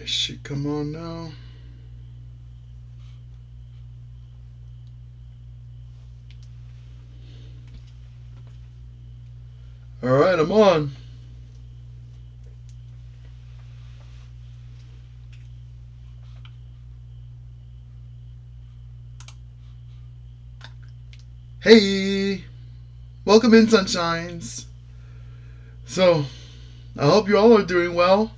It should come on now. Alright, I'm on. Hey! Welcome in, Sunshines. So, I hope you all are doing well.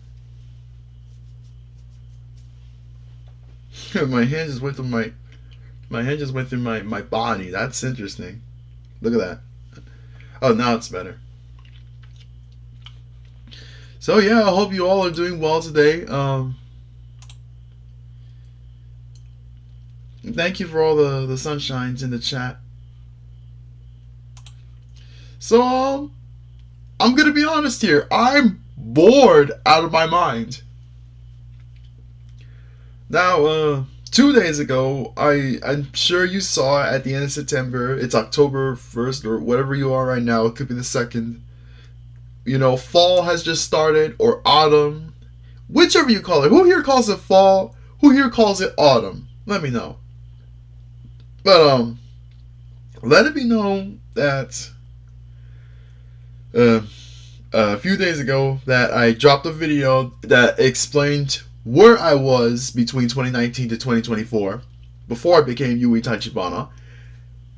My hand just went through my hand just went through my body. That's interesting. Look at that. Oh, now it's better. So yeah, I hope you all are doing well today. Thank you for all the sunshines in the chat. So I'm gonna be honest here. I'm bored out of my mind. Now, 2 days ago, I'm sure you saw at the end of September. It's October 1st or whatever you are right now. It could be the 2nd. You know, fall has just started, or autumn, whichever you call it. Who here calls it fall? Who here calls it autumn? Let me know. But let it be known that a few days ago that I dropped a video that explained where I was between 2019 to 2024 before I became Yui Tachibana.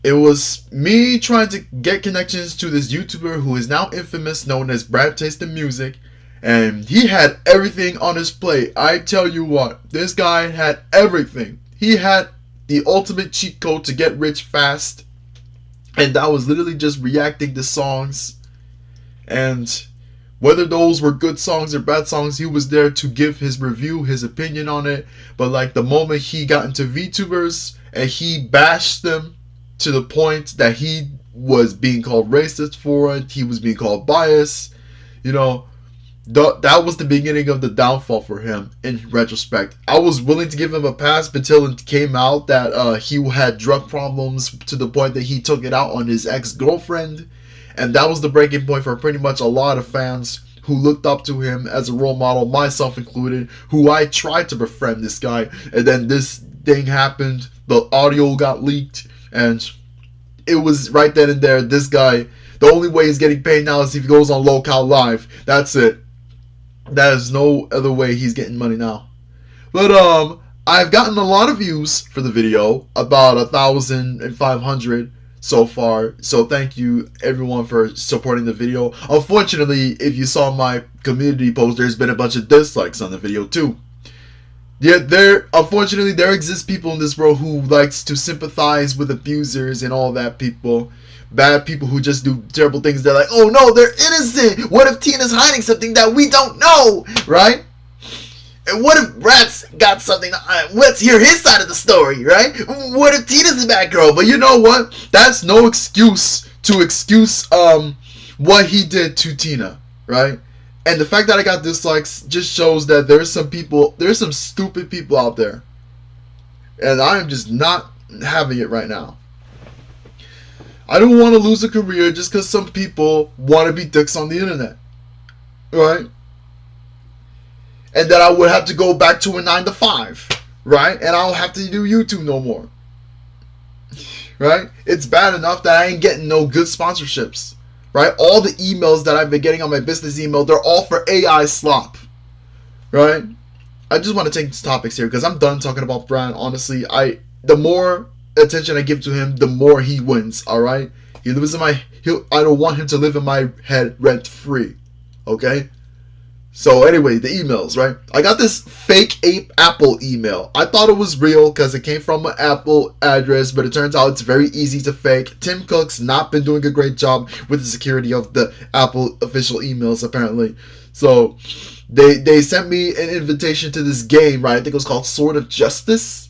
It was me trying to get connections to this YouTuber who is now infamous, known as Brad Taste in Music, and he had everything on his plate. I tell you what, this guy had everything. He had the ultimate cheat code to get rich fast, and that was literally just reacting to songs, and whether those were good songs or bad songs, he was there to give his review, his opinion on it. But like the moment he got into VTubers and he bashed them to the point that he was being called racist for it, he was being called biased, you know, that was the beginning of the downfall for him in retrospect. I was willing to give him a pass until it came out that he had drug problems to the point that he took it out on his ex-girlfriend. And that was the breaking point for pretty much a lot of fans who looked up to him as a role model, myself included, who I tried to befriend this guy. And then this thing happened, the audio got leaked, and it was right then and there, this guy, the only way he's getting paid now is if he goes on Locale Live. That's it. That is no other way he's getting money now. But I've gotten a lot of views for the video, about 1,500 so far. So thank you everyone for supporting the video. Unfortunately, if you saw my community post, there's been a bunch of dislikes on the video too. Yeah, unfortunately there exists people in this world who likes to sympathize with abusers and all that people. Bad people who just do terrible things. They're like, oh no, they're innocent. What if Tina's hiding something that we don't know, right? And what if Brad's got something? Let's hear his side of the story, right? What if Tina's the bad girl? But you know what? That's no excuse to excuse what he did to Tina, right? And the fact that I got dislikes just shows that there's some stupid people out there. And I am just not having it right now. I don't want to lose a career just because some people want to be dicks on the internet, right? And that I would have to go back to a 9 to 5, right? And I don't have to do YouTube no more, right? It's bad enough that I ain't getting no good sponsorships, right? All the emails that I've been getting on my business email, they're all for AI slop, right? I just want to take these topics here because I'm done talking about Brad. Honestly, the more attention I give to him, the more he wins. All right, he lives in I don't want him to live in my head rent free. Okay. So anyway, the emails, right? I got this fake ape Apple email. I thought it was real because it came from an Apple address, but it turns out it's very easy to fake. Tim Cook's not been doing a great job with the security of the Apple official emails, apparently. So they sent me an invitation to this game, right? I think it was called Sword of Justice.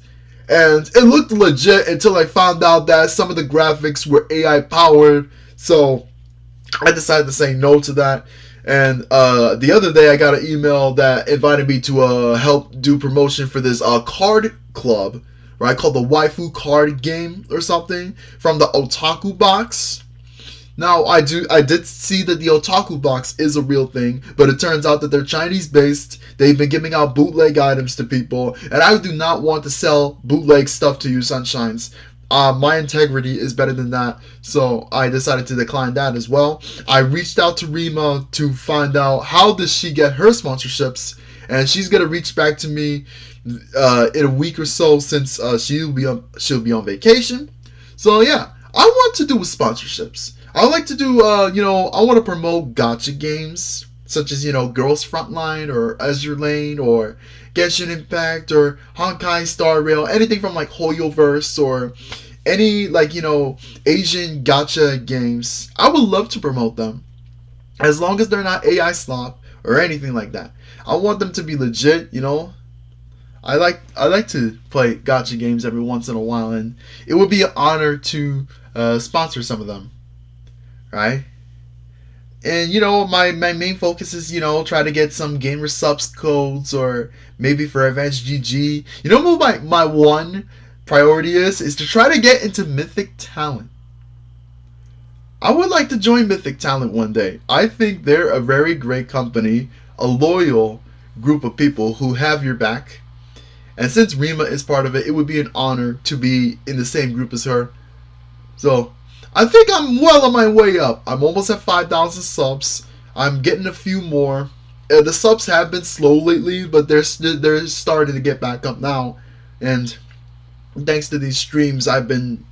And it looked legit until I found out that some of the graphics were AI powered. So I decided to say no to that. And the other day I got an email that invited me to help do promotion for this card club, right, called the Waifu Card Game or something, from the Otaku Box. Now, I did see that the otaku box is a real thing, but it turns out that they're Chinese based. They've been giving out bootleg items to people, and I do not want to sell bootleg stuff to you, Sunshines. My integrity is better than that, so I decided to decline that as well. I reached out to Rima to find out how does she get her sponsorships, and she's gonna reach back to me in a week or so, since she'll be on vacation. So yeah, I want to do with sponsorships. I like to do I want to promote gacha games such as Girls Frontline or Azure Lane or Genshin Impact or Honkai Star Rail, anything from like Hoyoverse or any Asian gacha games. I would love to promote them, as long as they're not AI slop or anything like that. I want them to be legit. I like to play gacha games every once in a while, and it would be an honor to sponsor some of them, right? And my main focus is try to get some gamer subs codes, or maybe for Advanced GG. What my one priority is to try to get into Mythic Talent. I would like to join Mythic Talent one day. I think they're a very great company, a loyal group of people who have your back. And since Rima is part of it, it would be an honor to be in the same group as her. So, I think I'm well on my way up. I'm almost at 5,000 subs. I'm getting a few more. The subs have been slow lately, but they're starting to get back up now. And thanks to these streams, I've been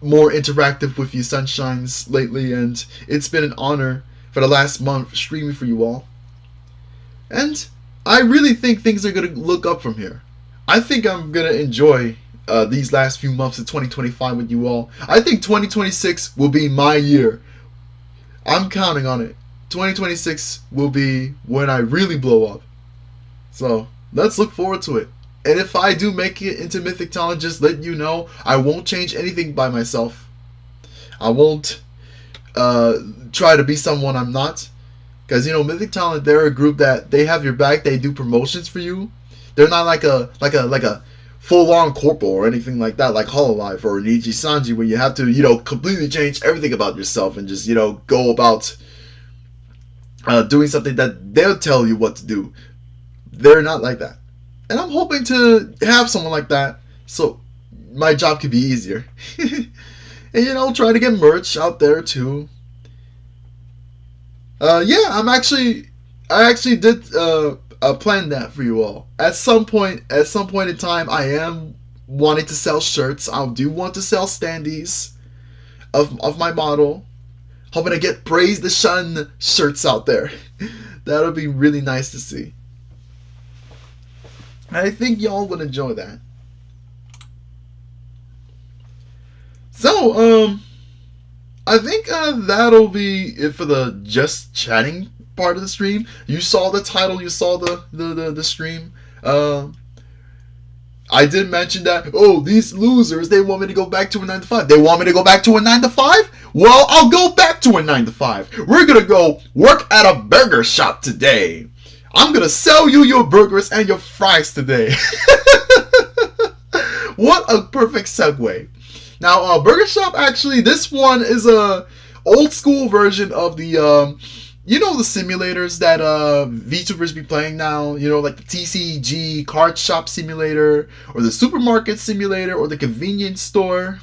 more interactive with you Sunshines lately, and it's been an honor for the last month streaming for you all. And I really think things are going to look up from here. I think I'm going to enjoy these last few months of 2025 with you all. I think 2026 will be my year. I'm counting on it. 2026 will be when I really blow up. So, let's look forward to it. And if I do make it into Mythic Talent, just let you know, I won't change anything by myself. I won't try to be someone I'm not. Because, Mythic Talent, they're a group that they have your back. They do promotions for you. They're not like a full-on corporal or anything like that, like Hololive or Niji Sanji, where you have to, completely change everything about yourself and just, go about doing something that they'll tell you what to do. They're not like that. And I'm hoping to have someone like that, so my job could be easier. And, try to get merch out there, too. Yeah, I actually did plan that for you all. At some point in time, I am wanting to sell shirts. I do want to sell standees of my model. Hoping to get Praise the Shun shirts out there. That'll be really nice to see. I think y'all would enjoy that. So, I think that'll be it for the just chatting part of the stream. You saw the title, you saw the stream. I did mention that, these losers, they want me to go back to a 9 to 5. They want me to go back to a 9 to 5? Well, I'll go back to a 9 to 5. We're gonna go work at a burger shop today. I'm gonna sell you your burgers and your fries today. What a perfect segue. Now, Burger Shop, actually, this one is a old school version of the, the simulators that VTubers be playing now, like the TCG card shop simulator, or the supermarket simulator, or the convenience store.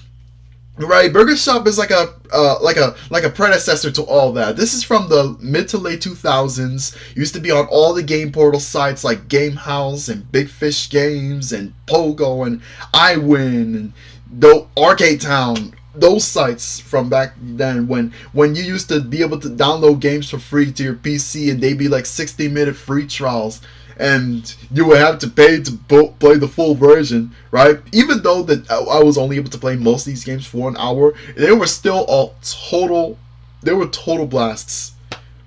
Right, Burger Shop is like a predecessor to all that. This is from the mid to late 2000s. Used to be on all the game portal sites like Game House and Big Fish Games and Pogo and iWin and the Arcade Town. Those sites from back then when you used to be able to download games for free to your PC, and they'd be like 60-minute free trials, and you would have to pay to play the full version, right? Even though that I was only able to play most of these games for an hour, they were still total blasts,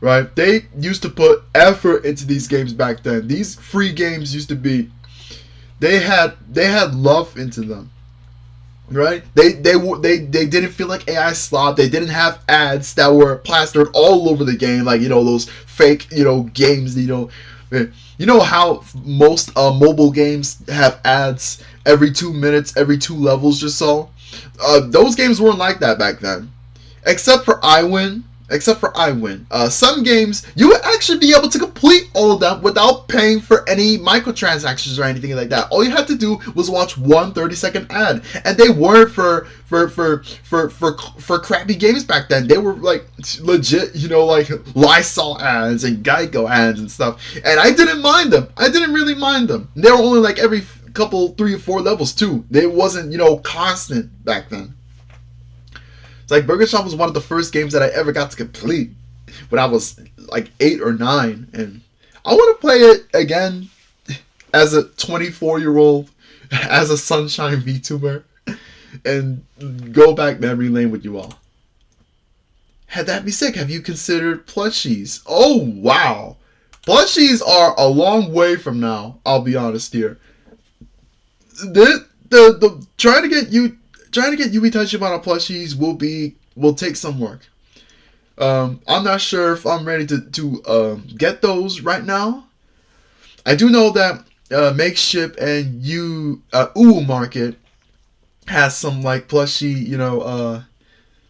right? They used to put effort into these games back then. These free games used to be, they had love into them, right? They didn't feel like AI slop. They didn't have ads that were plastered all over the game, like those fake games. You know how most mobile games have ads every 2 minutes, every 2 levels or so? Those games weren't like that back then. except for iWin. Some games you would actually be able to complete all of them without paying for any microtransactions or anything like that. All you had to do was watch one 30-second ad, and they weren't for crappy games back then. They were like legit, like Lysol ads and Geico ads and stuff. And I didn't mind them. I didn't really mind them. They were only like every couple 3 or 4 levels too. They wasn't constant back then. It's like Burger Shop was one of the first games that I ever got to complete when I was like 8 or 9, and I want to play it again as a 24-year-old, as a Sunshine VTuber, and go back memory lane with you all. Had that be sick? Have you considered plushies? Oh wow, plushies are a long way from now. I'll be honest here. The trying to get Yui Tachibana plushies will take some work. I'm not sure if I'm ready to get those right now. I do know that Makeshift and Uwu Market has some like plushie,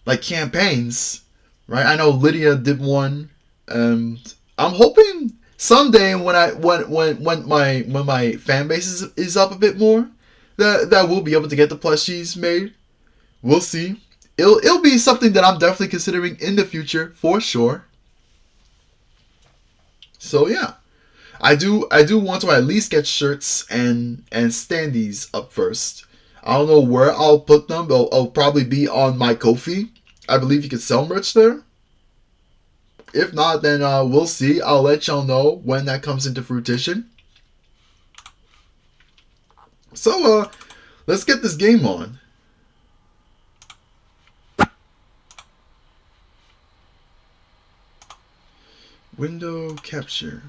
like campaigns, right? I know Lydia did one, and I'm hoping someday when my fan base is up a bit more, that we'll be able to get the plushies made. We'll see. It'll be something that I'm definitely considering in the future for sure. So yeah, I do want to at least get shirts and standees up first. I don't know where I'll put them. I'll probably be on my Ko-fi. I believe you can sell merch there. If not, then we'll see. I'll let y'all know when that comes into fruition. So let's get this game on. Window capture.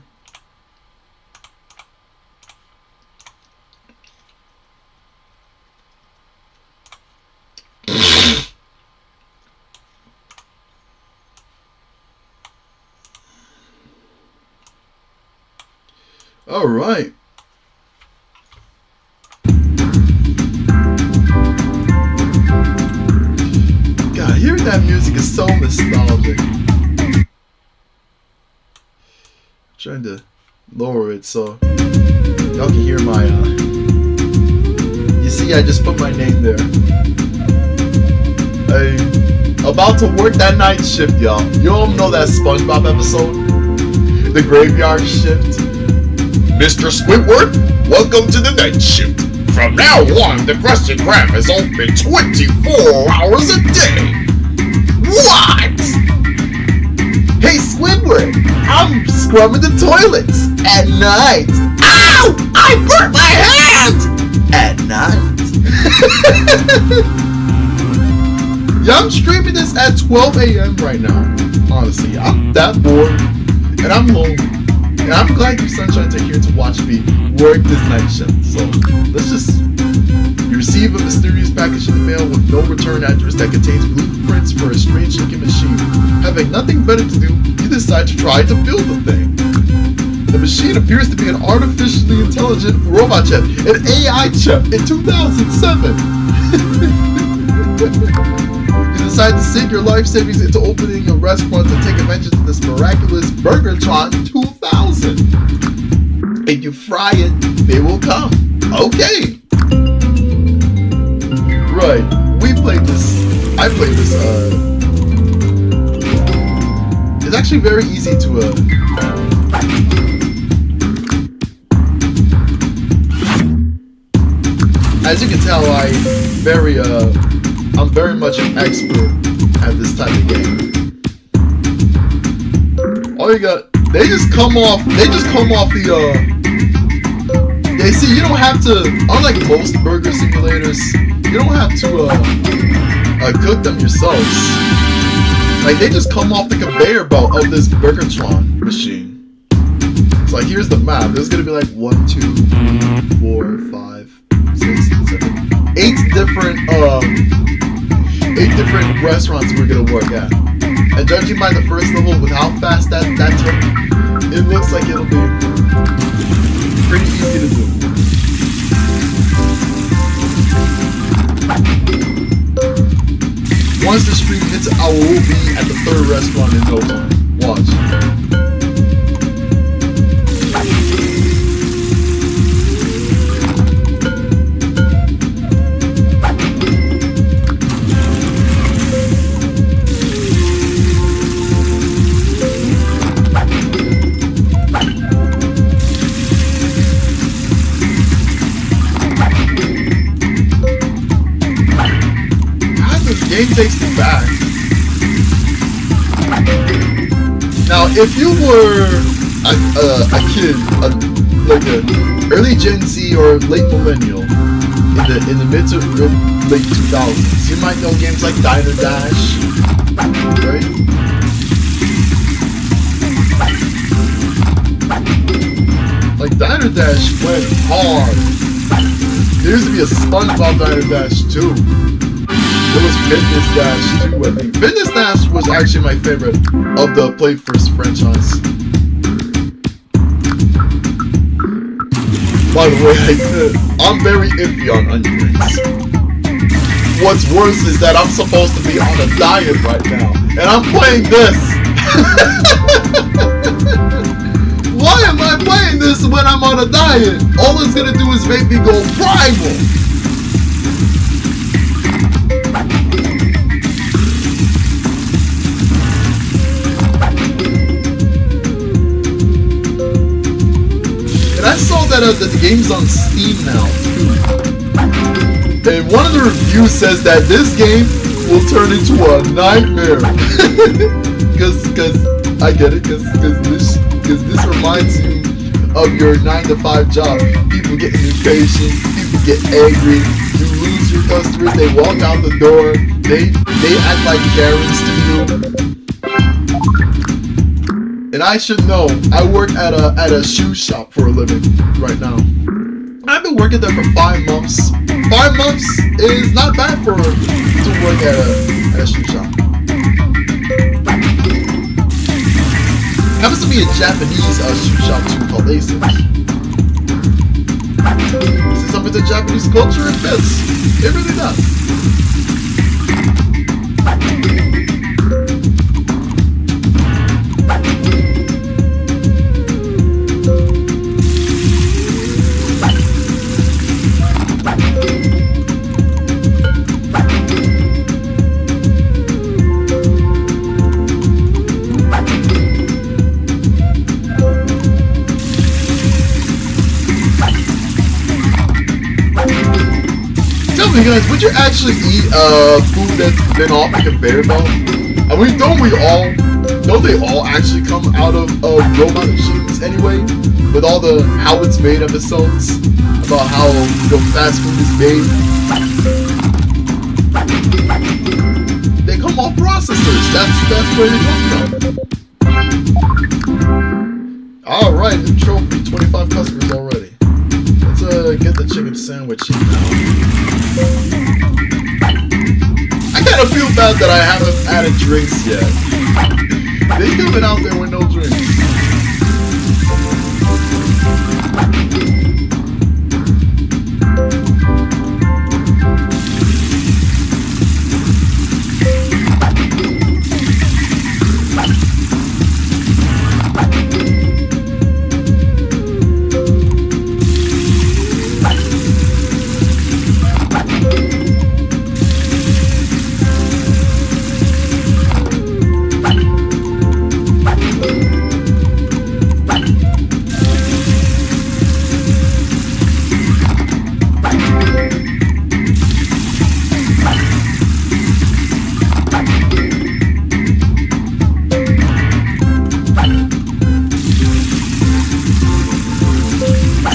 All right. God, hearing that music is so nostalgic. Trying to lower it so y'all can hear my you see I just put my name there. About to work that night shift, y'all. You all know that SpongeBob episode? The graveyard shift. Mr. Squidward, welcome to the night shift. From now on, the Krusty Krab is open 24 hours a day. What? Hey Squidward, I'm scrubbing the toilets at night. Ow! I burnt my hand! At night. Yeah, I'm streaming this at 12 a.m. right now. Honestly, I'm that bored and I'm lonely. And I'm glad you Sunshine are here to watch me work this night shift. So let's just... You receive a mysterious package in the mail with no return address that contains blueprints for a strange looking machine. Having nothing better to do, you decide to try to build the thing. The machine appears to be an artificially intelligent robot chip, an AI chip in 2007. You decide to sink your life savings into opening a restaurant to take advantage of this miraculous Burgertron 2000. If you fry it, they will come. Okay. Right, I played this, it's actually very easy to, as you can tell, I'm very much an expert at this type of game. They just come off the, they see, you don't have to, unlike most burger simulators, you don't have to cook them yourselves. Like, they just come off the conveyor belt of this Burgertron machine. It's like, here's the map. There's gonna be like 1, 2, 3, 4, 5, 6, 7, 8 different restaurants we're gonna work at. And judging by the first level with how fast that took, it looks like it'll be pretty easy to do. once the stream hits, I will be at the third restaurant in no time. Watch. Game takes me back. Now, if you were a kid, like a early Gen Z or late millennial, in the mid to late 2000s, you might know games like Diner Dash, right? Like Diner Dash went hard. There used to be a SpongeBob Diner Dash too. There was Fitness Dash too, I think. Fitness Dash was actually my favorite of the Play First franchise. By the way, I'm very iffy on onion rings. What's worse is that I'm supposed to be on a diet right now, and I'm playing this! Why am I playing this when I'm on a diet? All it's gonna do is make me go primal! I saw that the game's on Steam now too. And one of the reviews says that this game will turn into a nightmare. Cause I get it, cause this reminds you of your 9-to-5 job. People get impatient, people get angry, you lose your customers, they walk out the door, they act like Karens to you. And I should know, I work at a shoe shop for a living right now. I've been working there for 5 months. 5 months is not bad to work at a shoe shop. Happens to be a Japanese shoe shop too called Aces. Is it something to Japanese culture? It fits. It really does. Hey guys, would you actually eat food that's been off the conveyor belt? I mean, don't they all actually come out of robot machines anyway? With all how it's made episodes about how fast food is made. They come off processors. That's where they come from. All right, new trophy, 25 customers already. Let's get the chicken sandwich in now. I kind of feel bad that I haven't added drinks yet. They coming out there with no drinks.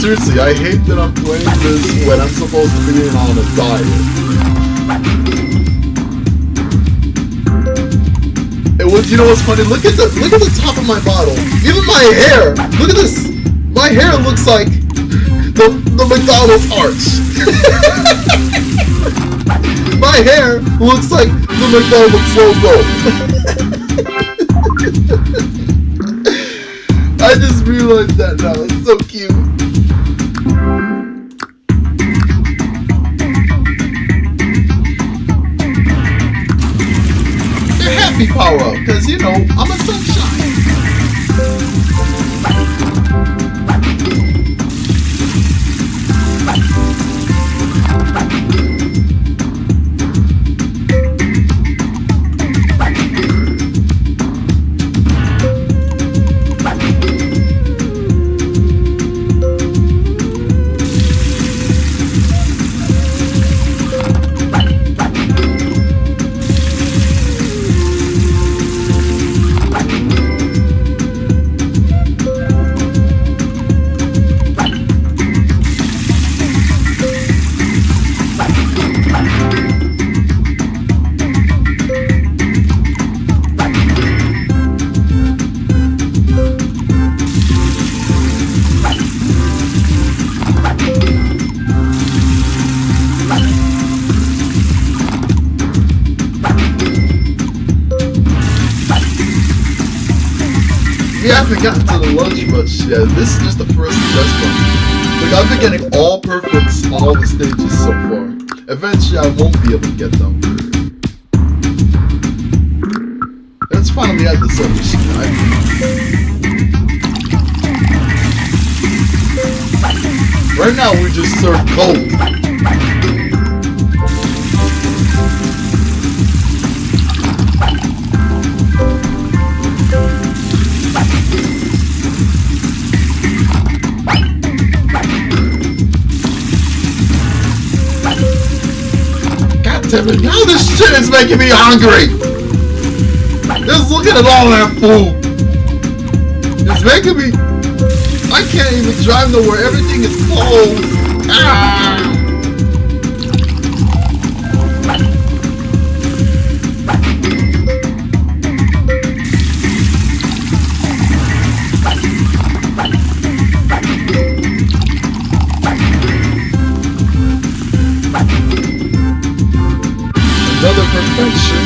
Seriously, I hate that I'm playing this when I'm supposed to be on a diet. You know what's funny? Look at the top of my bottle. Even my hair. Look at this. My hair looks like the McDonald's arch. My hair looks like the McDonald's logo. I just realized that now. It's so cute. me power up, because, you know, I'm a sunshine. We haven't gotten to the lunch much yet. This is just the first restaurant. Like, I've been getting all perfects on all the stages so far. Eventually, I won't be able to get them. Let's finally add this other sky. Right now, we just serve cold. Damn it, now this shit is making me hungry! Just looking at all that food! It's making me... I can't even drive nowhere, everything is cold! Ah! Another perfection.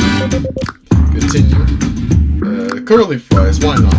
Continue. Curly fries, why not?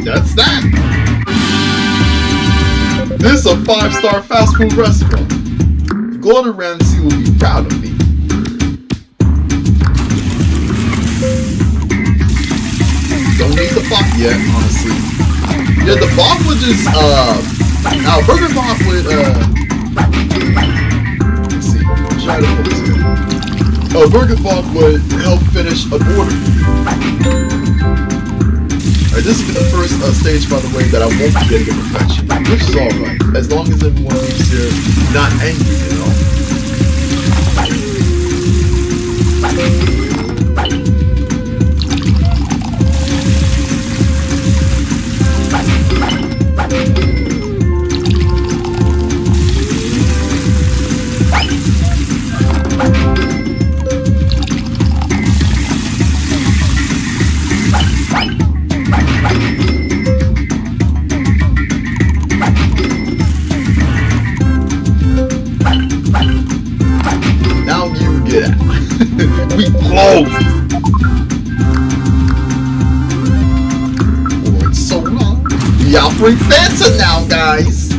That's that! This is a 5-star fast food restaurant. Gordon Ramsay will be proud of me. Don't need the bot yet, honestly. Yeah, the bot would just, now Burger Bot would, let's see, try to put this in. Burger Bot would help finish an order. Alright, this will be the first stage, by the way, that I won't be getting a perfection, which is alright, as long as everyone leaves here not angry, you know? We closed! Oh, it's so long. We offering Fanta now, guys!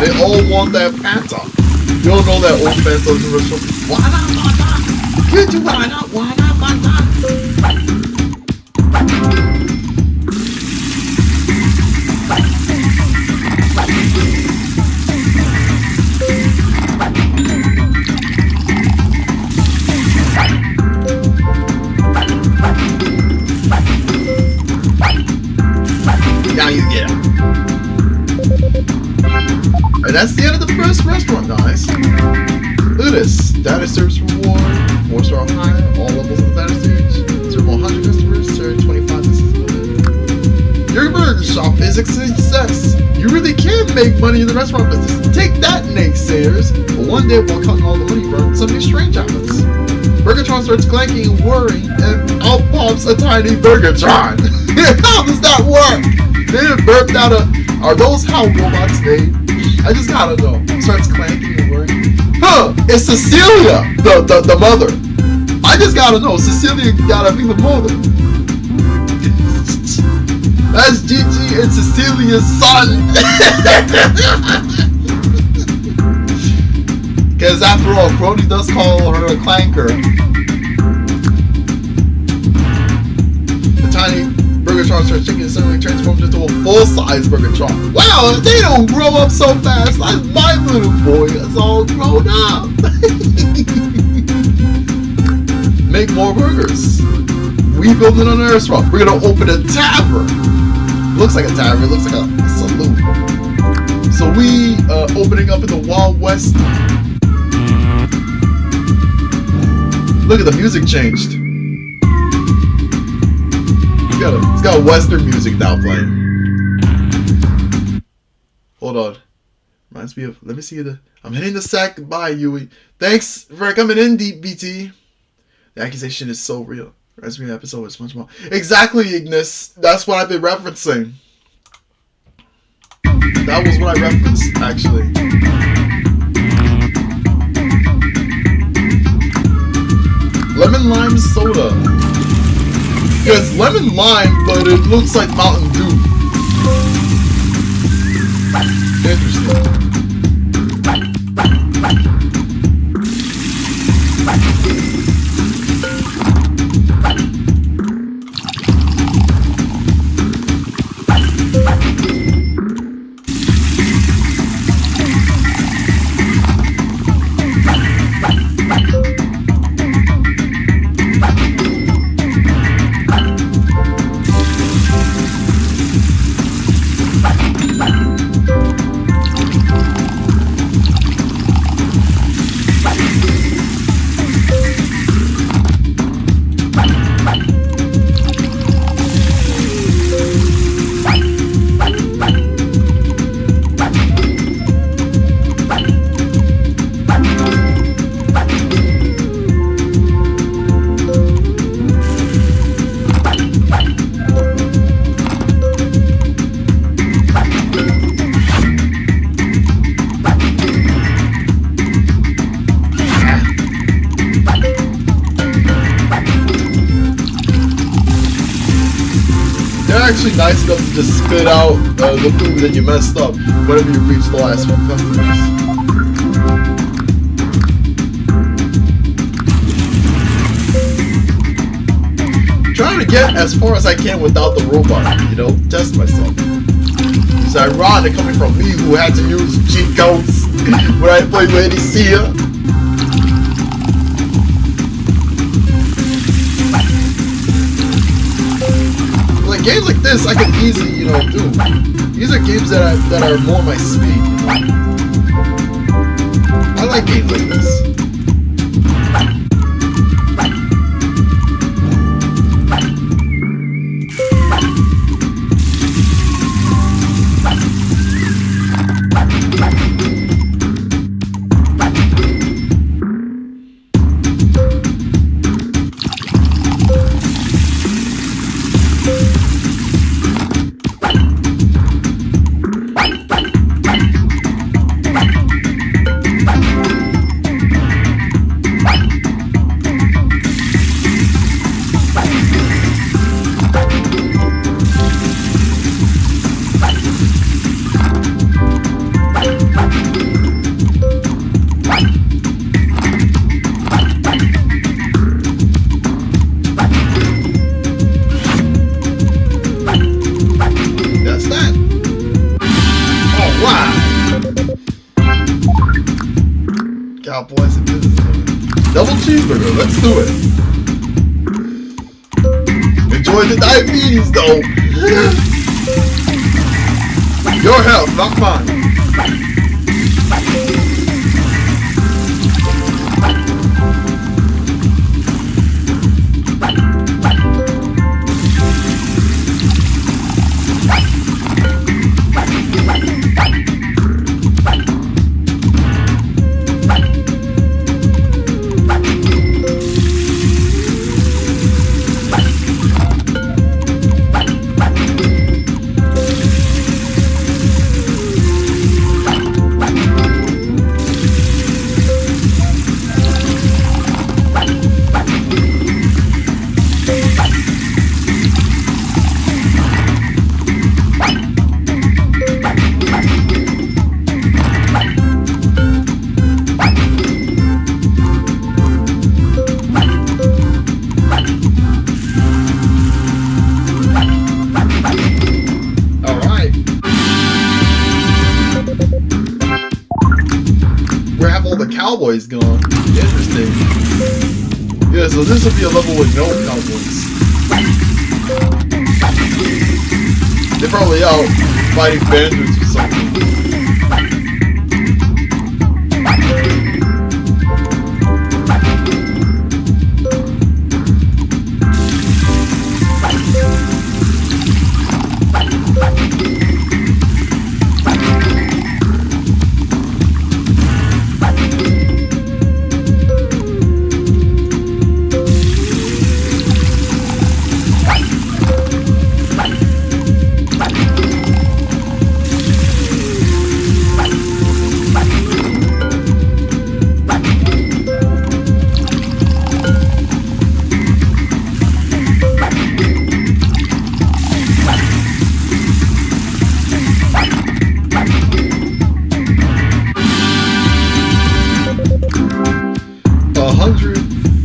They all want that Fanta. You don't know that old Fanta in the restaurant. Wanna Fanta? Get you wanna Fanta? Now you get it. And that's the end of the first restaurant, guys. Look at this. Data service reward, 4-star higher, all levels of the data stage. Serve 100 customers, serve 25 businesses. Your burger shop is a success. You really can make money in the restaurant business. Take that, naysayers. But one day, while counting all the money burned, something strange happens. Burgertron starts clanking and whirring, and out pops a tiny Burgertron. How does that work? They didn't burped out a... Are those how robots made? I just gotta know. Starts clanking and whirring. Huh! It's Cecilia! The mother. I just gotta know. Cecilia gotta be the mother. That's Gigi and Cecilia's son. Because after all, Brody does call her a clanker. The tiny Burgertron starts shaking and suddenly transforms into a full-size Burgertron. Wow, if they don't grow up so fast, like my little boy is all grown up. Make more burgers. We build it on a restaurant. We're gonna open a tavern. Looks like a tavern. Looks like a saloon. So we opening up in the Wild West. Look at the music changed. It's got Western music now playing. Hold on. Reminds me of. Let me see the. I'm hitting the sack. Goodbye, Yui. Thanks for coming in, Deep BT. The accusation is so real. Reminds me of the episode with SpongeBob. Exactly, Ignis. That's what I've been referencing. That was what I referenced, actually. Lemon lime soda. Yeah, it's lemon lime, but it looks like Mountain Dew. Interesting. Actually nice enough to just spit out the food that you messed up whenever you reach the last few customers. Trying to get as far as I can without the robot, you know, test myself. It's ironic coming from me who had to use cheat codes when I played with Sia. Games like this I can easily, you know, do. These are games that are more my speed, you know? I like games like this. Cowboys and businesswomen. Double cheeseburger, let's do it. Enjoy the diabetes though. Your health, not mine. Cowboys gone. Interesting. Yeah, so this will be a level with no cowboys. They're probably out fighting bandits or something.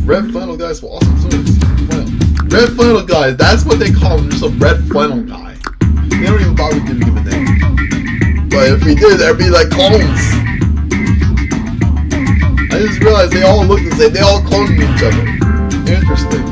Red flannel guys with awesome swords. Red flannel guys, that's what they call him, just a red flannel guy. They don't even bother giving him a name. But if we did, that'd be like clones. I just realized they all look the same, they all clone each other. Interesting.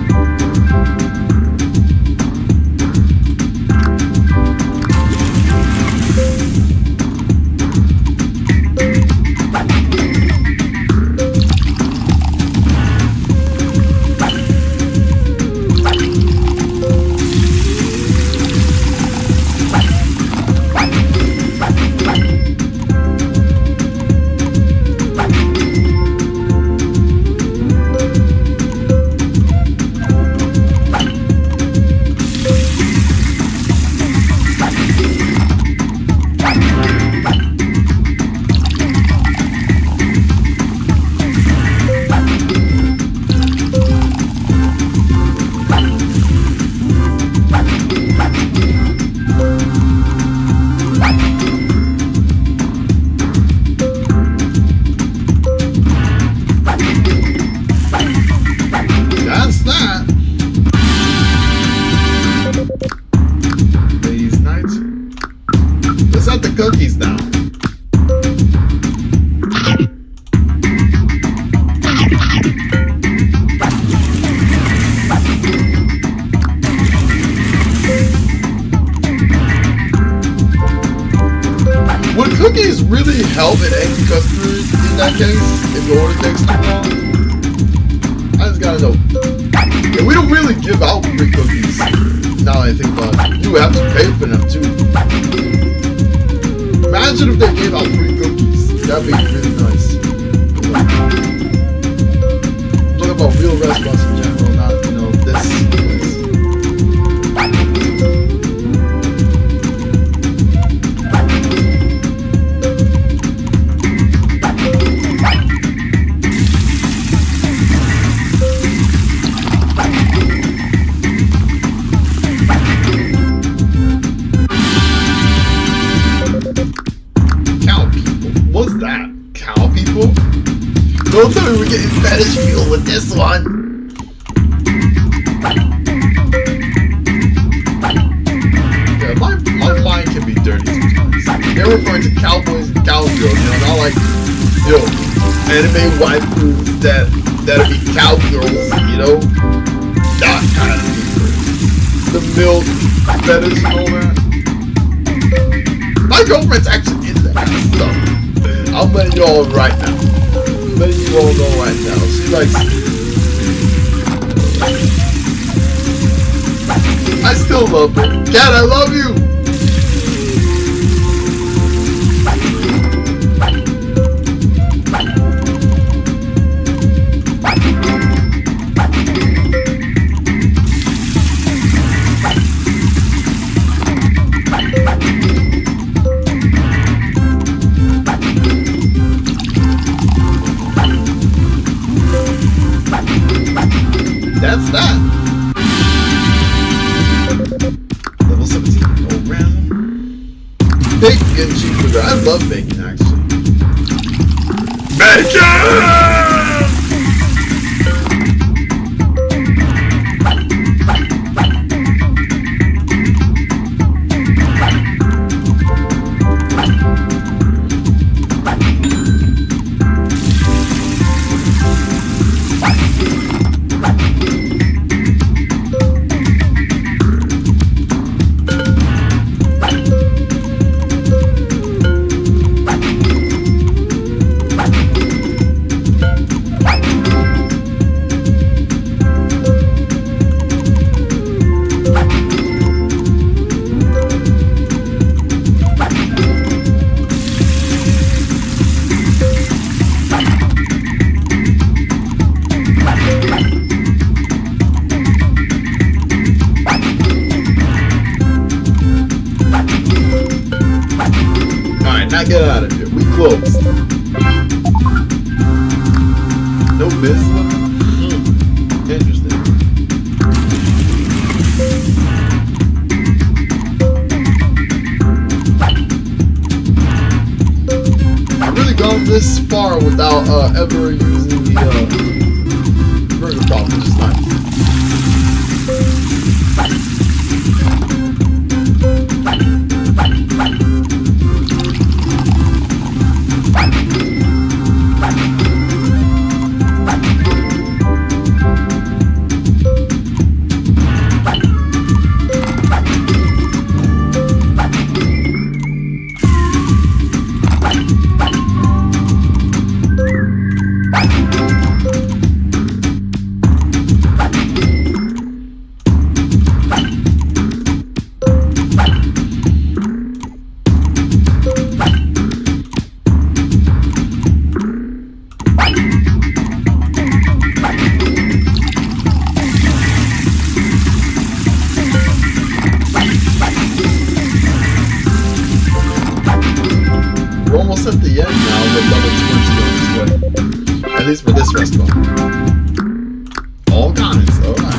Cookies now. Would cookies really help an angry customer in that case if the order takes too long? I just gotta know. Yeah, we don't really give out free cookies. Now that I think about it, you have to pay for them too. Imagine if they gave out free cookies. That'd be really nice. I'm talking about real restaurants in general, not, you know, this place. Don't tell me we're getting fetish fuel with this one. Yeah, my mind can be dirty sometimes. They're referring to cowboys and cowgirls, you know, not like, yo, anime waifus that'll be cowgirls, you know? That kind of people. The milk fetish and all that. My girlfriend's actually into that kind of stuff. I'm letting you all right now. I'm letting you all know right now. She likes it. I still love her. Cat, I love you! That's that. Level 17. Go round. Bacon cheeseburger. I love bacon, actually. Bacon! Now get out of here. We closed. No business. Interesting. I've really gone this far without ever using the burger prop, which is nice. We're almost at the end now with level 20 on this way. At least for this restaurant. All kinds, alright.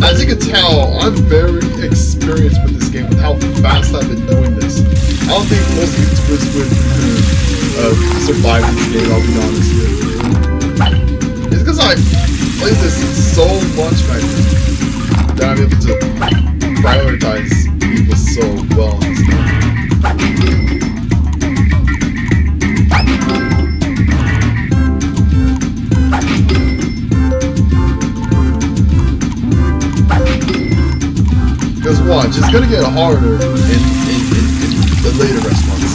As you can tell, I'm very experienced with this game, with how fast I've been doing this. I don't think most YouTubers would survive this game, I'll be honest here. It's because I play this so much right now that I'm able to prioritize people so well in this game. Because watch, it's gonna get harder in the later restaurants.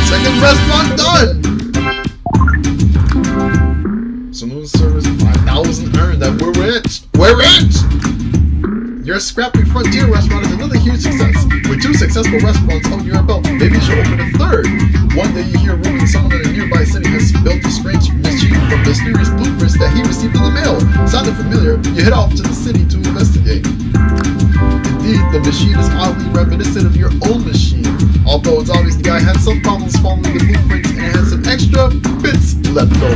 Second restaurant done! Saloon service 5,000 earned. That we're rich. We're rich. You're scrappy frontier restaurant is another huge success. With 2 successful restaurants under your belt, maybe you should open a 3rd. One day you hear rumors someone in a nearby city has built a strange machine from mysterious blueprints that he received in the mail. Sounded familiar, you head off to the city to investigate. Indeed, the machine is oddly reminiscent of your own machine, although it's obvious the guy had some problems following the blueprints and had some extra bits left over.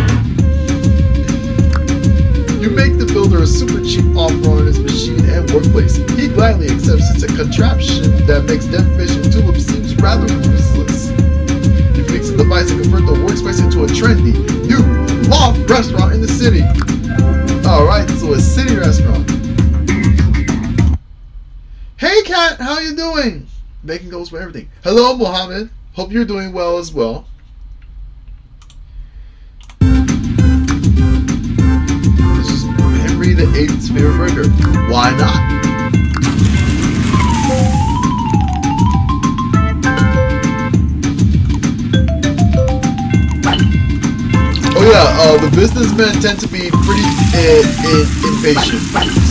You make the builder a super cheap offer on his machine and workplace. He gladly accepts it's a contraption that makes dead fish and tulips seems rather useless. You fix a device to convert the workspace into a trendy, new, loft restaurant in the city. Alright, so a city restaurant. Hey cat, how you doing? Bacon goes for everything. Hello Mohammed, hope you're doing well as well. This is Henry VIII's favorite burger. Why not? Oh yeah, the businessmen tend to be pretty impatient,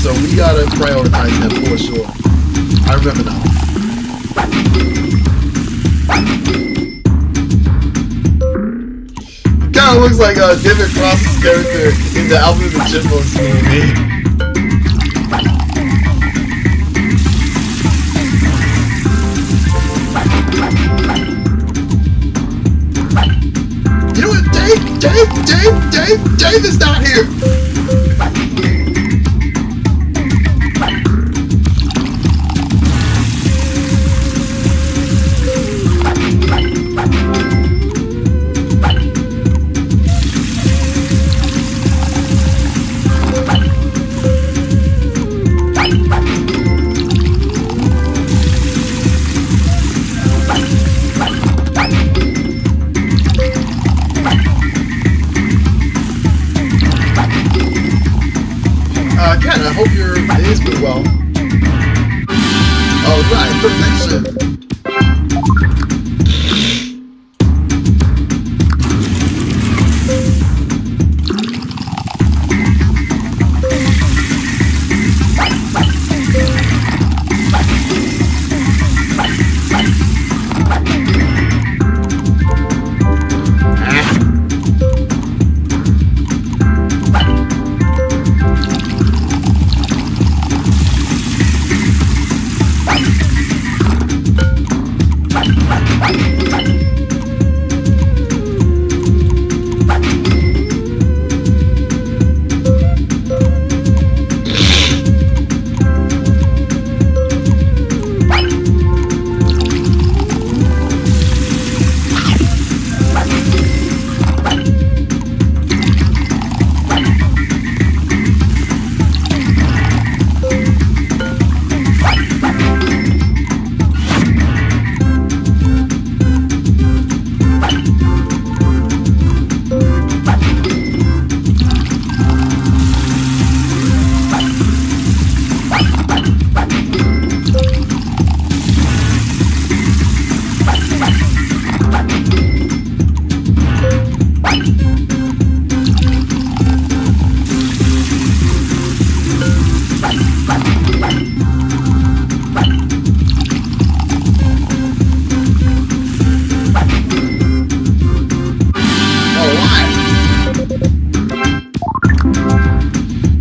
so we gotta prioritize them for sure. I remember now. It kinda looks like David Cross's character in the Alvin and the Chipmunks movie. You know what, Dave is not here! Ken, I hope your days go well. Alright, perfection.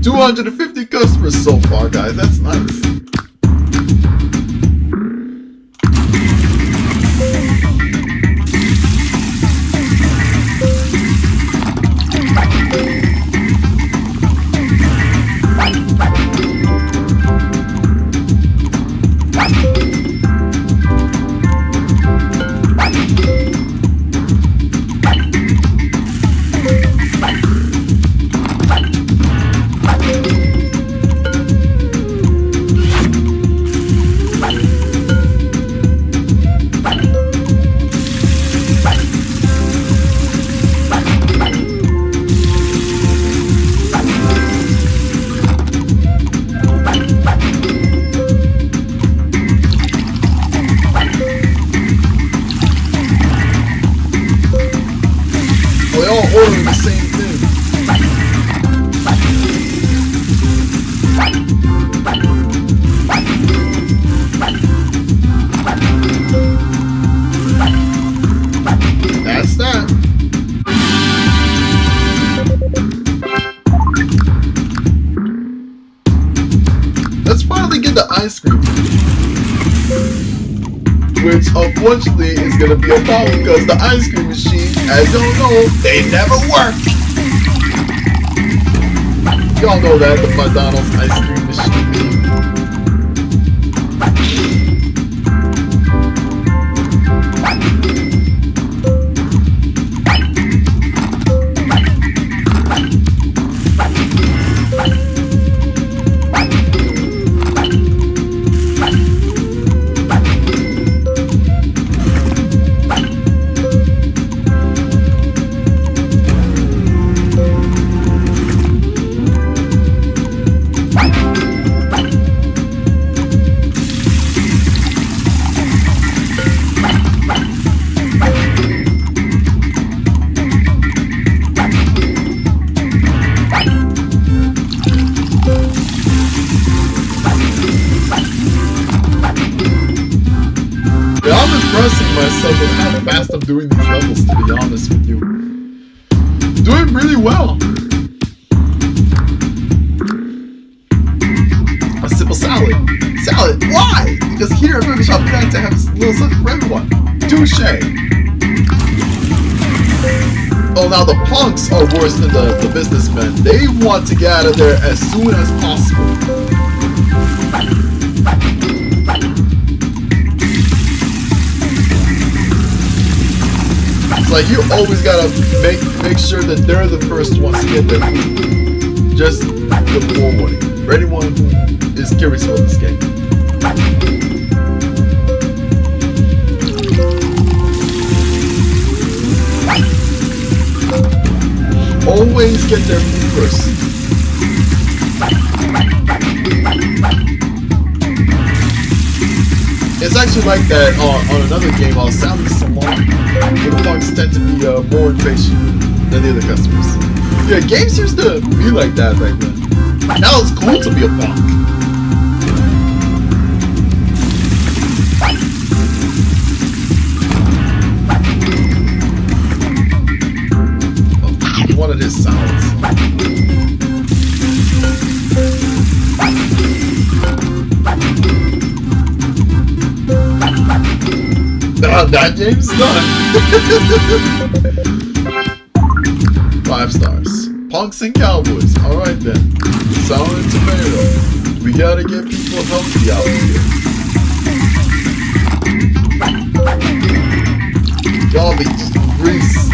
$250 customers so far, guys. That's nice. which unfortunately is gonna be a problem because the ice cream machine, as y'all know, they never work. Y'all know that, the McDonald's ice cream machine. I'm impressing myself with how fast I'm doing these levels, to be honest with you. Doing really well. A simple salad. Salad? Why? Because here at Burger Shop we like to have a little something for everyone. Touche. Oh, now the punks are worse than the businessmen. They want to get out of there as soon as possible. It's like you always gotta make sure that they're the first ones to get their food. Just the forewarning for anyone who is curious about this game. Always get their food first. It's actually like that on another game, Sally's Salon, where the punks tend to be more impatient than the other customers. Yeah, games used to be like that back then. Now it's cool to be a punk. Oh, he wanted his salads. That game's done. 5 stars. Punks and cowboys. Alright then. Sour and tomato. We gotta get people healthy out here. Y'all be eating grease.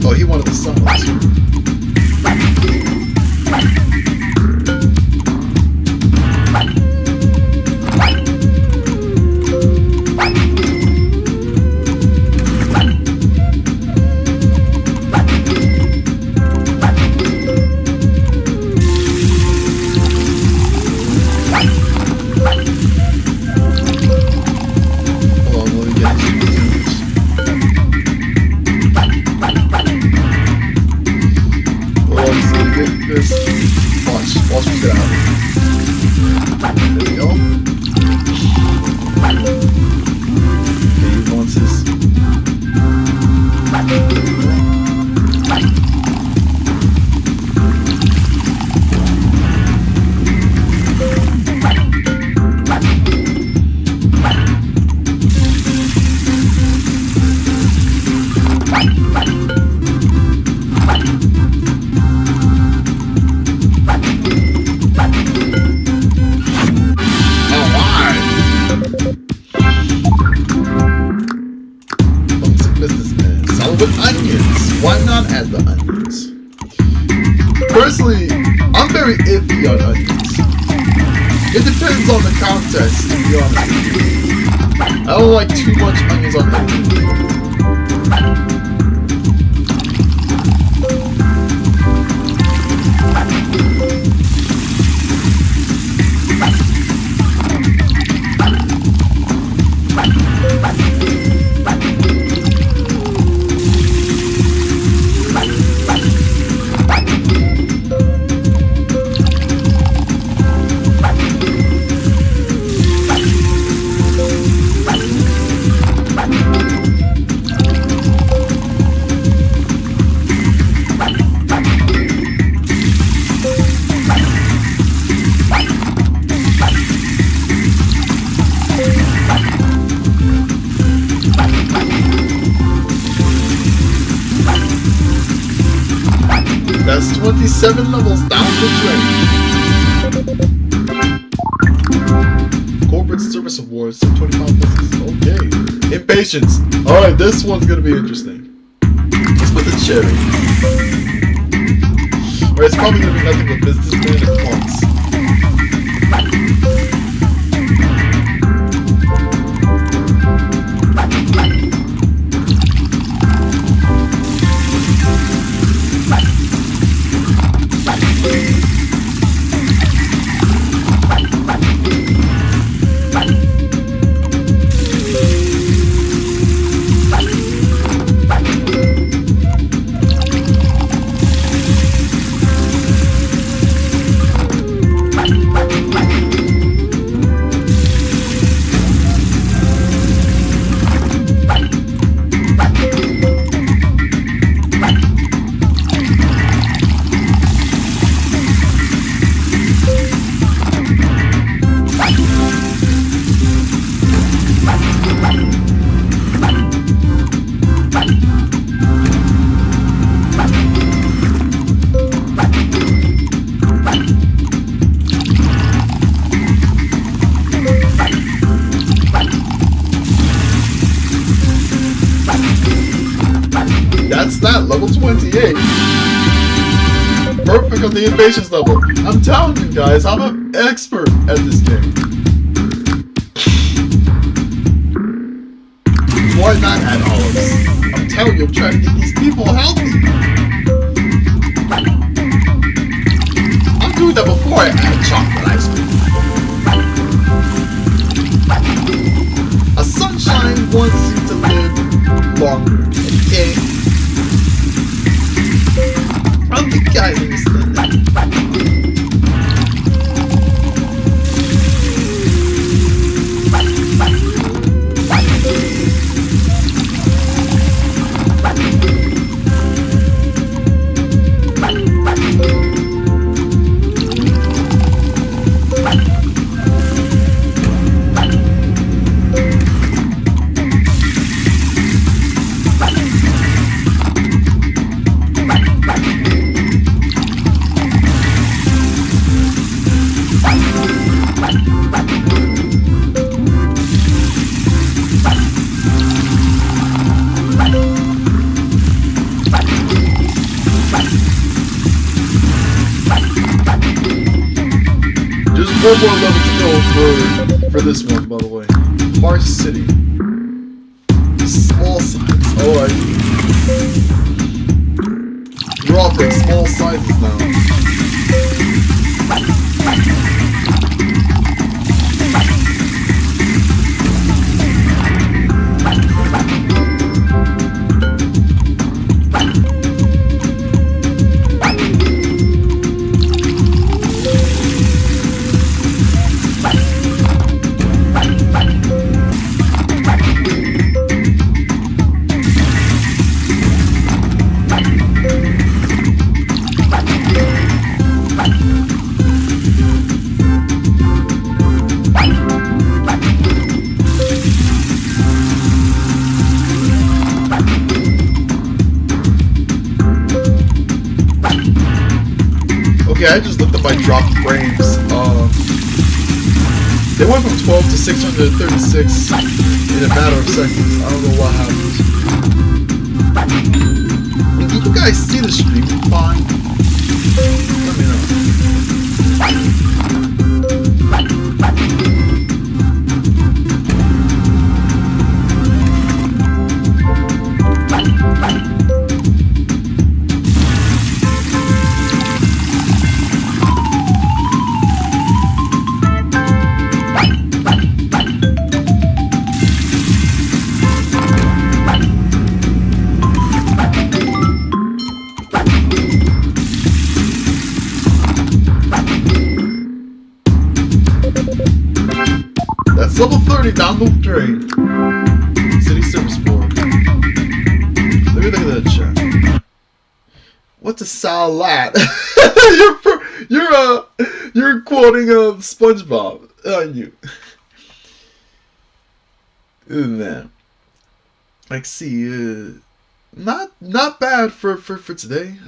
Oh, he wanted the salads. Watch me get out. There we go. Okay, he wants his. With onions. Why not add the onions? Personally, I'm very iffy on onions. It depends on the context, to be honest with you. I don't like too much onions on anything. That's 27 levels down the drain. Corporate service awards, 25 bucks. Okay. Impatience. Alright, this one's gonna be interesting. Let's put the cherry. Or it's probably gonna be nothing but businessmen and punks. That's that, level 28. Perfect on the impatience level. I'm telling you guys, I'm an expert at this game. Why not add olives? I'm telling you, I'm trying to get these people healthy. I'm doing that before I add chocolate ice cream. A sunshine wants you to live longer, okay? I don't think you guys understand that. One more level to go for this one, by the way. Harsh City. Small size. Alright. You're offering small sizes now. Okay, I just looked up my dropped frames. They went from 12 to 636 in a matter of seconds. I don't know what happened. Did you guys see the stream fine? Let me know. That's level 30 down the drain. City Service Board. Let me look at that chat. What's a salad? You're quoting SpongeBob, aren't you? Man, like, see, not bad for today.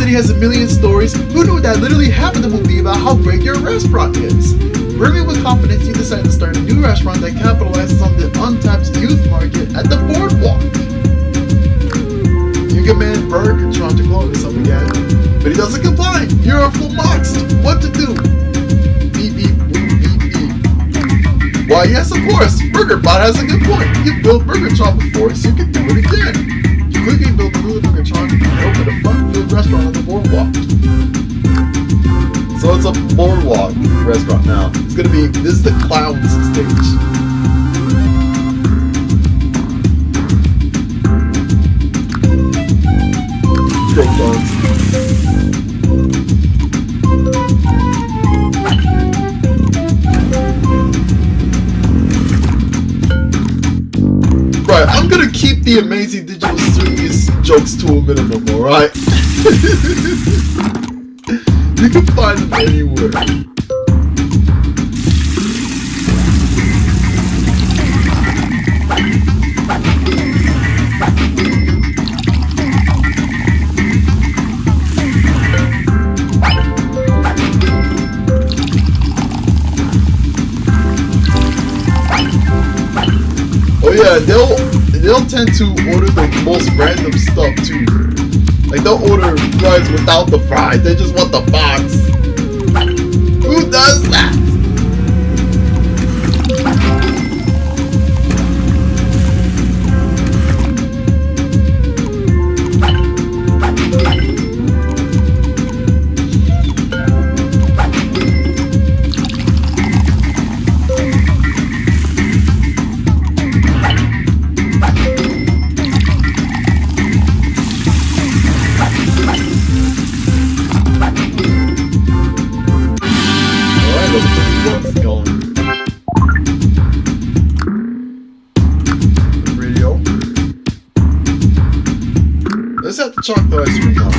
city has a million stories. Who knew that literally half of them will be about how great your restaurant is? Brimming with confidence, you decide to start a new restaurant that capitalizes on the untapped youth market at the boardwalk. You command Burgertron to clone himself again, but he doesn't comply. You're flummoxed. What to do? Beep beep boop beep beep. Why yes, of course. BurgerBot has a good point. You've built Burgertron before, so you can do it again. You quickly build another Burgertron and open a fun-filled restaurant on the boardwalk. So it's a boardwalk restaurant now. It's gonna be, this is the clowns stage. Go clowns. Right, I'm gonna keep the amazing digital circus jokes to a minimum, alright? You can find them anywhere. Oh yeah, they'll tend to order the most random stuff too. Like, they'll order fries without the fries. They just want the box. Who does that? Let's have to chalk the ice cream now.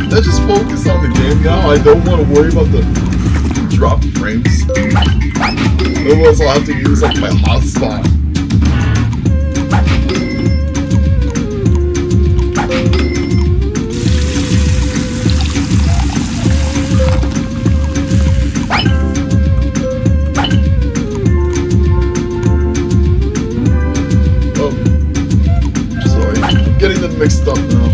Let's just focus on the game now. I don't want to worry about the drop frames. Otherwise I'll have to use like my hotspot. Getting them mixed up now.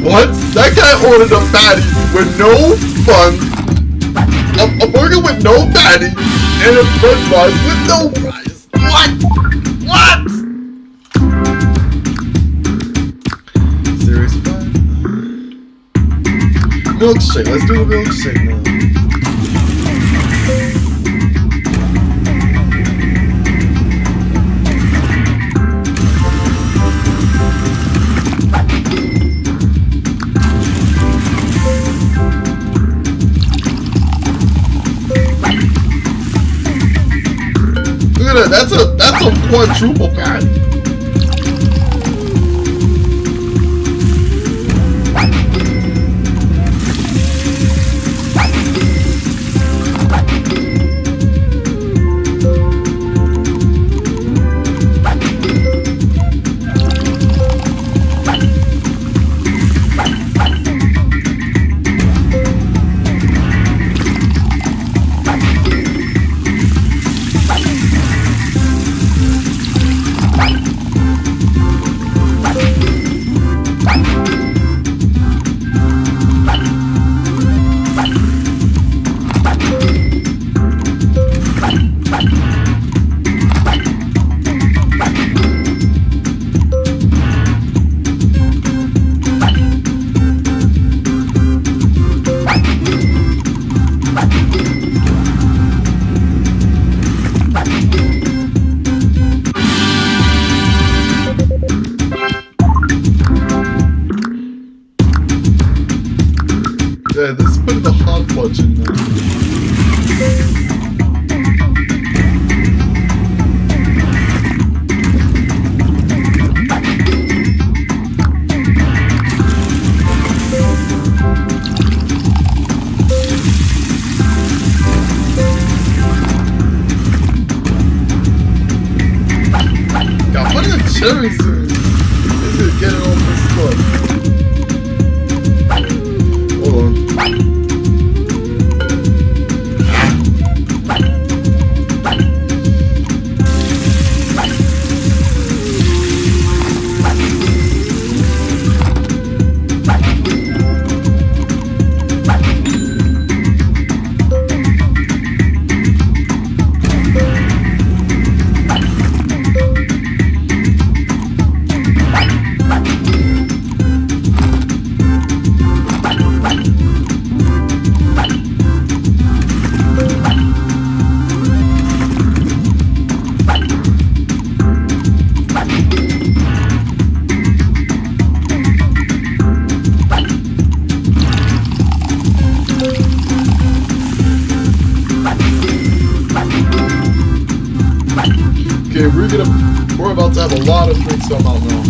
What? That guy ordered a patty with no bun, a burger with no patty, and a french fries with no fries. What? What? Serious fun? Milkshake. Let's do a milkshake now. That's a quadruple patty. fudging now. God, what are the cherries doing? This is getting all messed up. Hold on. Okay, we're about to have a lot of drinks come out now.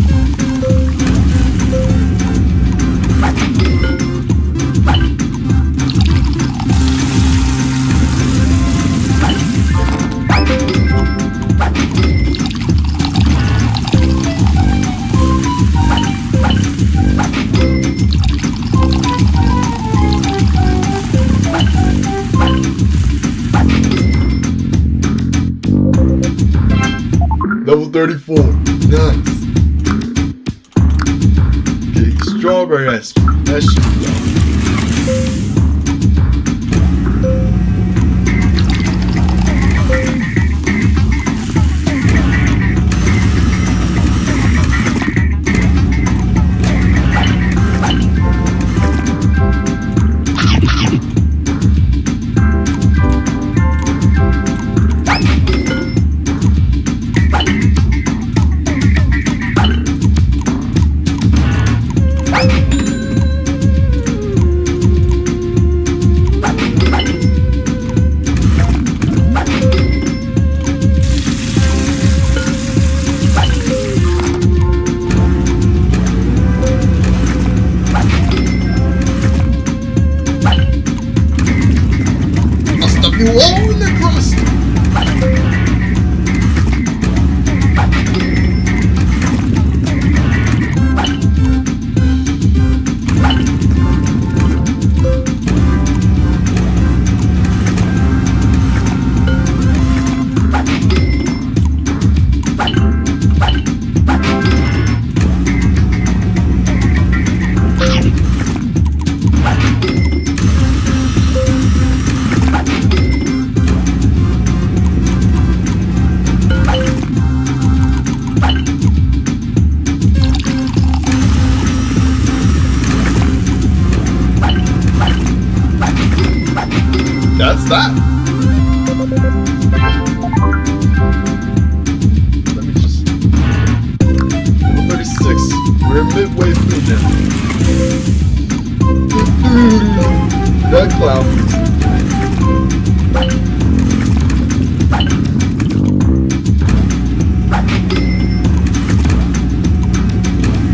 Level 34. Nice. Okay, strawberry ice cream. That should be done. You all in the crust. That's that. Let me just... Level 36. We're midway through now. That clown.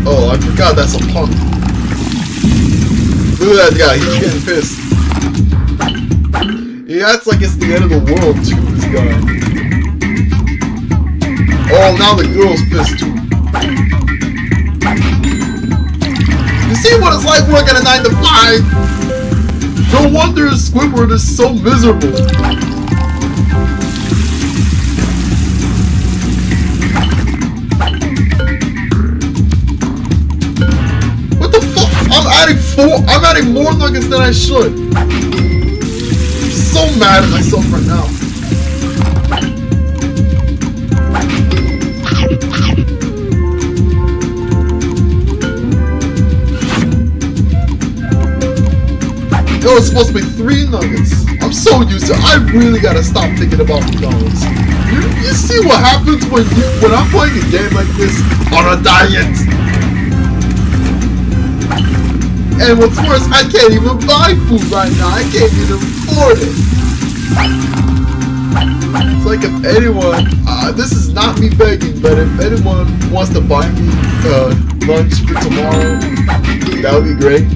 Oh, I forgot that's a punk. Look at that guy, he's getting pissed. He acts like it's the end of the world too, this guy. Oh, now the girl's pissed too. You see what it's like working a 9 to 5? No wonder Squidward is so miserable. What the fuck? I'm adding more nuggets than I should. So mad at myself right now. It was supposed to be 3 nuggets. I'm so used to it. I really gotta stop thinking about McDonald's. You see what happens when I'm playing a game like this on a diet? And what's worse, I can't even buy food right now. I can't even afford it. It's like if anyone, this is not me begging, but if anyone wants to buy me lunch for tomorrow, that would be great.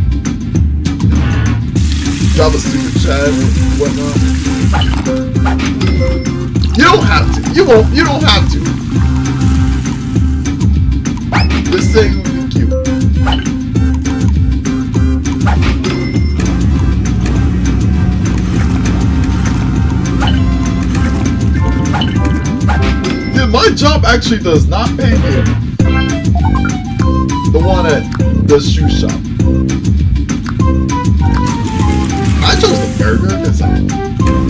Drop a super chat and whatnot. You don't have to. You won't. You don't have to. Just saying it would be cute. Dude, my job actually does not pay me. The one at the shoe shop. I chose the burger because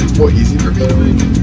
it's more easy for me to make.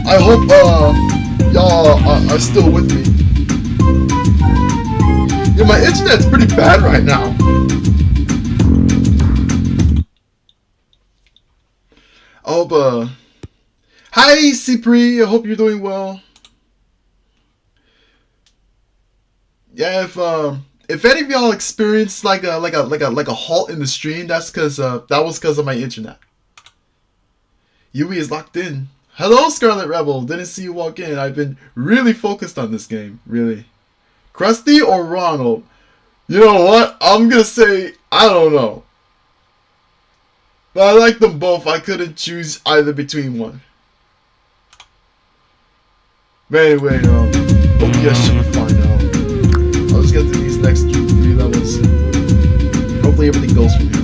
I hope y'all are still with me. Yeah, my internet's pretty bad right now. I hope hi Cipri, I hope you're doing well. Yeah, if any of y'all experienced like a halt in the stream, that's because that was because of my internet. Yui is locked in. Hello, Scarlet Rebel. Didn't see you walk in. I've been really focused on this game. Really. Krusty or Ronald? You know what? I'm gonna say I don't know. But I like them both. I couldn't choose either between one. But anyway, OPS should be fine now. I'll just get to these next 3 levels. Hopefully everything goes from here.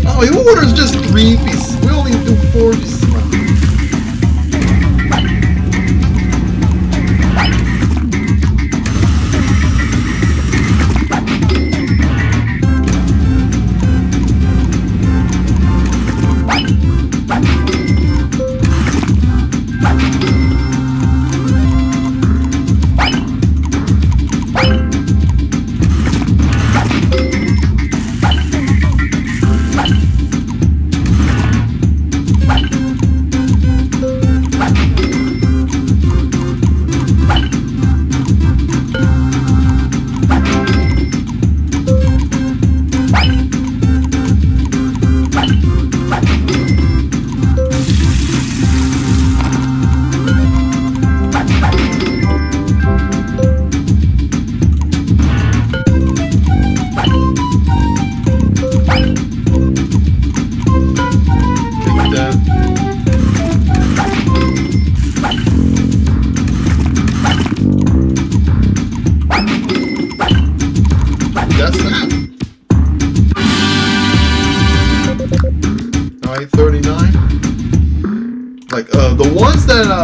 Oh, he orders just 3 pieces. We only do 4 pieces.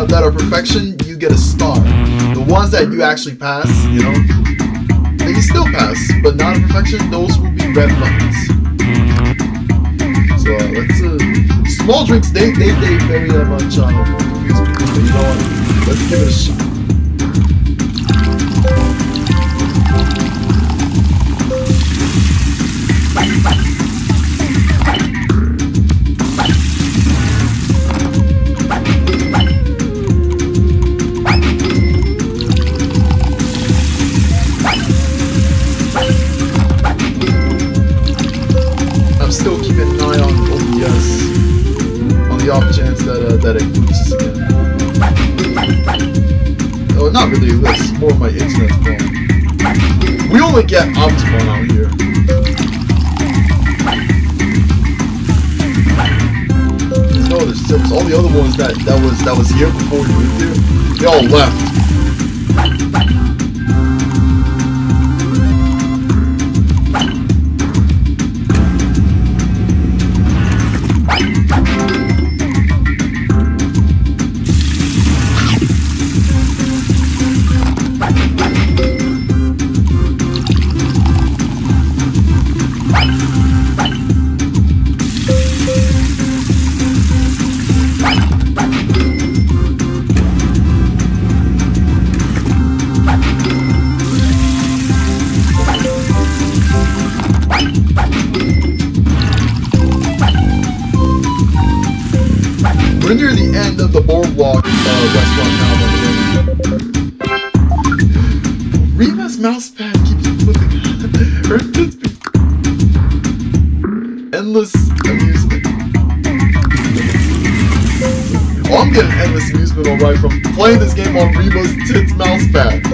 That are perfection, you get a star. The ones that you actually pass, you know, they can still pass, but not a perfection, those will be red buttons. So let's small drinks, they very much confuse people, but you know what, let's give it a shot. not really this, more of my internet's problem. We only get Optimum out here. There's no other service. All the other ones that was here before we moved here, they all left. We're near the end of the boardwalk restaurant now, by the way. Rima's mousepad keeps flipping. Her kids be endless amusement. Oh, I'm getting endless amusement alright from playing this game on Rima's tits mousepad.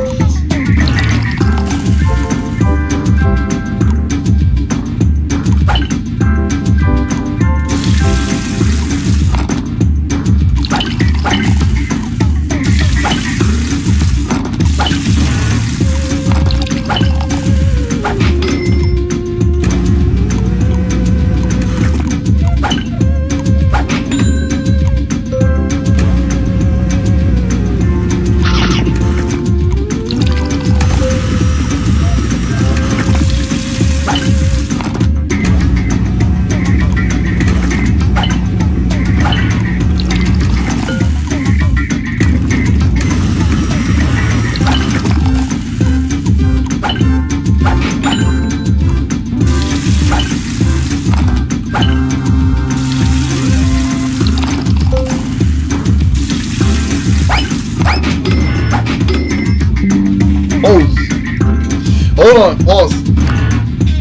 Hold on, pause.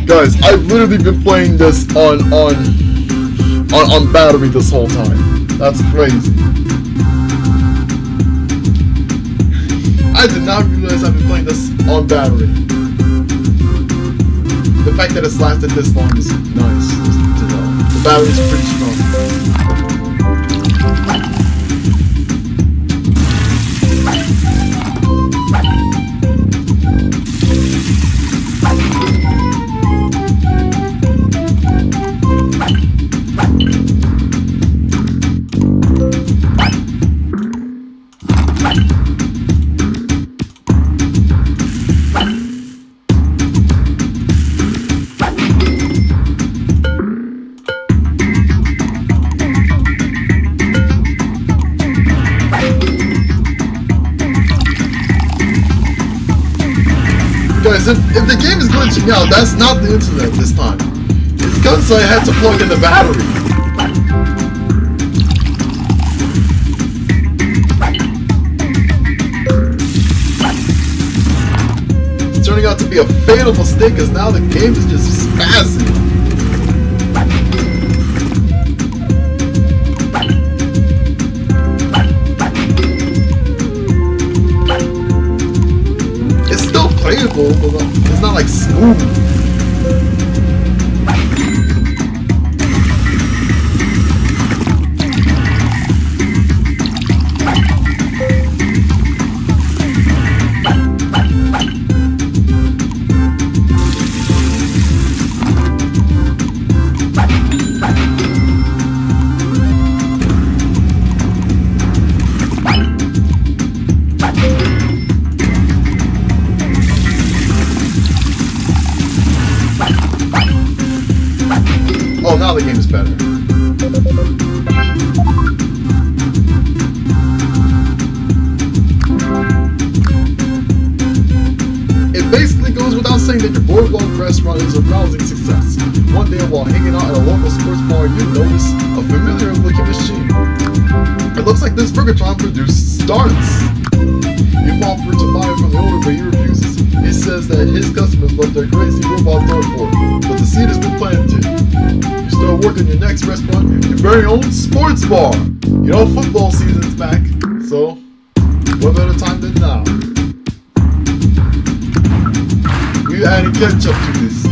Guys, I've literally been playing this on battery this whole time. That's crazy. I did not realize I've been playing this on battery. The fact that it's lasted this long is nice to know. The battery's pretty strong. Guys, if the game is glitching out, that's not the internet this time. It's because I had to plug in the battery. It's turning out to be a fatal mistake because now the game is just spazzing. Playable, but it's not like smooth. Oh, now the game is better. It basically goes without saying that your boardwalk restaurant is a rousing success. One day while hanging out at a local sports bar, you notice a familiar looking machine. It looks like this Burgertron produced starts. You fall for to buy it from the owner, but he refuses. He says that his customers love their crazy robot dartboard, but the seed has been planted. You start working your next restaurant, your very own sports bar. You know, football season's back, so what better time than now? you adding ketchup to this?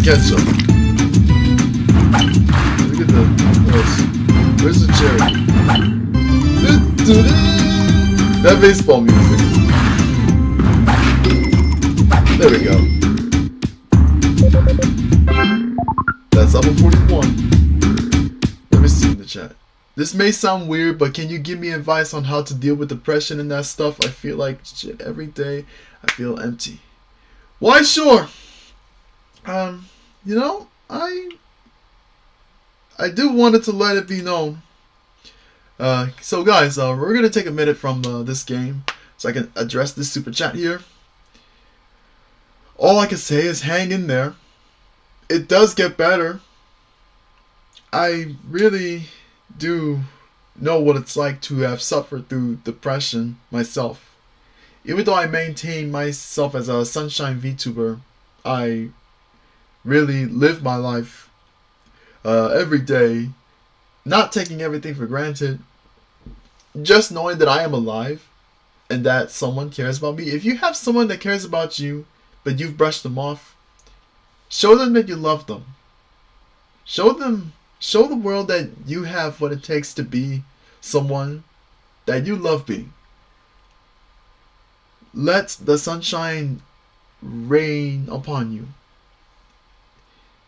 Ketchup. Look at the where's the cherry? That baseball music. There we go. That's level 41. Let me see in the chat. This may sound weird, but can you give me advice on how to deal with depression and that stuff? I feel like shit every day. I feel empty. Why, sure. You know, I do wanted to let it be known. So guys, we're gonna take a minute from this game so I can address this super chat here. All I can say is hang in there. It does get better. I really do know what it's like to have suffered through depression myself. Even though I maintain myself as a Sunshine VTuber, I really live my life every day, not taking everything for granted, just knowing that I am alive and that someone cares about me. If you have someone that cares about you but you've brushed them off, show them that you love them. Show the world that you have what it takes to be someone that you love being. Let the sunshine rain upon you.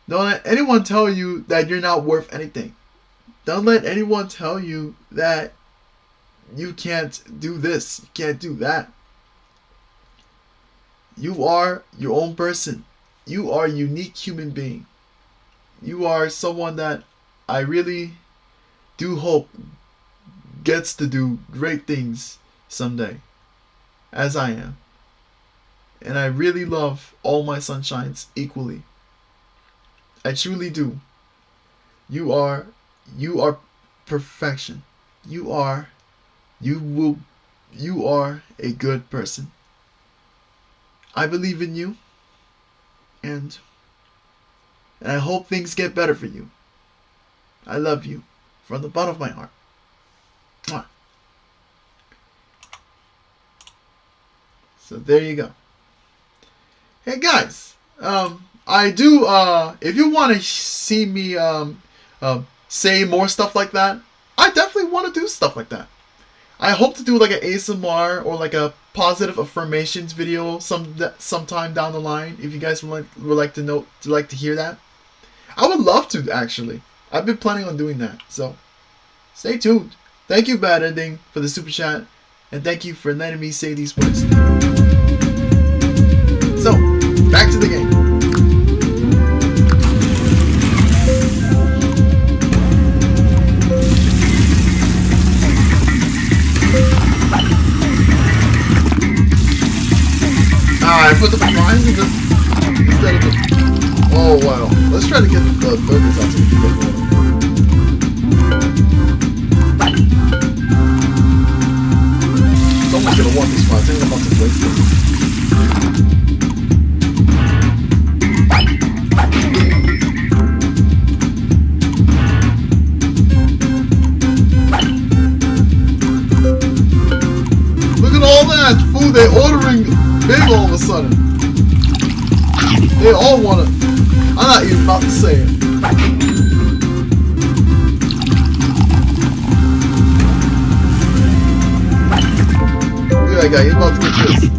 Don't let anyone tell you that you're not worth anything. Don't let anyone tell you that you can't do this, you can't do that. You are your own person. You are a unique human being. You are someone that I really do hope gets to do great things someday, as I am. And I really love all my sunshines equally. I truly do. You are perfection. You are a good person. I believe in you, and I hope things get better for you. I love you from the bottom of my heart. Mwah. So there you go. Hey guys, I do, if you want to see me say more stuff like that, I definitely want to do stuff like that. I hope to do like an ASMR or like a positive affirmations video sometime down the line. If you guys would like to hear that, I would love to actually. I've been planning on doing that, so stay tuned. Thank you, Bad Ending, for the super chat, and thank you for letting me say these words. So back to the the game. I put the fries in instead of the... Oh, wow. Let's try to get the burgers out so we can get more. Someone's gonna want this one. I think I'm about to place it. Look at all that food they're ordering big all of a sudden. They all wanna... I'm not even about to say it. Look at that guy, he's about to get this.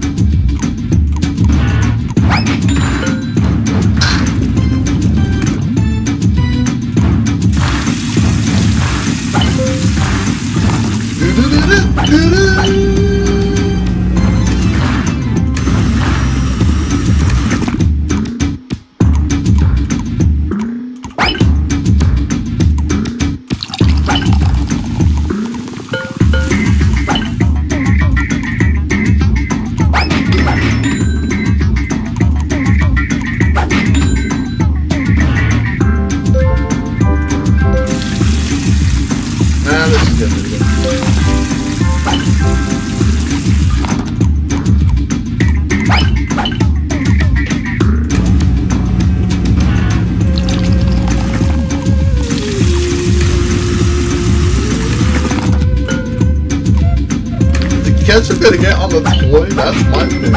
Ketchup gonna get on the toy? That's my thing.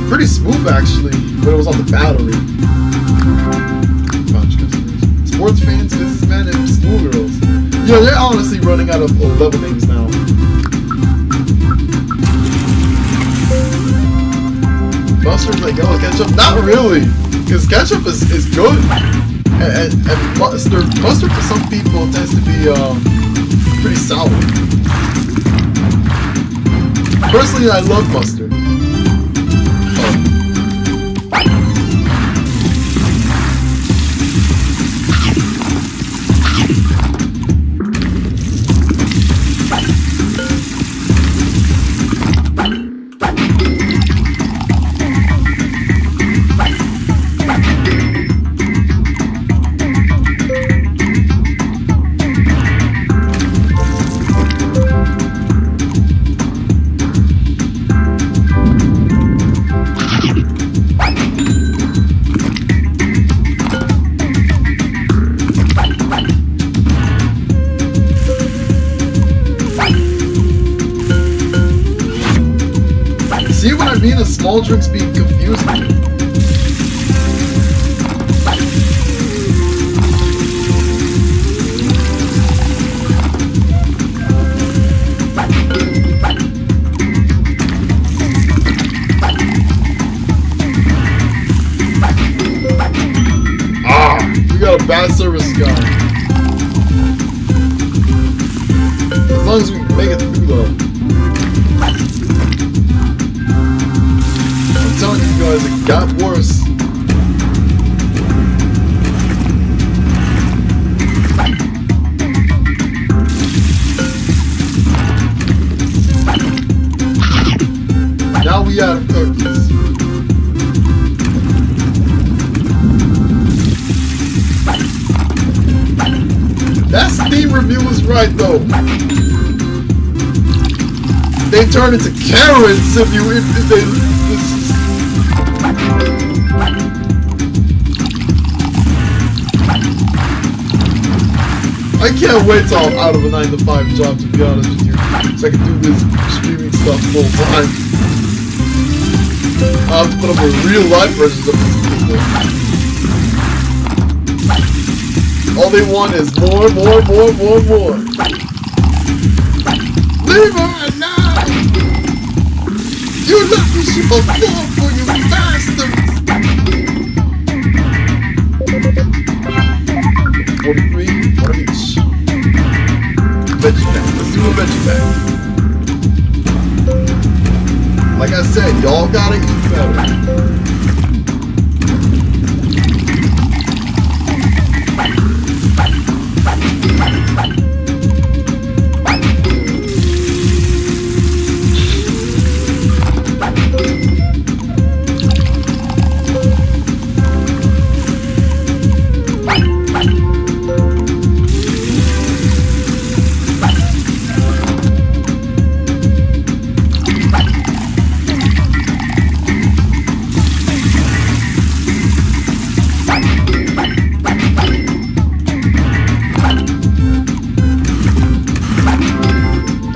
Pretty smooth actually, but it was on the battery. Sports fans, businessmen, and schoolgirls. Yo, they're honestly running out of level names now. Mustard's like, oh, ketchup? Not really, because ketchup is good, and mustard for some people tends to be pretty sour. Personally, I love mustard. See what I mean? The small drinks being confusing. Ah, we got a bad service guy. As long as we make it through though. I'm telling you guys, it got worse. Now we out of cookies. That Steam review was right though. They turn into Karens if they. can't wait till I'm out of a 9-to-5 job, to be honest with you, so I can do this streaming stuff full time. I'll have to put up a real life versions of these people. All they want is more. Leave her alive! You let me ship a fall for you bastards! 43, one of each. Veggie pack. Let's do a veggie pack. Like I said, y'all gotta eat better.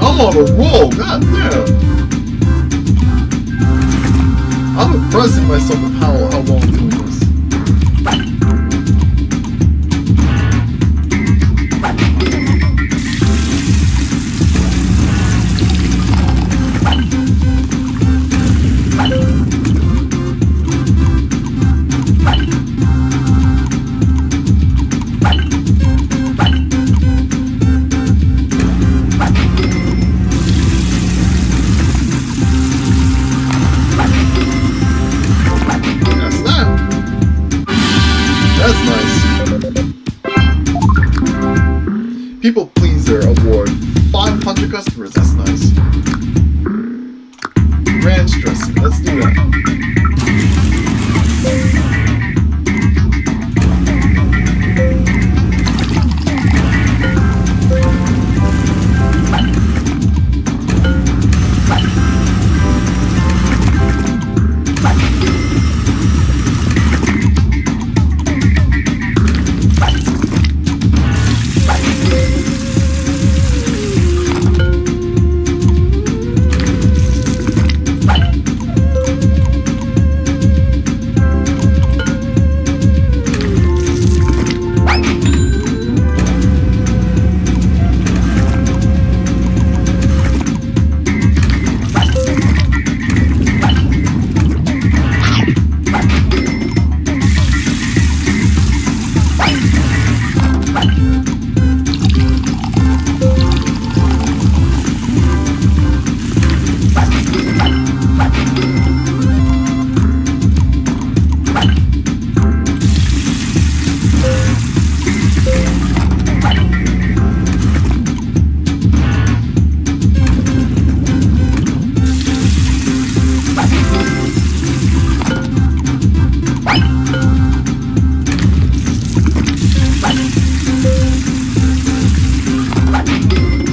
I'm on a roll, goddamn. I'm impressing myself with how well I'm doing this. That's nice. People Pleaser Award. 500 customers, that's nice. Ranch dressing, let's do that.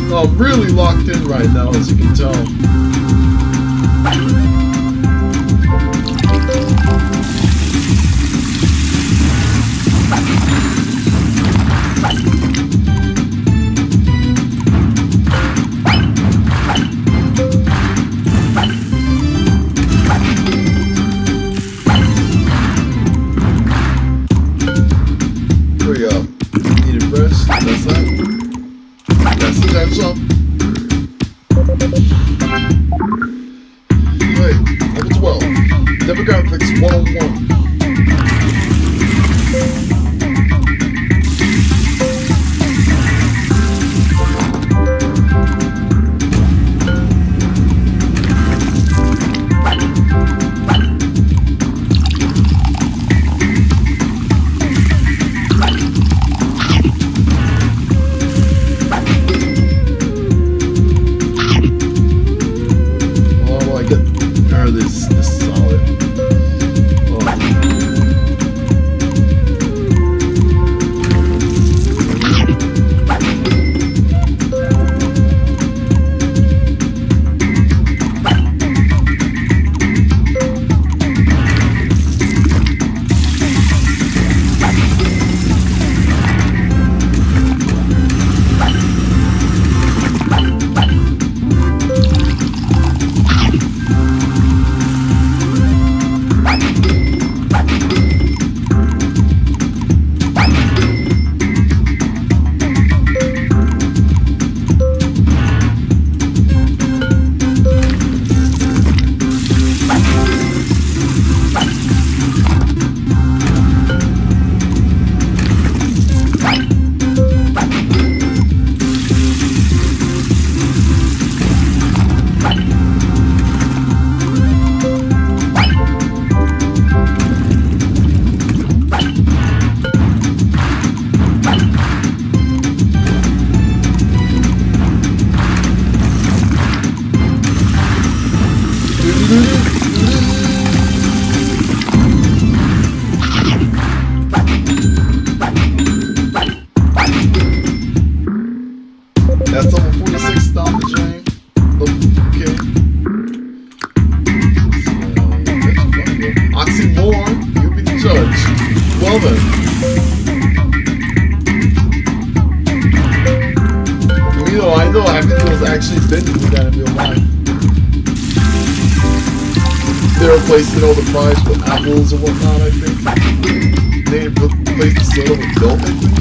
I'm really locked in right now, as you can tell. Hurry up. Need a brush? That's that. That's the time song. Wait, level 12. Demographics 101. judge. Well then. To me though, I know Happy Meal's actually been doing that in real life. They replaced, you know, the fries with apples and whatnot, I think. They replaced the soda with milk, I think.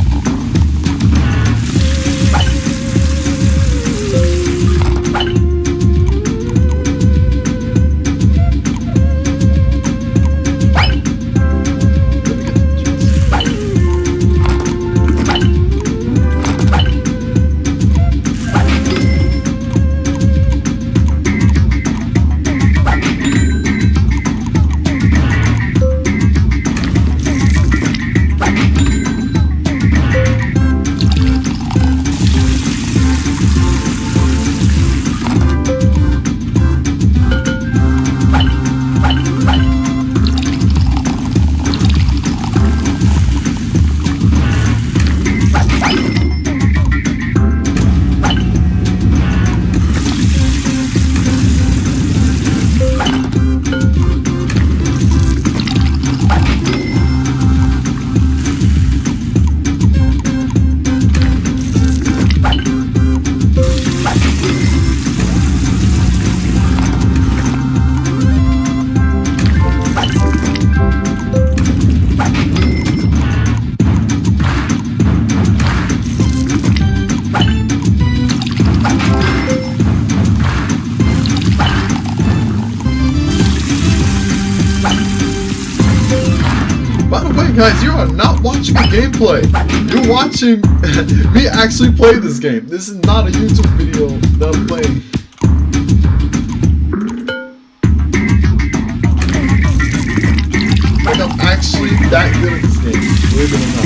Guys, you are not watching a gameplay. You're watching me actually play this game. This is not a YouTube video that I'm playing. Like, I'm actually that good at this game, believe it or not.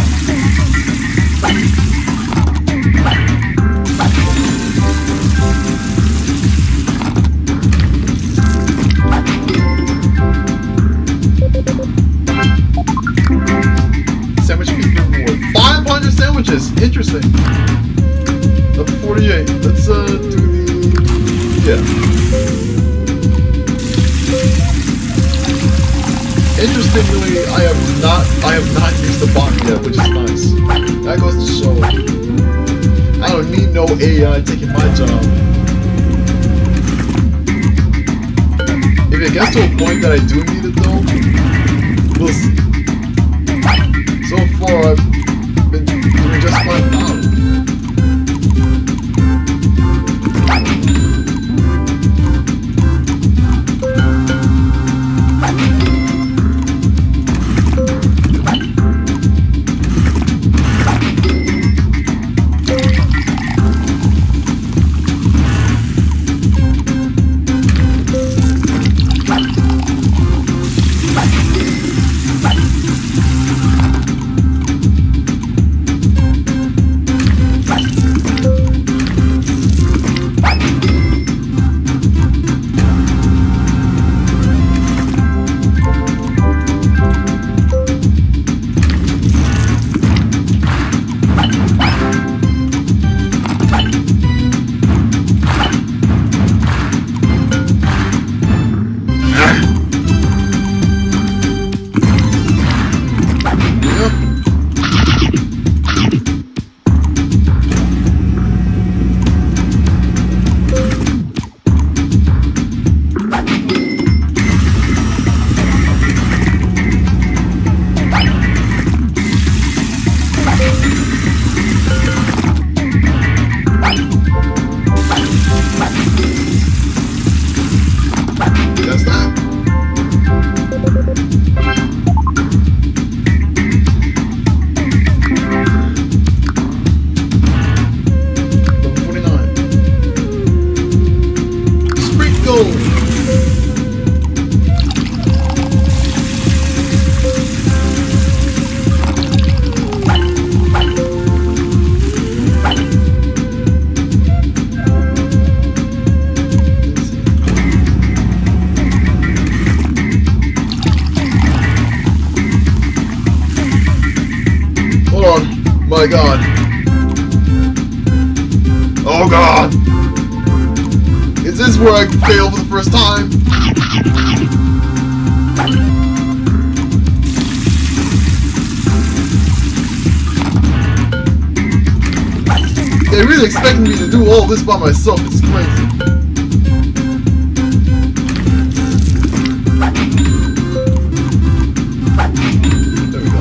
Sandwich feed reward. 500 sandwiches. Interesting. Level 48. Let's do the Interestingly, I have not used the bot yet, which is nice. That goes to show. I don't need no AI taking my job. If it gets to a point that I do need it though, we'll see. So far, I've been doing just fine without it. My god. Oh god. Is this where I fail for the first time? really expecting me to do all this by myself. It's crazy. There we go.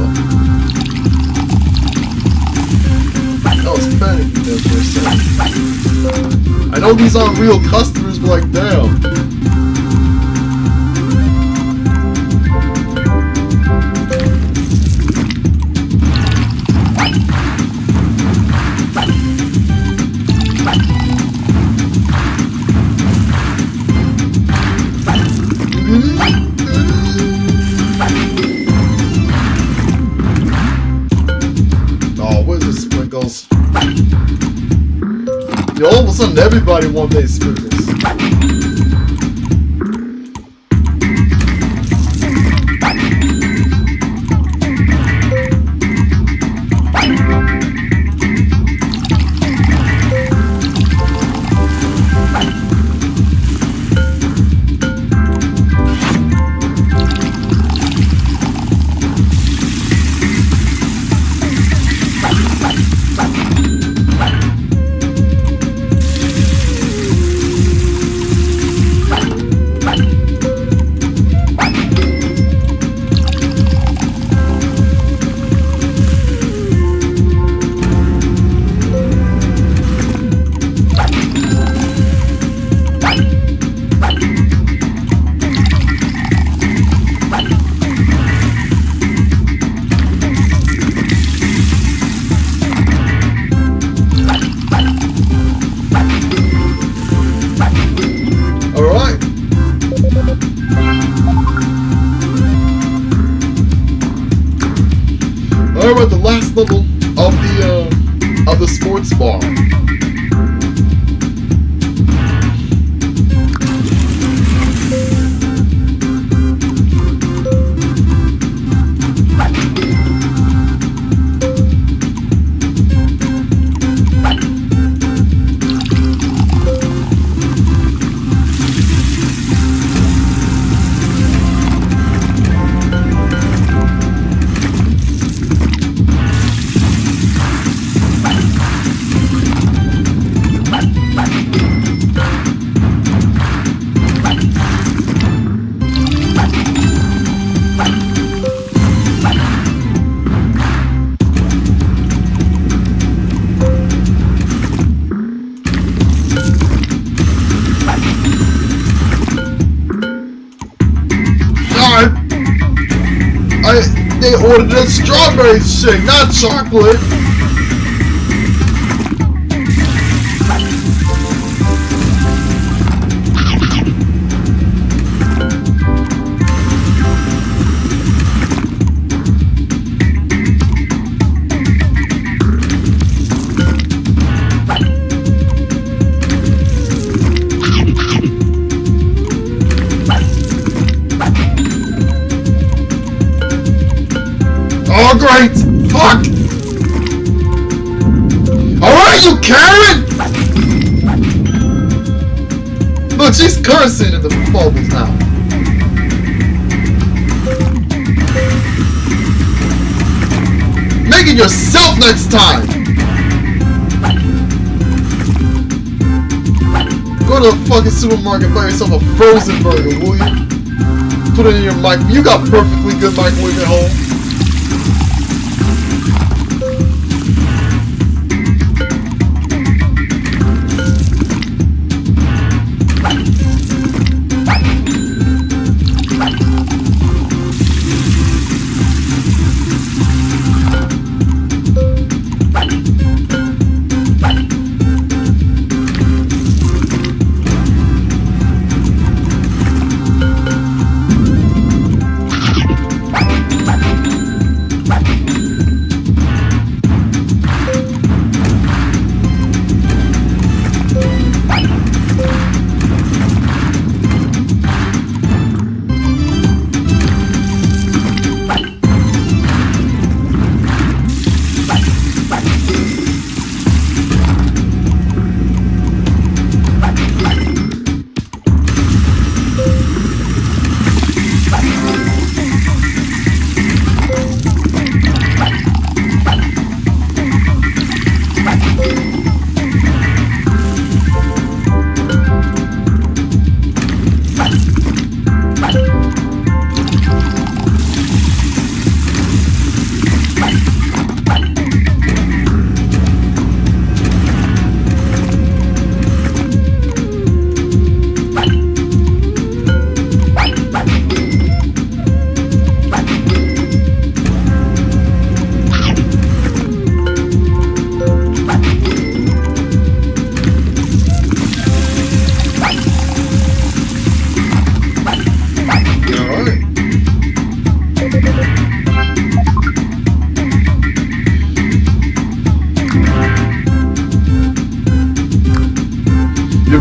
I was panicking there for a second. I know these aren't real customers, but like, damn. Oh, where's the sprinkles? Yo, all of a sudden everybody wants their sprinkles. We're at the last level of the sports bar. They ordered a strawberry shake, not chocolate. Oh great! Fuck! Alright, you Karen! Look, she's cursing at the bubbles now. Make it yourself next time! Go to the fucking supermarket, buy yourself a frozen burger, will you? Put it in your mic. You got perfectly good microwave at home.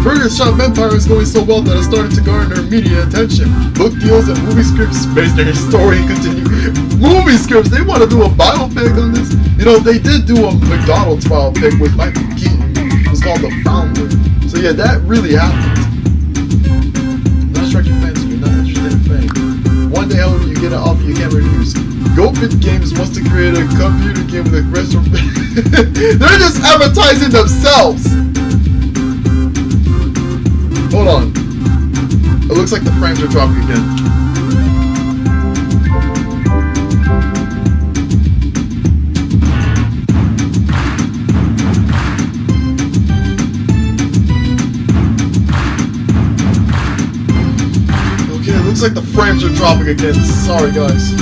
Burger Shop Empire is going so well that it started to garner media attention. Book deals and movie scripts based their story continue. Movie scripts, they want to do a biopic on this? You know, they did do a McDonald's biopic with Michael Keaton. It was called The Founder. So yeah, that really happened. Not sure your fans, you're not interested in fame. One day, however, you get an offer you can't refuse. GoBit Games wants to create a computer game with a restaurant. They're just advertising themselves. Hold on. It looks like the frames are dropping again. Okay, it looks like the frames are dropping again. Sorry, guys.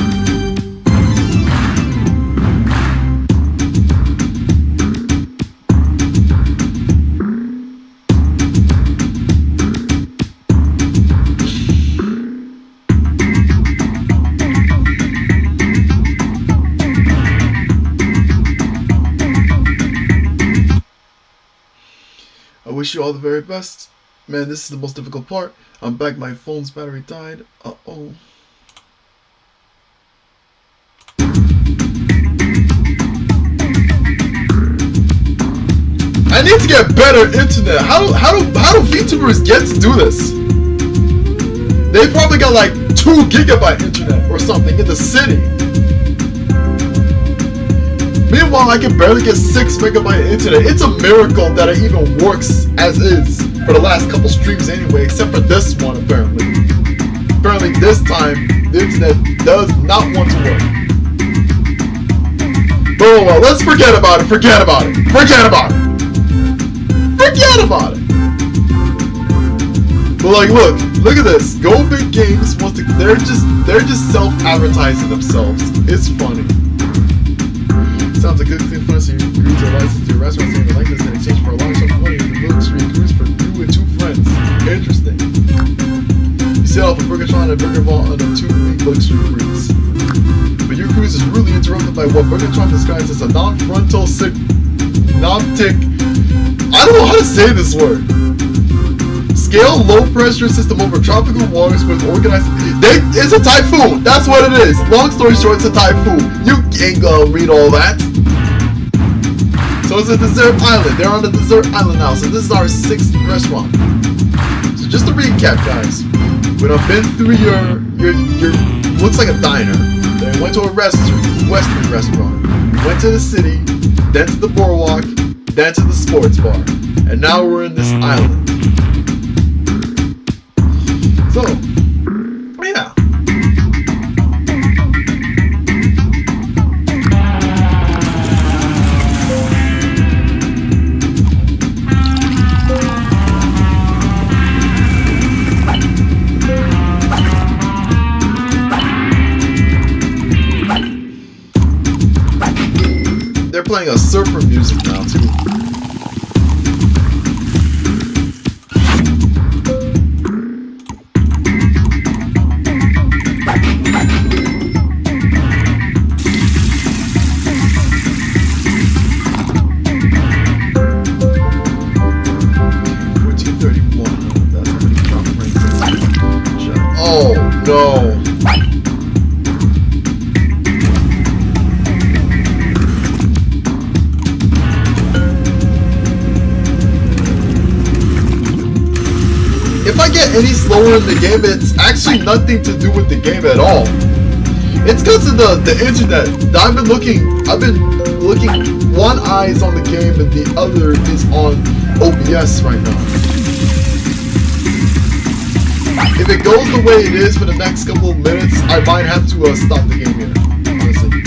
I wish you all the very best. Man, this is the most difficult part. I'm back, my phone's battery died. Uh-oh. I need to get better internet. How do VTubers get to do this? They probably got like 2 gigabyte internet or something in the city. Meanwhile, I can barely get 6 megabyte internet. It's a miracle that it even works as is for the last couple streams anyway, except for this one apparently. Apparently this time, the internet does not want to work. But oh well, let's forget about it, forget about it, forget about it. Forget about it. But like, look at this. GoBit Games wants to, they're just self-advertising themselves. It's funny. Sounds like good clean fun, so you agree to a license to your restaurant saying the likeness in exchange for a large sum of money in the military cruise for you and 2 friends. Interesting. You set off a Burgertron and Burger Vault on a 2-week luxury cruise. But your cruise is really interrupted by what Burgertron describes as a non-frontal synoptic. I don't know how to say this word. Scale low pressure system over tropical waters with organized. It's a typhoon. That's what it is. Long story short, it's a typhoon. You ain't gonna read all that. So it's a desert island. They're on the desert island now. So this is our 6th restaurant. So just to recap, guys, when I've been through your looks like a diner. Then went to a Western restaurant. Went to the city, then to the boardwalk, then to the sports bar, and now we're in this island. So, yeah. They're playing a surfer music now too. Oh no. If I get any slower in the game, it's actually nothing to do with the game at all. It's because of the internet. I've been looking, one eye is on the game and the other is on OBS right now. If it goes the way it is for the next couple of minutes, I might have to stop the game here, honestly.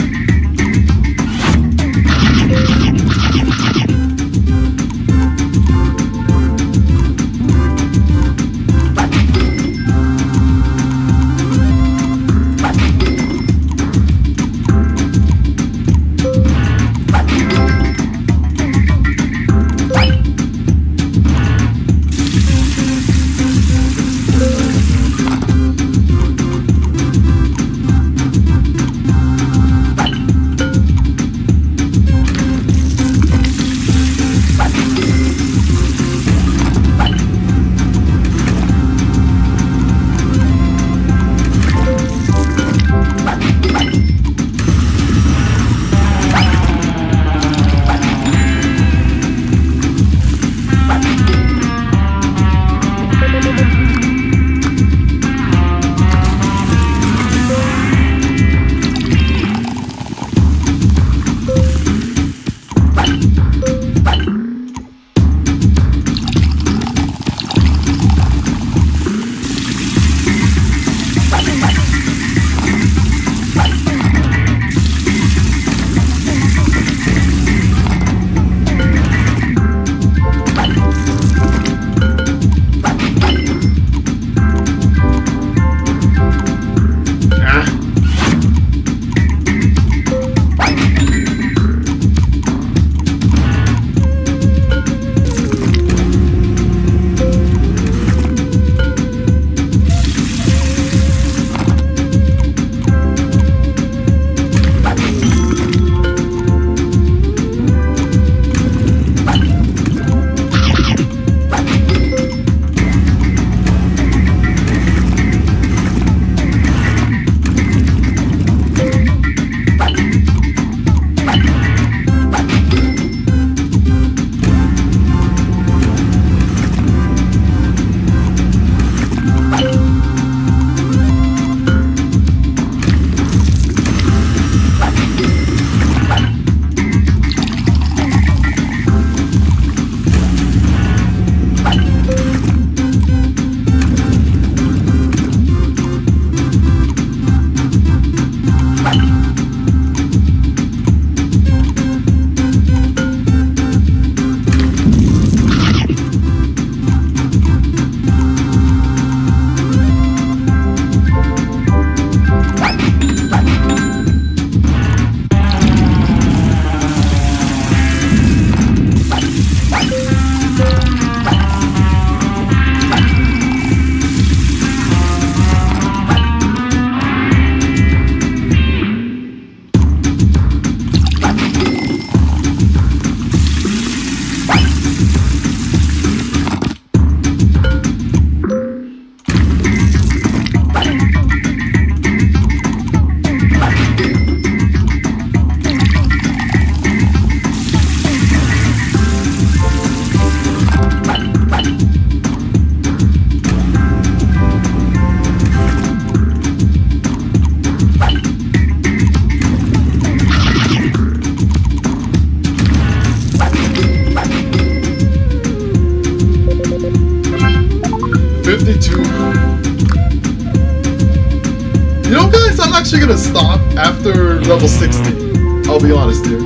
actually gonna stop after level 60. I'll be honest here.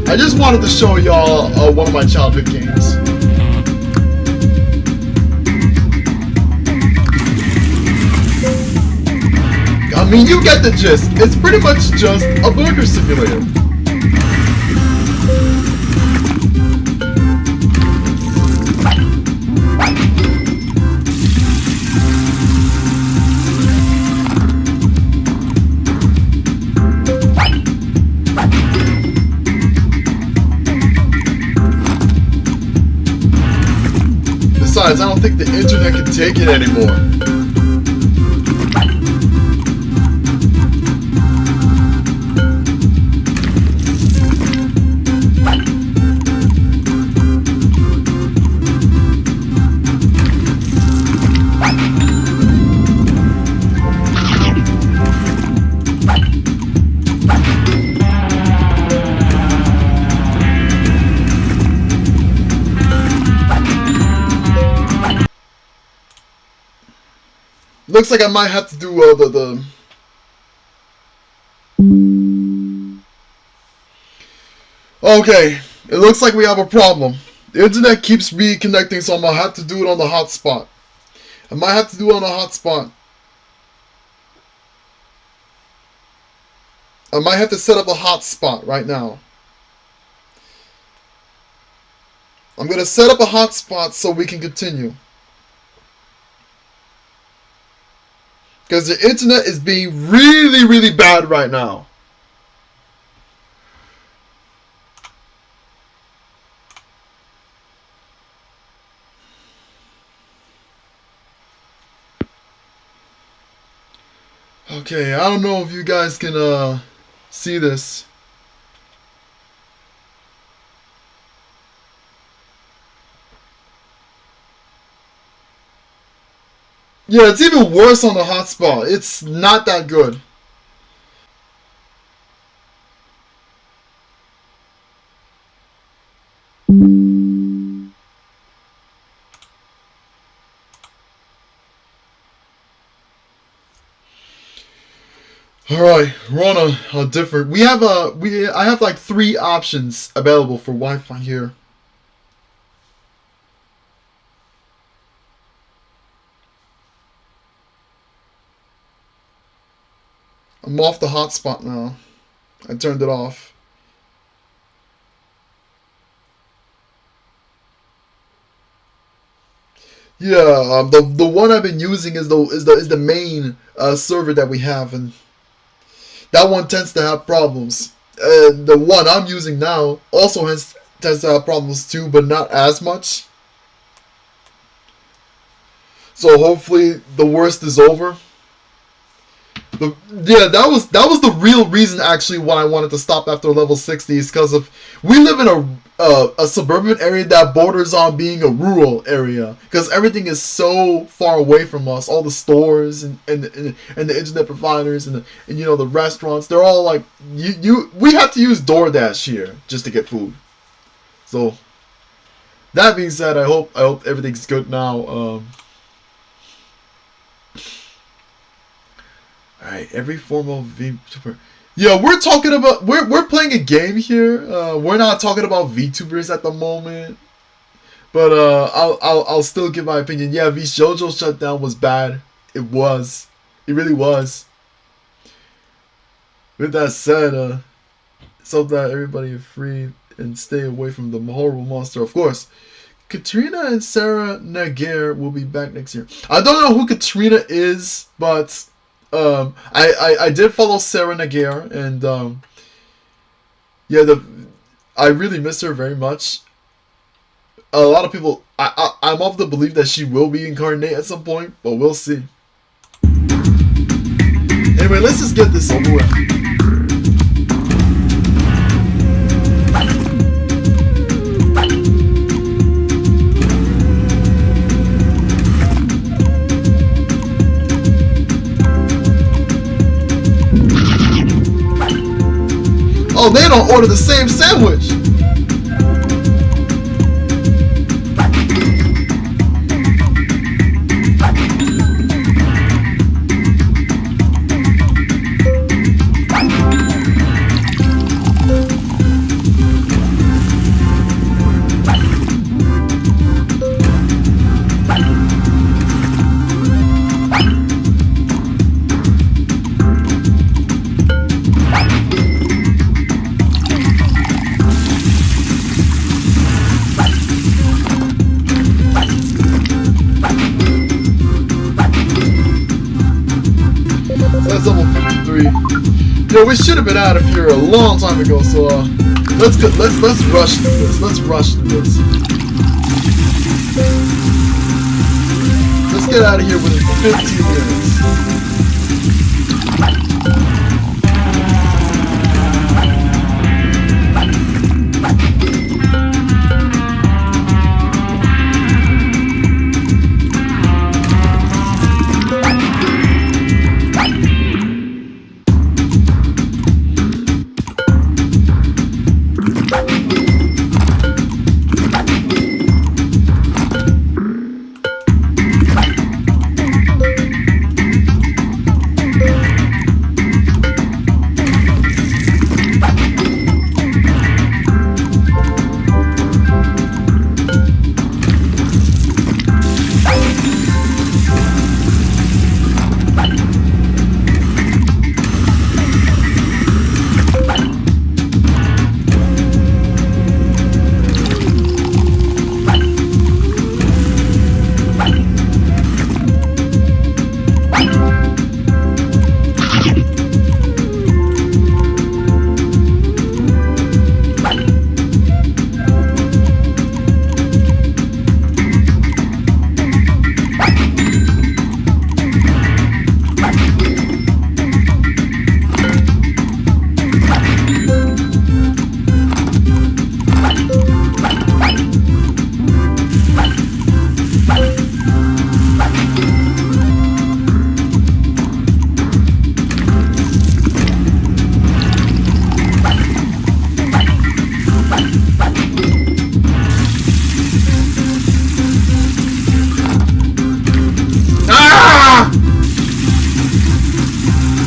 I just wanted to show y'all one of my childhood games. I mean, you get the gist. It's pretty much just a burger simulator. Besides, I don't think the internet can take it anymore. Looks like I might have to do Okay, it looks like we have a problem. The internet keeps reconnecting, so I'm gonna have to do it on the hotspot. I might have to do it on the hotspot. I might have to set up a hotspot right now. I'm gonna set up a hotspot so we can continue. Because the internet is being really, really bad right now. Okay, I don't know if you guys can see this. Yeah, it's even worse on the hotspot. It's not that good. Alright, we're on a different... I have like 3 options available for Wi-Fi here. I'm off the hotspot now. I turned it off. Yeah, the one I've been using is the main server that we have, and that one tends to have problems. The one I'm using now also tends to have problems too, but not as much. So hopefully the worst is over. Yeah, that was the real reason actually why I wanted to stop after level 60 is because of we live in a suburban area that borders on being a rural area because everything is so far away from us. All the stores and the internet providers and you know the restaurants, they're all like we have to use DoorDash here just to get food. So that being said, I hope everything's good now. Alright, every form of VTuber. Yeah, we're talking about we're playing a game here. We're not talking about VTubers at the moment. But I'll still give my opinion. Yeah, VShojo shutdown was bad. It was. It really was. With that said, so that everybody is free and stay away from the horrible monster. Of course. Katrina and Sarah Naguer will be back next year. I don't know who Katrina is, but I did follow Sarah Naguer, and yeah, I really miss her very much. A lot of people, I'm of the belief that she will reincarnate at some point, but we'll see. Anyway, let's just get this over with. Oh, they don't order the same sandwich. Yo, we should have been out of here a long time ago. So let's rush through this. Let's rush through this. Let's get out of here within 15 minutes.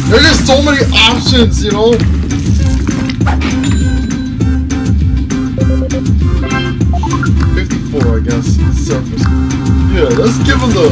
There's just so many options, you know? $54, I guess. Surface. Yeah, let's give him the...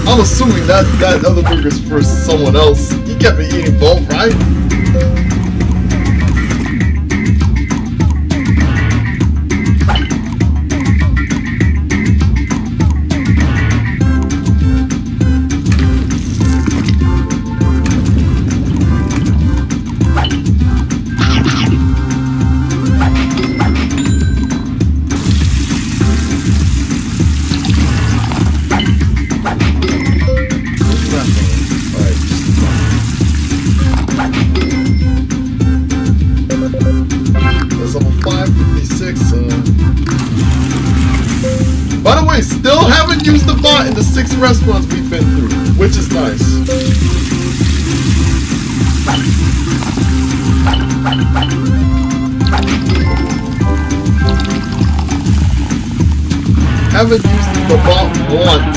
I'm assuming that other burger's for someone else. He kept me eating both, right? By the way, still haven't used the bot in the 6 restaurants we've been through, which is nice. Haven't used the bot once.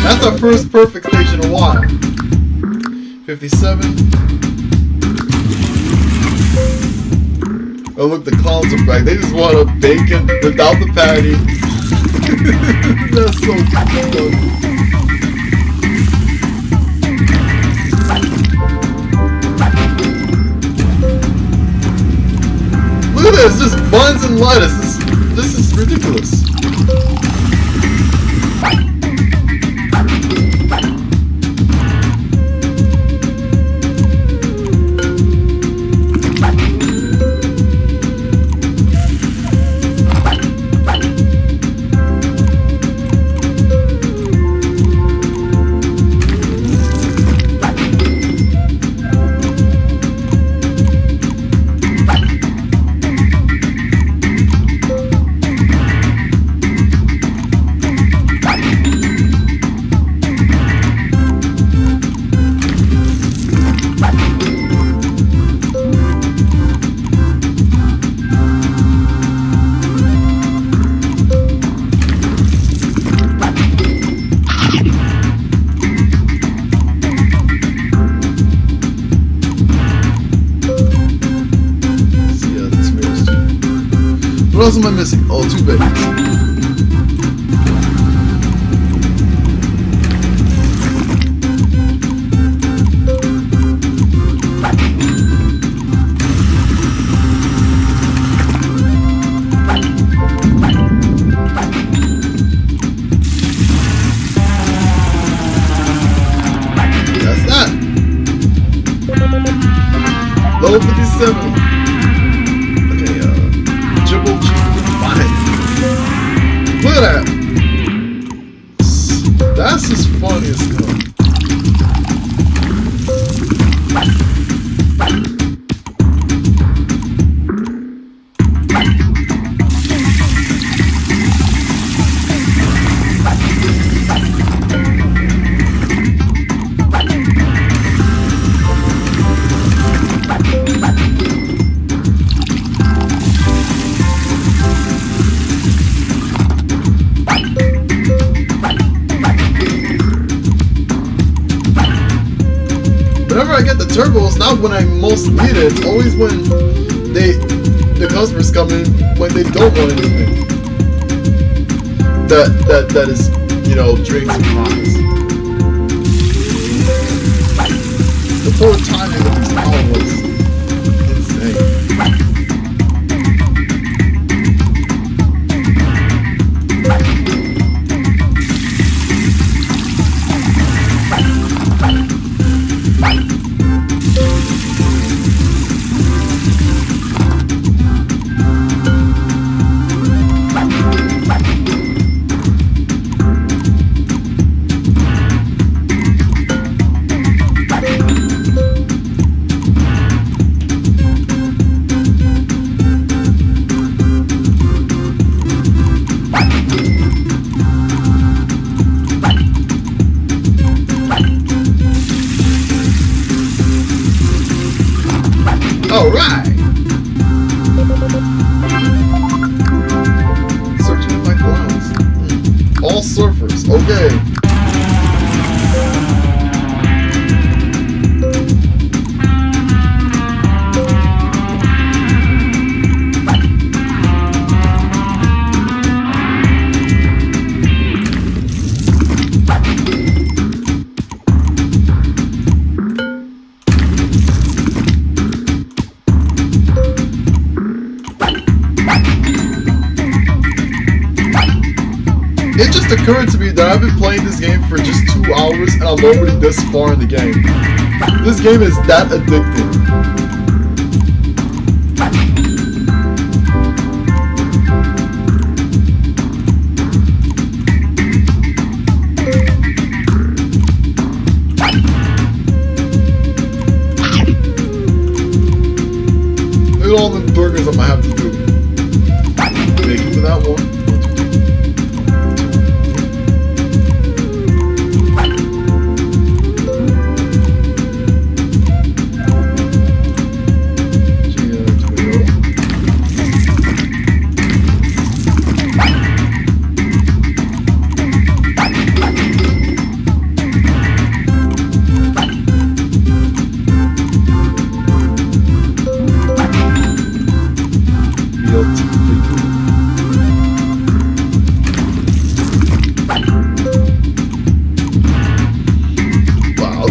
That's our first perfect stage in a while. 57. Oh look, the clowns are back. They just want a bacon without the patty. That's so funny. Look at this, just buns and lettuce. This is ridiculous. What else am I missing? Oh, 2 babies. That's that. Level 57. Look at that! That's just funny as hell. Whenever I get the turbo, it's not when I most need it. It's always when the customers come in when they don't want anything. That is, you know, drinks and fries. The poor timing of this power was insane. Alright! Searching my clowns. All surfers, okay. It just occurred to me that I've been playing this game for just 2 hours and I'm already this far in the game. This game is that addicting. Look at all the burgers I'm gonna have to do. Thank you for that one.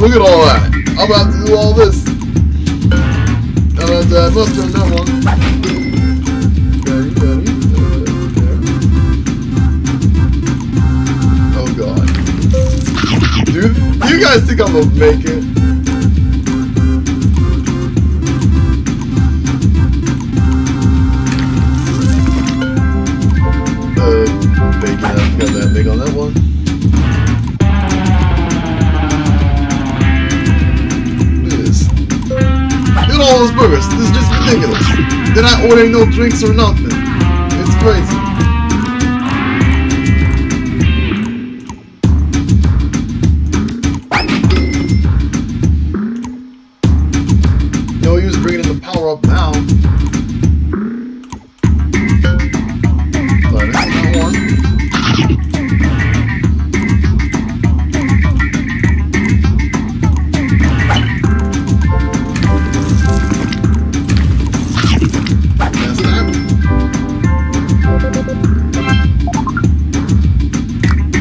look at all that. I'm about to do all this. I'm about to add mustard on that one. Ready. Oh god. Dude, you guys think I'm gonna make it? Bacon, I got that big on that one. Look at this. Look at all those burgers. This is just ridiculous. They're not ordering no drinks or nothing. It's crazy. No use bringing in the power up now. But that's not one.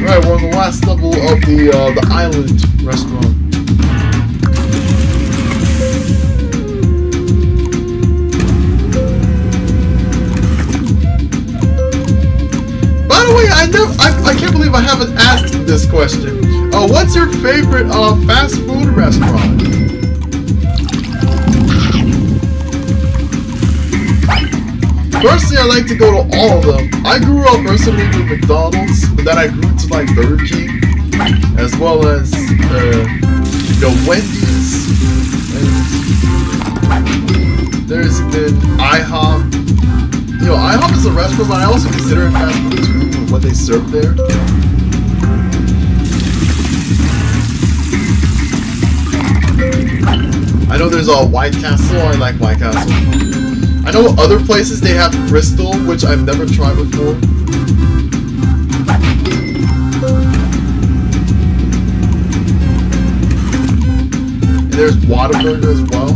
Alright, we're on the last level of the island restaurant. By the way, I can't believe I haven't asked this question. What's your favorite fast food restaurant? Personally, I like to go to all of them. I grew up personally with McDonald's, but then I grew to like Burger King, as well as Wendy's, and there's been IHOP. IHOP is a restaurant, but I also consider it fast food too, with what they serve there. I know there's White Castle. I like White Castle. I know other places they have Bristol, which I've never tried before. And there's Whataburger as well.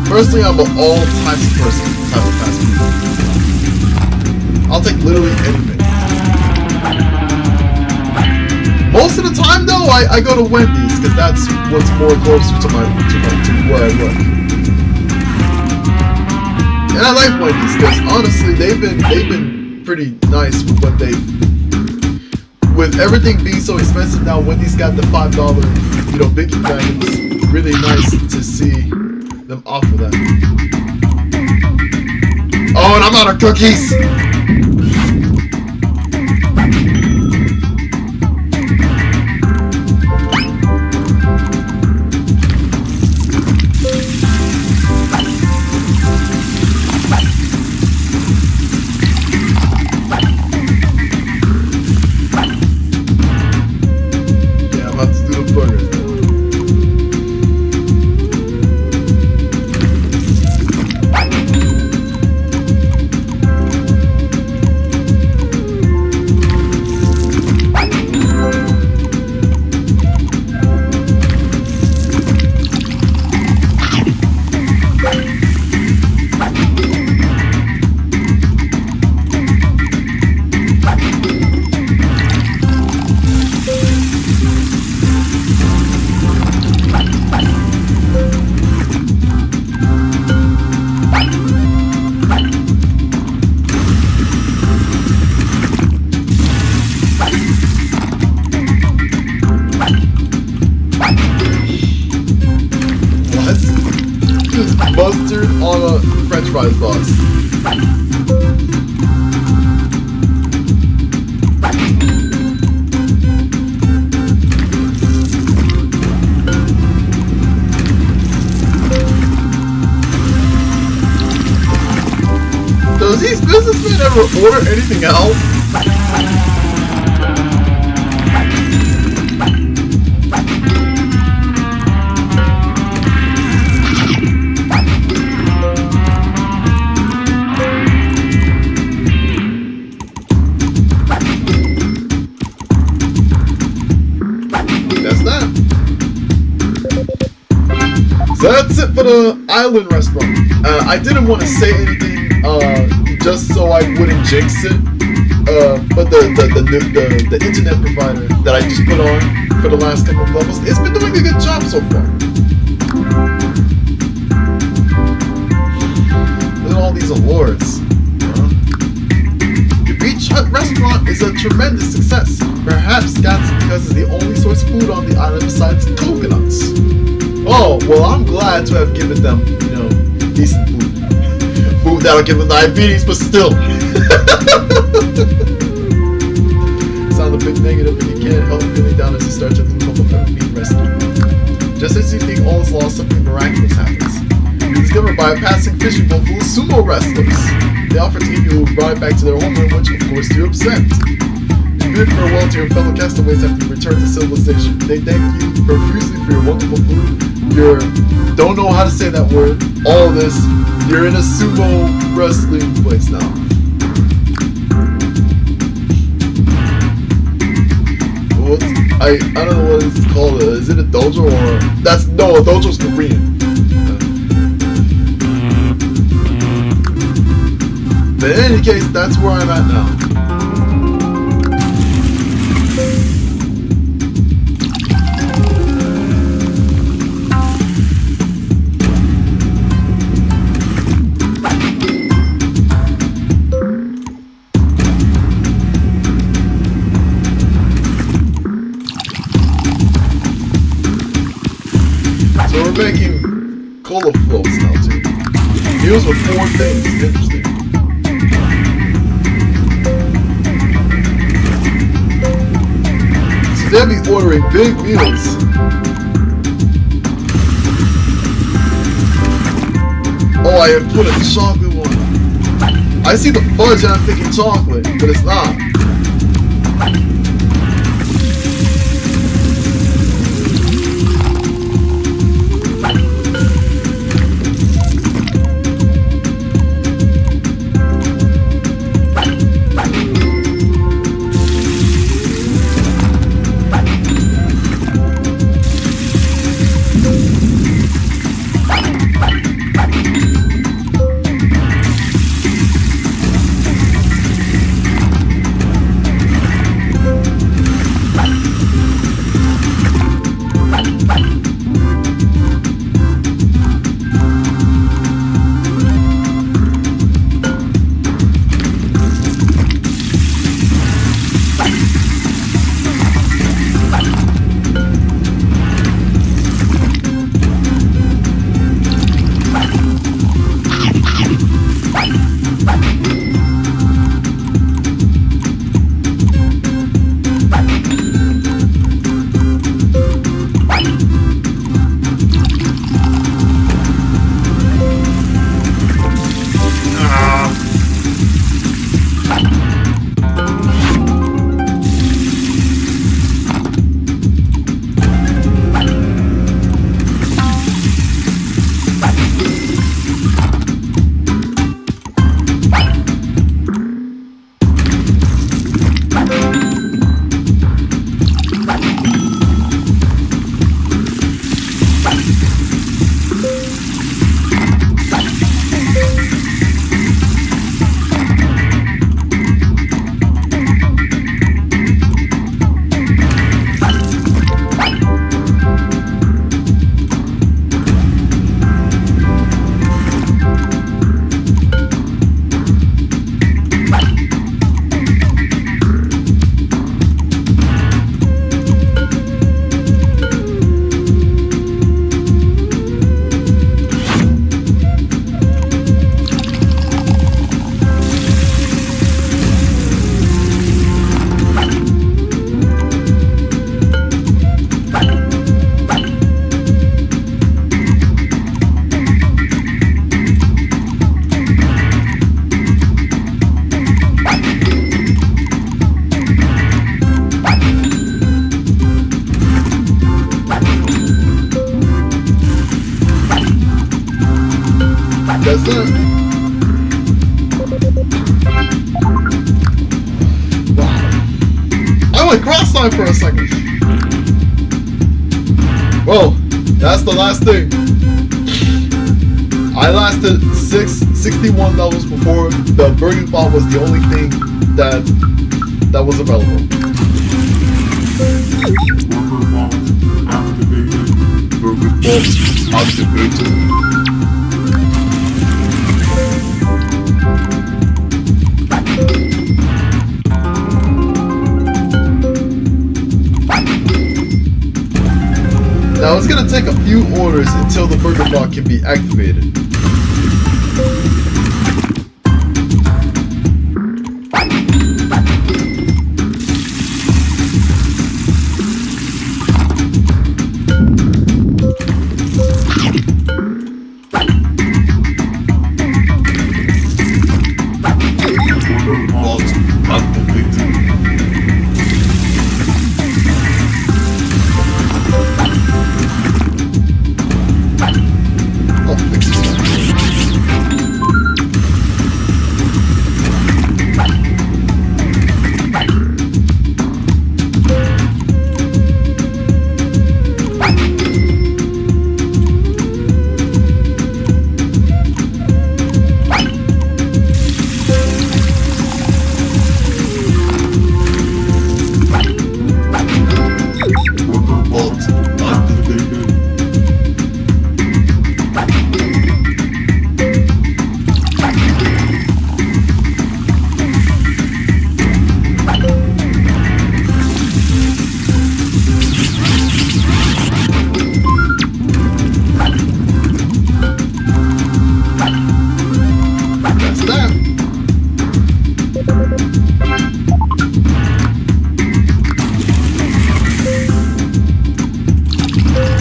Personally, I'm an all types of person, type of fast food. I'll take literally anything. Most of the time, though, I go to Wendy's because that's what's more closer to where I work. And I like Wendy's because honestly, they've been pretty nice with what with everything being so expensive now. Wendy's got the $5 Biggie bag. It's really nice to see them offer that. Oh, and I'm out of cookies. Mustard on a French fries box. Does these businessmen ever order anything else? So that's it for the island restaurant. I didn't want to say anything just so I wouldn't jinx it. the internet provider that I just put on for the last couple of levels, it's been doing a good job so far. Look at all these awards. The Beach Hut restaurant is a tremendous success. Perhaps that's because it's the only source of food on the island besides coconuts. Oh, well, I'm glad to have given them, decent food. Food that'll give them diabetes, but still. Sound a bit negative, but you can't help feeling down as you start to think hope of ever being rescued. Just as you think all is lost, something miraculous happens. You're discovered by a passing fishing boat full of sumo wrestlers. They offer to give you a ride back to their homeland, which of course you accept. You bid farewell to your fellow castaways after you return to civilization. They thank you profusely for your wonderful food. Don't know how to say that word. All this. You're in a sumo wrestling place now. I don't know what it's called. Is it a dojo or a dojo's Korean. But in any case, that's where I'm at now. So we're making cola floats now too. Meals with 4 things. Interesting. So they'll be ordering big meals. Oh, I have put a chocolate one. I see the fudge and I'm thinking chocolate, but it's not. That's it. Wow. I went cross-eyed for a second. Well, that's the last thing. I lasted 61 levels before the burning ball was the only thing that that was available. Burger box activated. Now it's gonna take a few orders until the burger bot can be activated.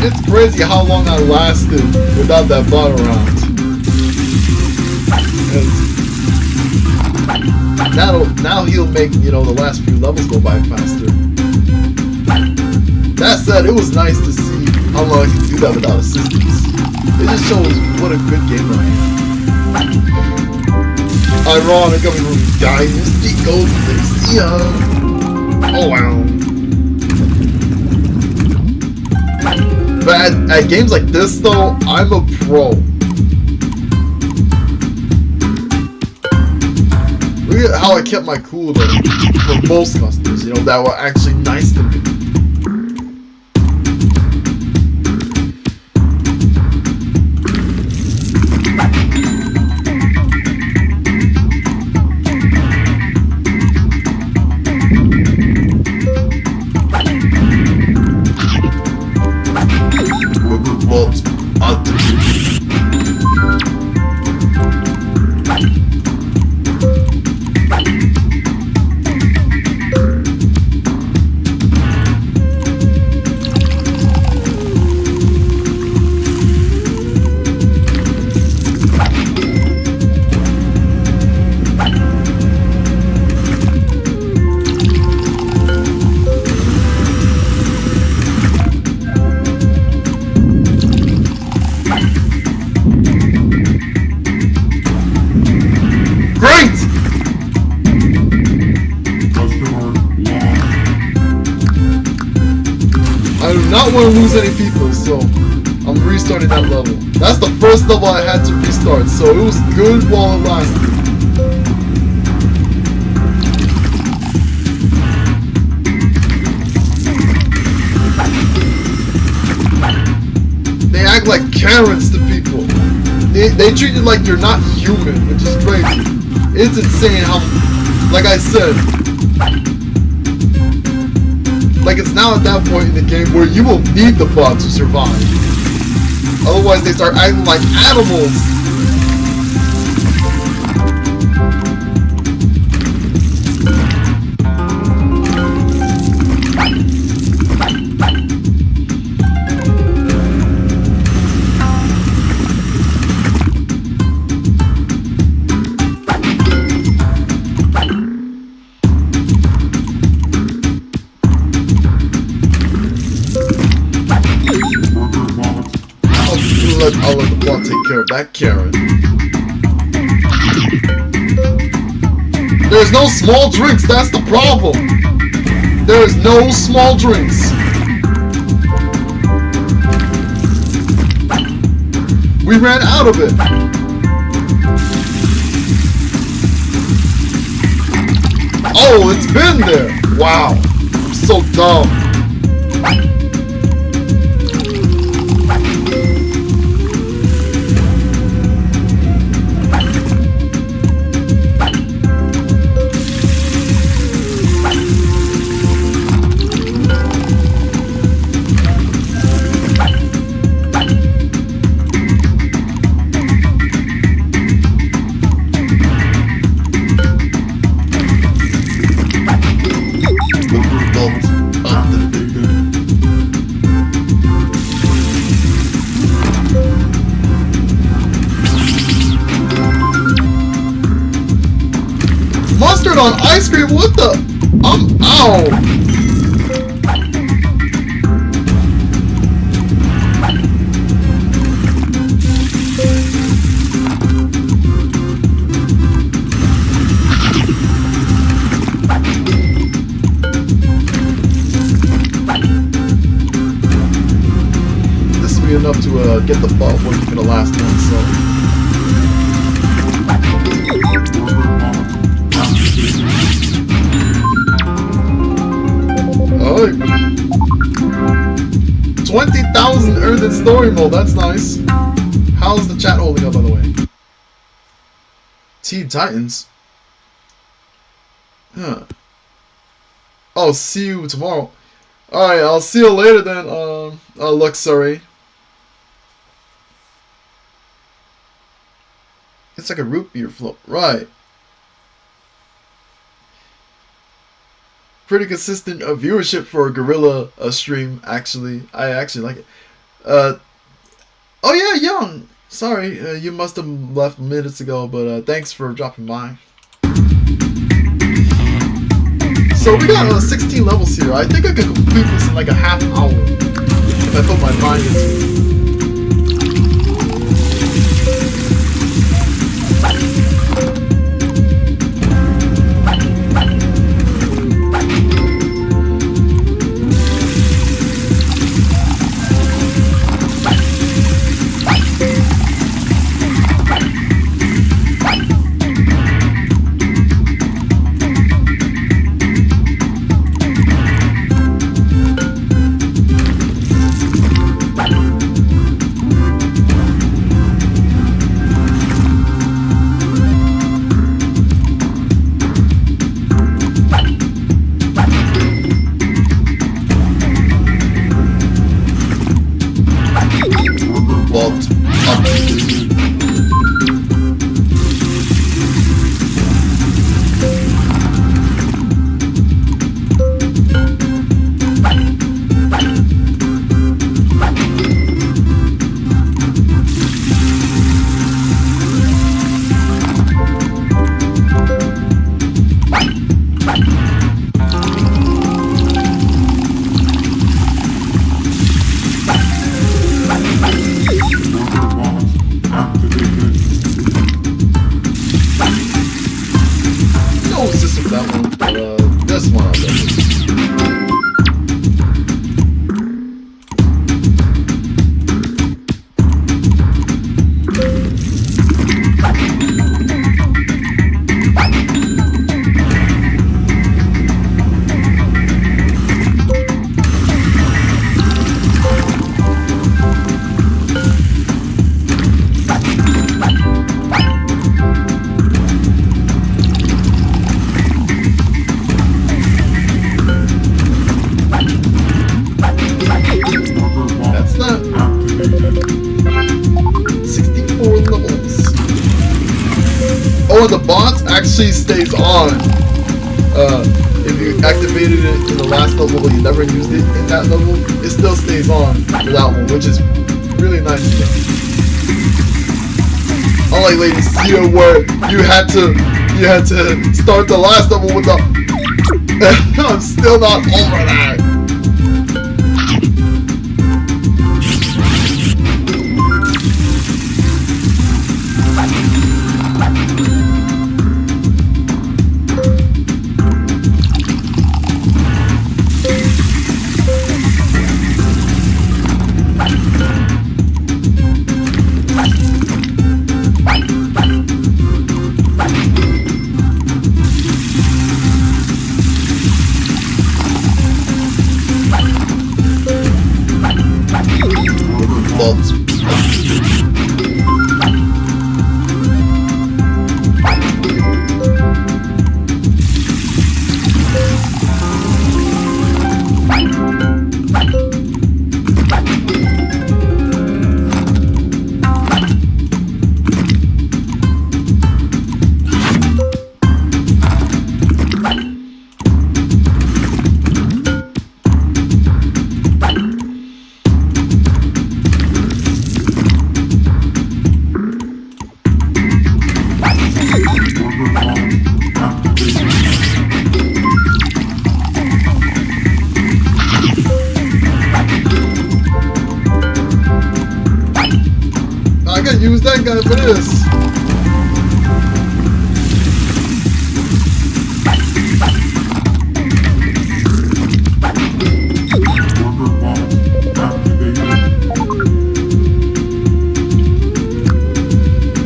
It's crazy how long I lasted without that bot around. Now he'll make, you know, the last few levels go by faster. That said, it was nice to see how long I can do that without assistance. It just shows what a good gamer I am. Ironic, I'm going to die in this deco place. Yeah. Oh wow. But at games like this though, I'm a pro. Look at how I kept my cool though, for most customers, you know, that were actually nice to me. I do not want to lose any people, so I'm restarting that level. That's the first level I had to restart, so it was good while it lasted. They act like Karens to people. They treat you like you're not human, which is crazy. It's insane how, like I said, like it's now at that point in the game where you will need the bot to survive. Otherwise they start acting like animals. I'll let the bot take care of that Karen. There's no small drinks, that's the problem. There is no small drinks. We ran out of it. Oh, it's been there. Wow. I'm so dumb. Mustard on ice cream? What the? Ow! This will be enough to get the butt working for the last one, so. Oh, 20,000 earned in story mode, that's nice. How's the chat holding up, by the way? Teen Titans? Huh. Oh, see you tomorrow. Alright, I'll see you later then, Luxury. It's like a root beer float, right. Pretty consistent viewership for a Guerrilla stream, actually. I actually like it. Oh yeah, Young! Sorry, you must have left minutes ago, but thanks for dropping by. So we got 16 levels here. I think I could complete this in like a half hour if I put my mind into it. Oh, the bot actually stays on. If you activated it in the last level but you never used it in that level, it still stays on for that one, which is really nice. Unlike Lady Sia, where you had to start the last level with the I'm still not over that. it is.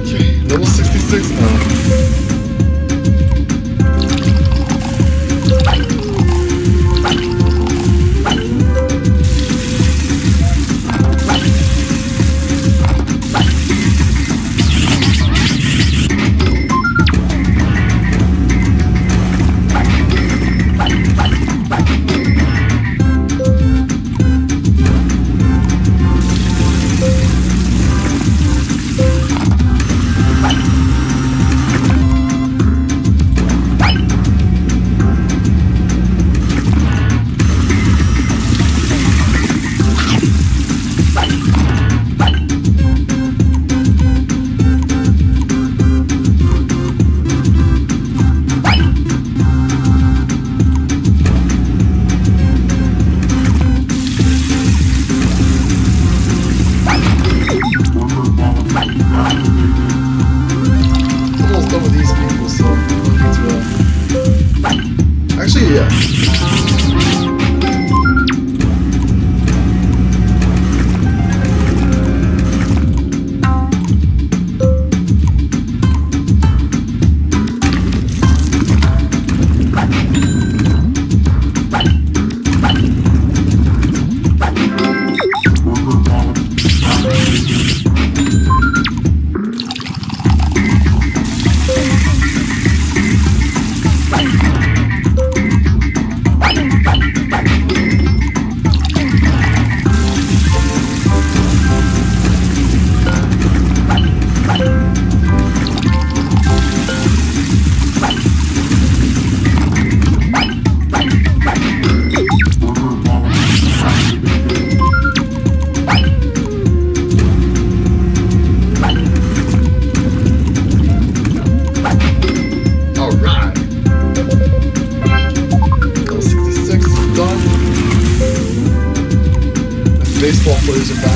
Okay, level 66 now. Actually, yeah. Baseball players are back.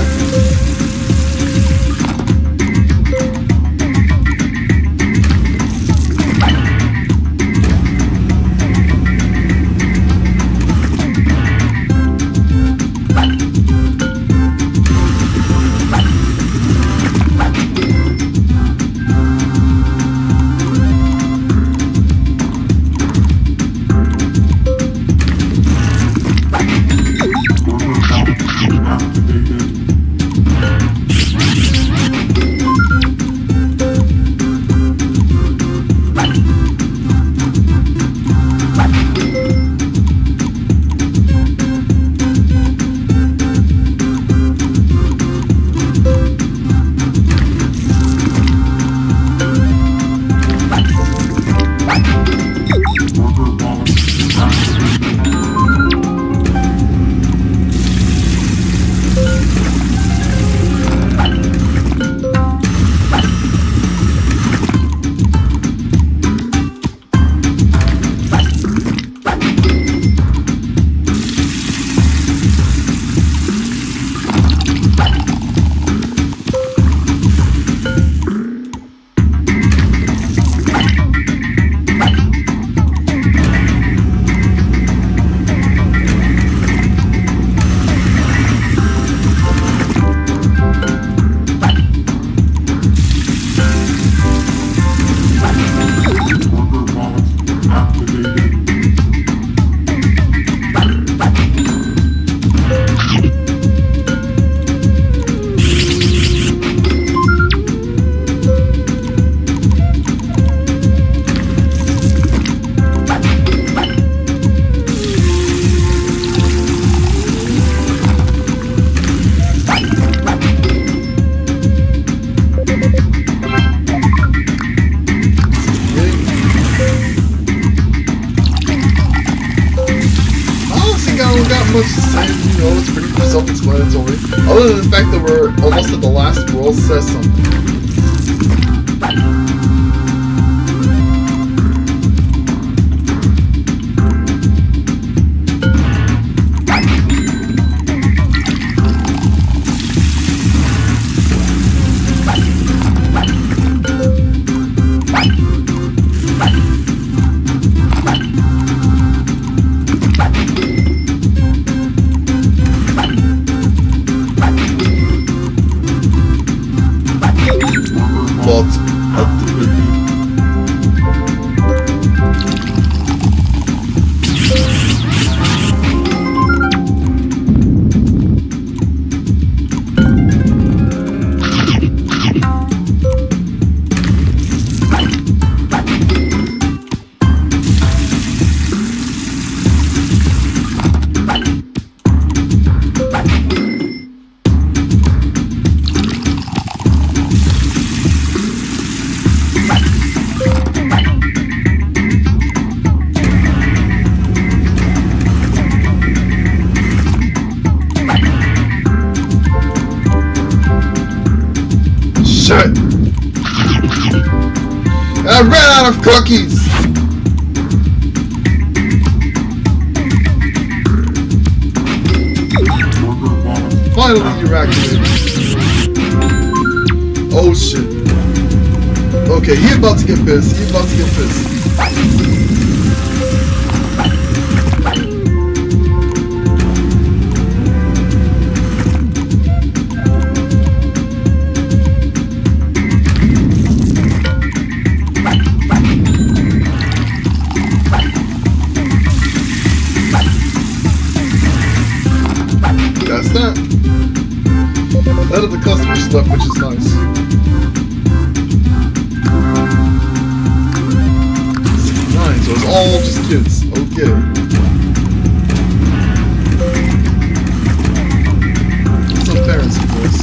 Much to say, you know, it's pretty self-explanatory. Other than the fact that we're almost at the last world says something. I ran out of cookies! Finally, you're activated. Oh shit. Okay, he about to get pissed. He about to get pissed. That's that. None of the customers left, which is nice. 69, so it's all just kids. Okay. Some parents, of course.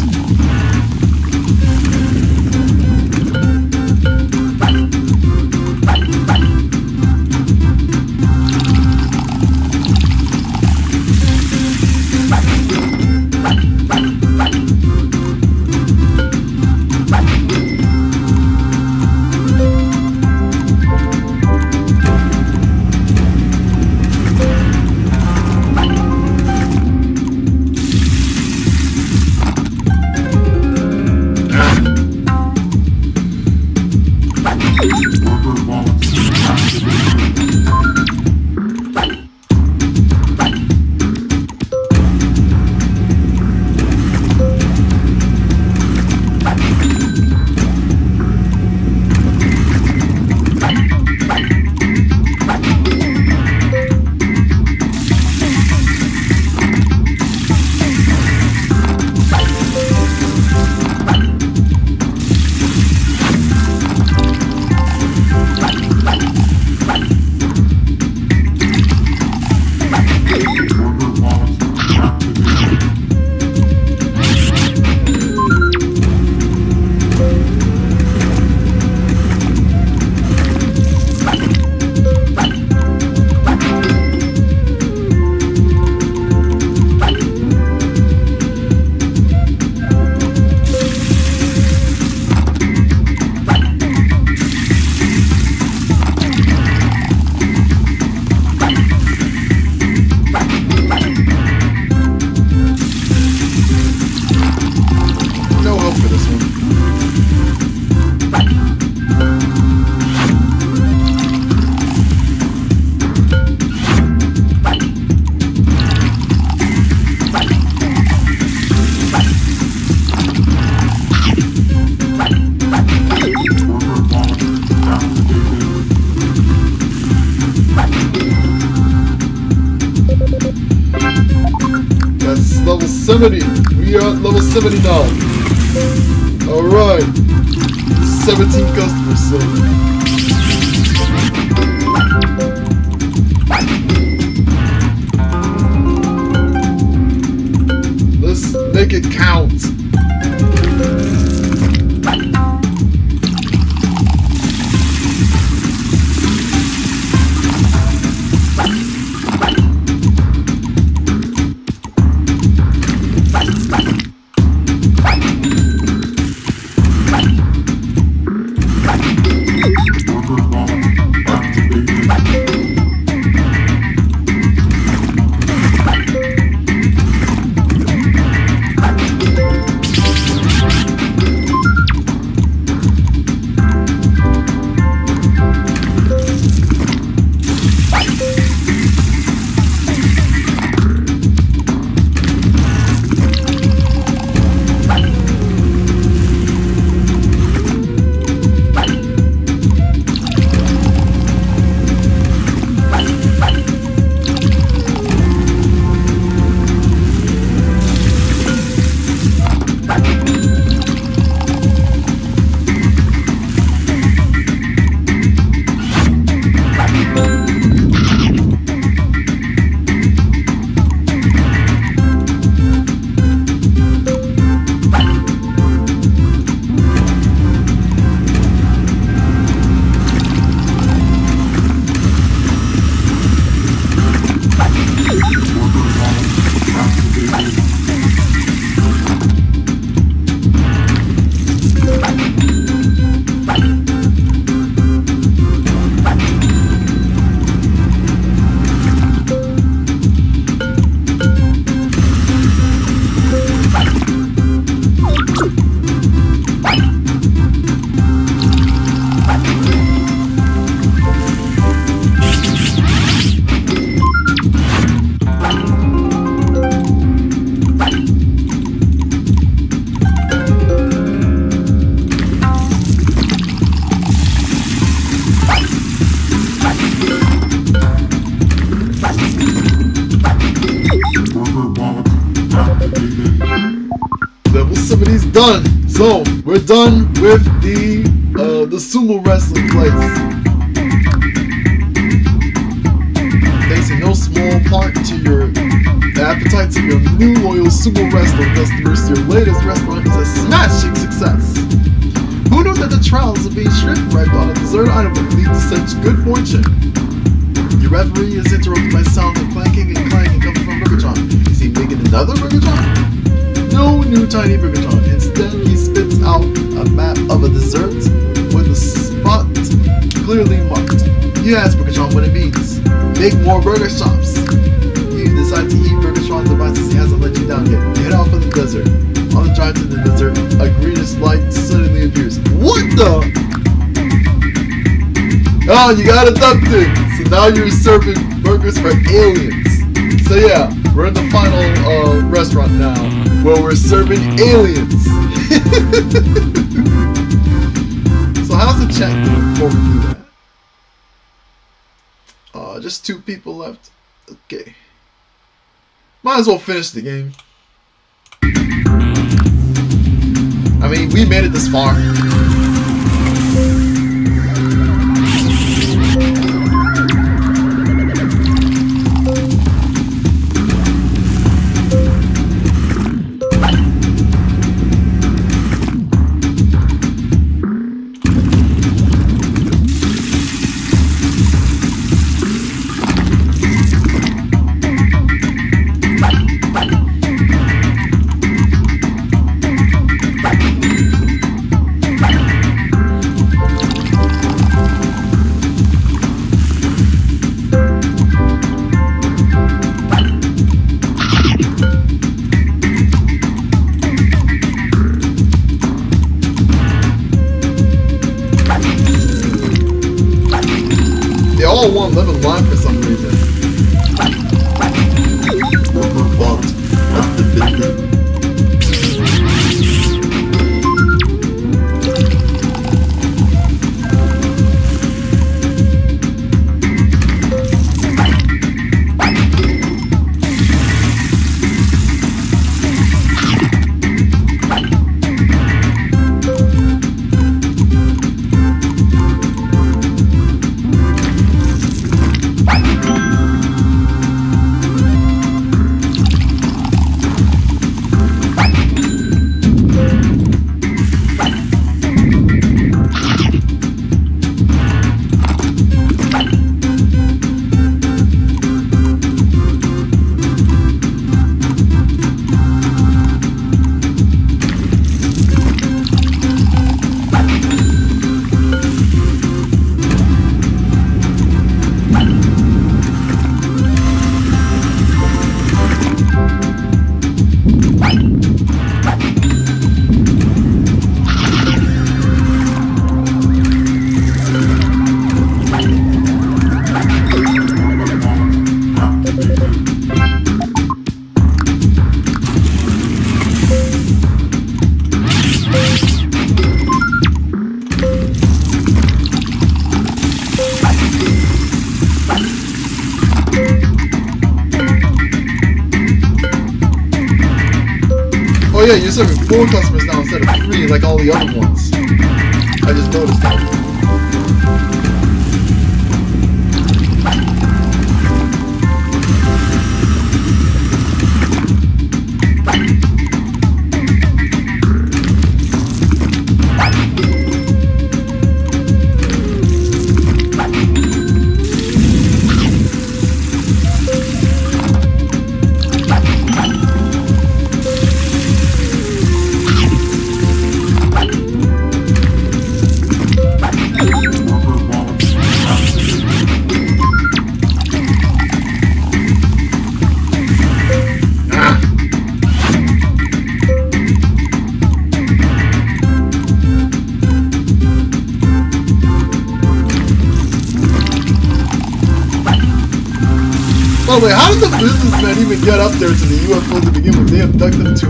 Level 70. We are at level 70 now. Alright. 17 customers, so. Let's make it count. Level 70 is done. So we're done with the sumo wrestling place. Thanks in no small part to your appetites of your new loyal sumo wrestling customers, your latest restaurant is a smashing success. Who knew that the trials of being shrimp wrapped on a dessert item would lead to such good fortune? Your referee is interrupted by sounds of clanking and clanging coming from Burgertron. Is he making another Burgertron? No new tiny Burgertron. Instead, he spits out a map of a dessert with a spot clearly marked. You ask Burgertron what it means. Make more burger shops. You decide to eat Burgertron's devices. He hasn't let you down yet. You head off in the desert. On the drive to the desert, a greenish light suddenly appears. What the? Oh, you got abducted! So now you're serving burgers for aliens. So yeah, we're in the final restaurant now, where we're serving aliens. So how's the chat doing before we do that? Just 2 people left. Okay. Might as well finish the game. I mean, we made it this far. All one level line for some reason. Oh yeah, you're serving 4 customers now instead of 3 like all the other ones. I just noticed that. Oh wait, how did the businessmen even get up there to the UFO to begin with? They abducted them too?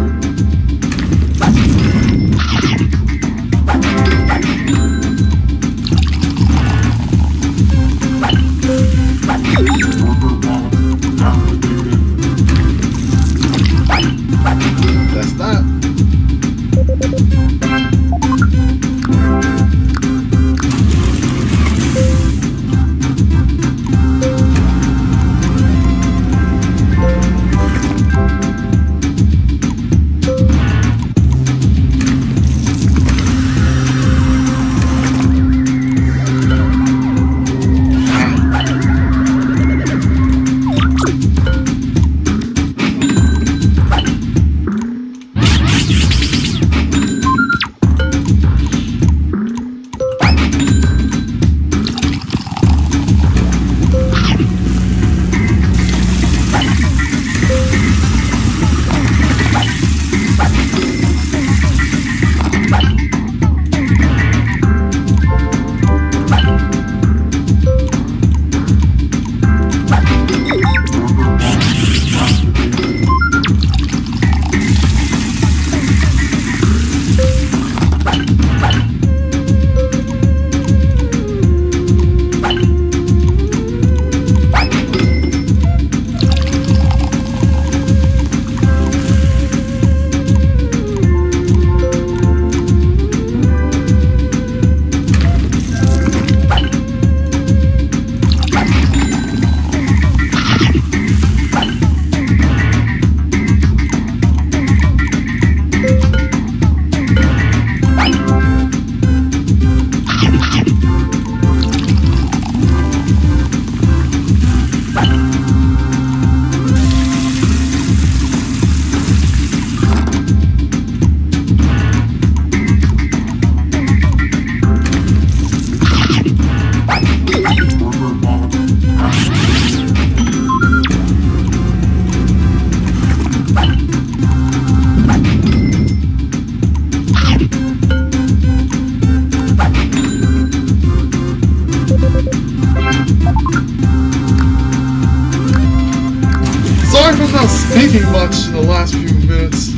was not speaking much in the last few minutes.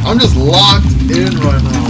I'm just locked in right now.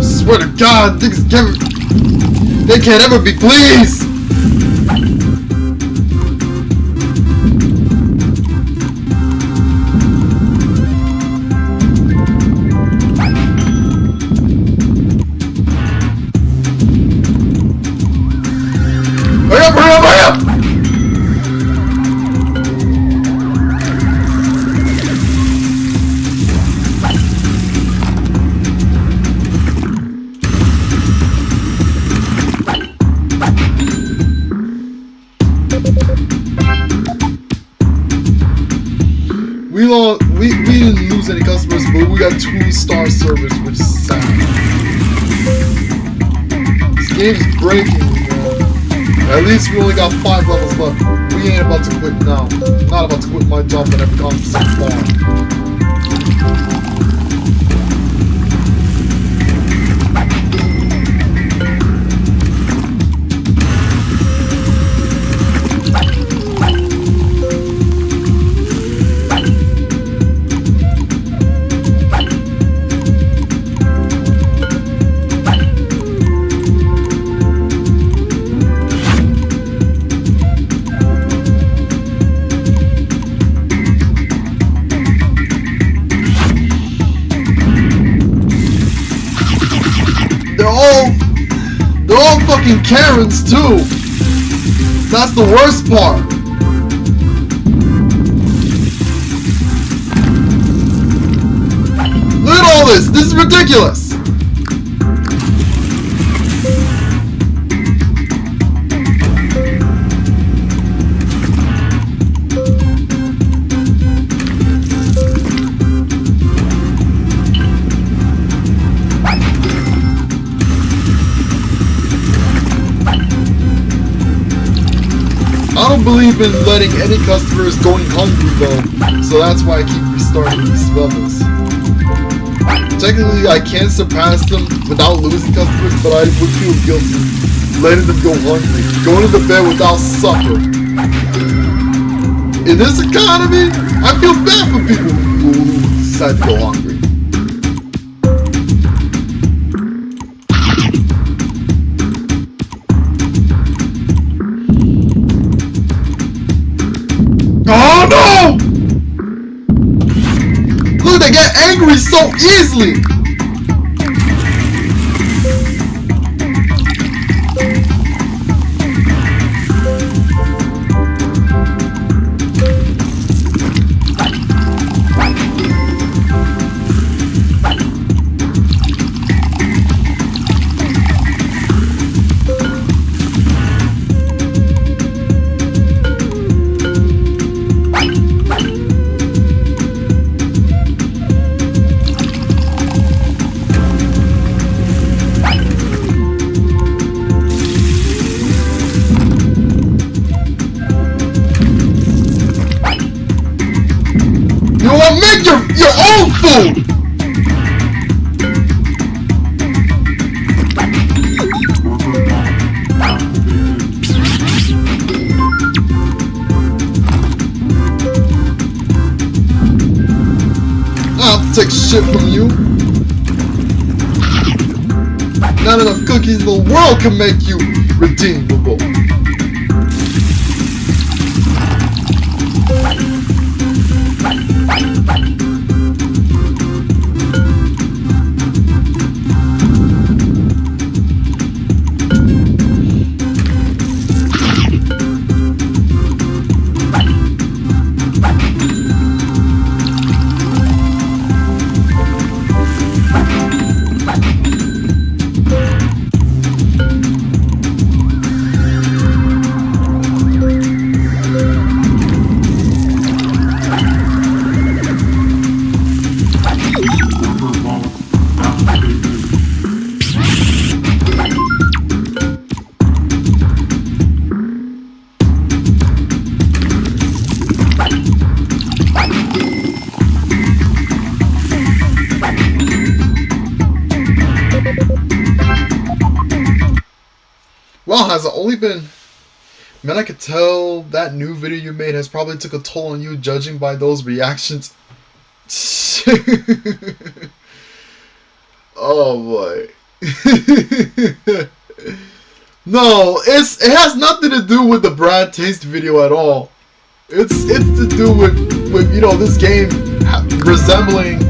Swear to God, they can't ever be pleased! Hurry up, hurry up, hurry up! We didn't lose any customers, but we got 2-star service, which is sad. This game's breaking, man. At least we only got 5 levels left. We ain't about to quit now. I'm not about to quit my job that I've gone so far. fucking Karens too. That's the worst part. Look at all this. This is ridiculous. I don't believe in letting any customers going hungry though, so that's why I keep restarting these levels. Technically, I can surpass them without losing customers, but I would feel guilty letting them go hungry, going to the bed without supper. In this economy, I feel bad for people who decide to go hungry. Oh no! Look, they get angry so easily! You want to make your own food! I'll take shit from you. Not enough cookies in the world can make you redeemable. Wow, has it only been... Man, I could tell that new video you made has probably took a toll on you, judging by those reactions. Oh boy. No, it has nothing to do with the Brad Taste video at all. It's to do with you know, this game resembling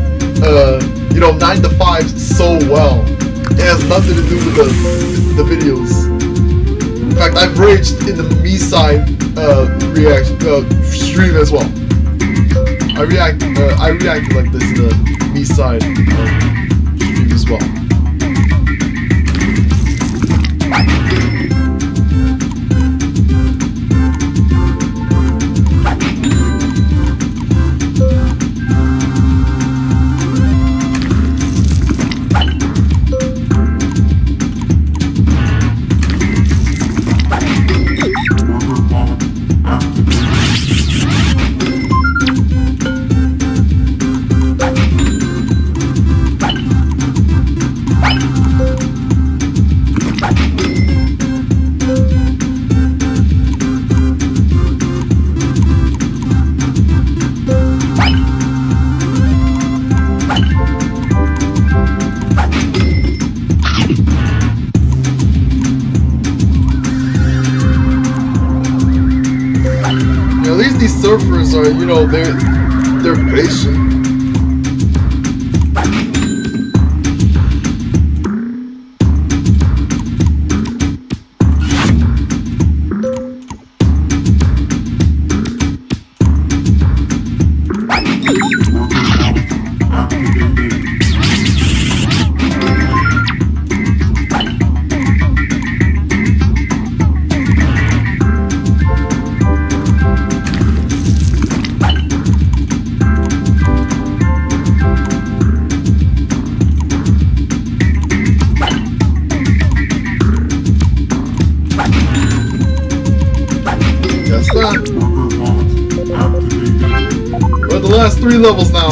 9 to 5 so well. It has nothing to do with the videos. In fact, I've raged in the me side stream as well. I reacted like this in the me side stream as well. At least these surfers are, you know, they're patient. levels now.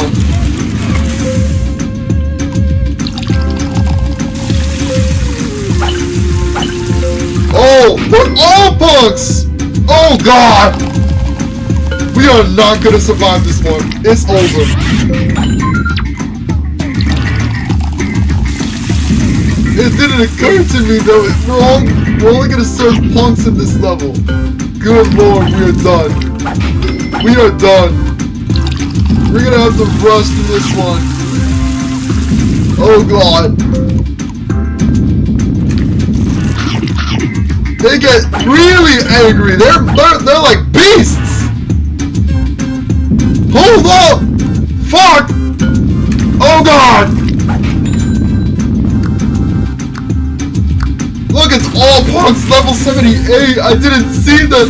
Oh, we're all punks! Oh god! We are not gonna survive this one. It's over. It didn't occur to me though. We're only gonna serve punks in this level. Good lord, we are done. We are done. We're gonna have to rush to this one. Oh god. They get really angry. They're like beasts. Hold up! Fuck! Oh god! Look, it's all punks, level 78. I didn't see the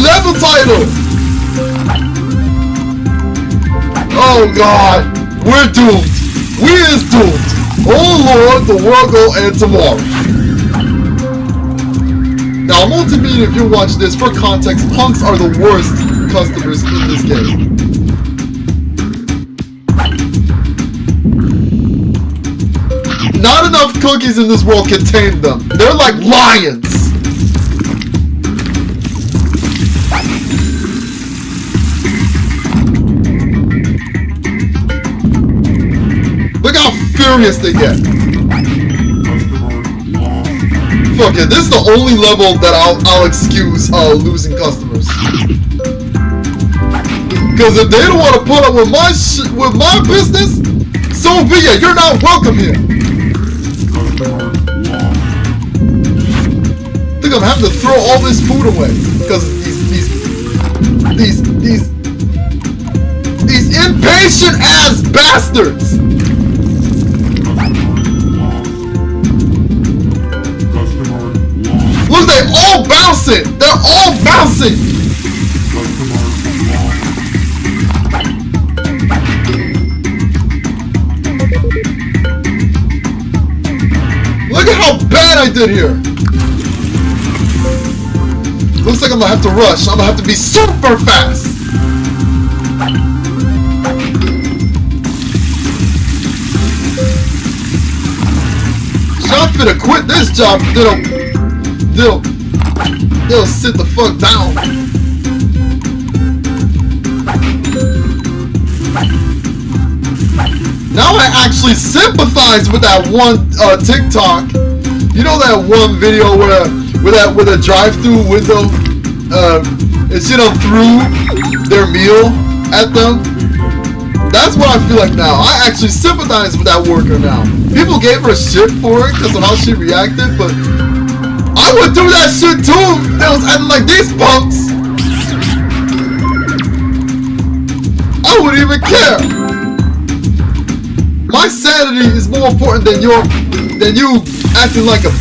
level title. Oh god, we're doomed. We is doomed. Oh lord, the world will end tomorrow. Now, multimedia, if you watch this, for context, punks are the worst customers in this game. Not enough cookies in this world can tame them. They're like lions. Look how furious they get. Fuck it, this is the only level that I'll excuse losing customers. Because if they don't want to put up with my business, so be it. You're not welcome here. I think I'm having to throw all this food away because these impatient ass bastards. Look, they all bouncing. They're all bouncing. Look at how bad I did here. Looks like I'm gonna have to rush. I'm gonna have to be super fast. I'm finna quit this job. They'll sit the fuck down. Now I actually sympathize with that one TikTok. You know that one video where with a drive-through window, and shit threw their meal at them? That's what I feel like now. I actually sympathize with that worker now. People gave her shit for it because of how she reacted, but I would do that shit too if they was acting like these punks. I wouldn't even care. My sanity is more important than you acting like a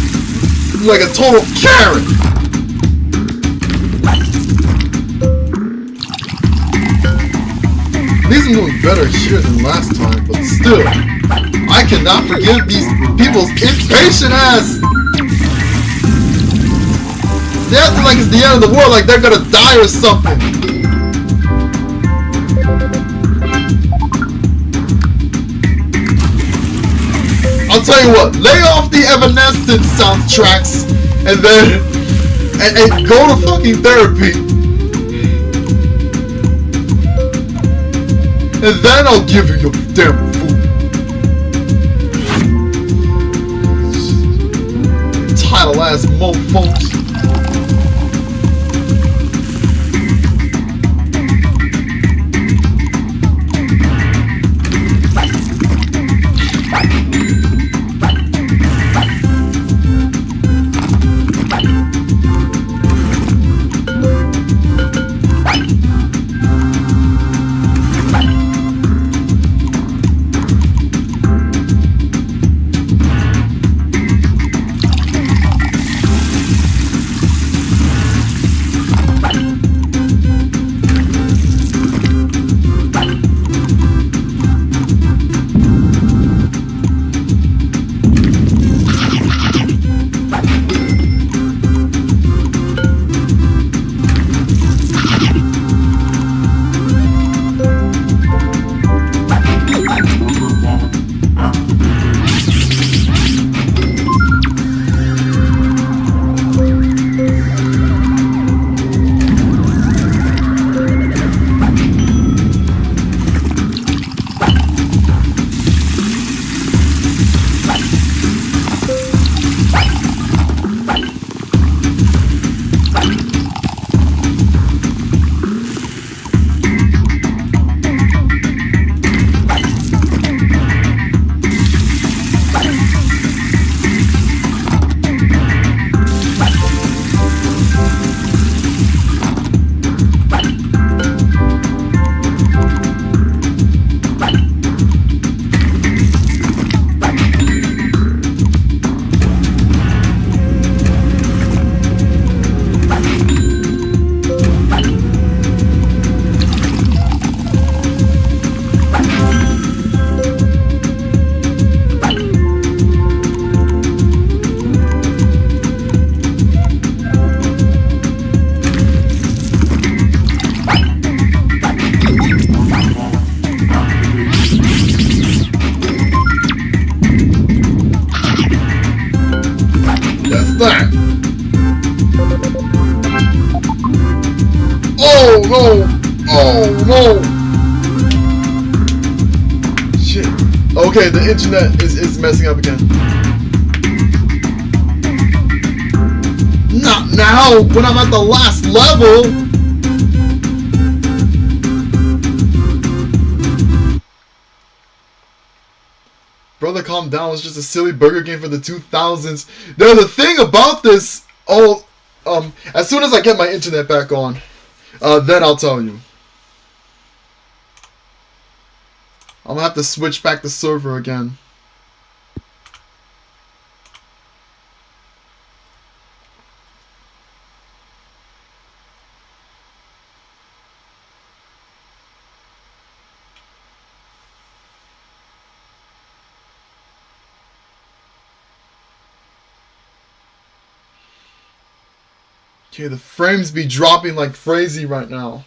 total Karen. These are doing better shit than last time, but still, I cannot forgive these people's impatient ass. They acting like it's the end of the world, like they're gonna die or something. I'll tell you what, lay off the Evanescence soundtracks and then and go to fucking therapy. And then I'll give you your damn food. Title ass mofos. Okay, the internet is messing up again. Not now, when I'm at the last level! Brother, calm down. It's just a silly burger game for the 2000s. Now, the thing about this, as soon as I get my internet back on, then I'll tell you. I'm gonna have to switch back the server again. Okay, the frames be dropping like crazy right now.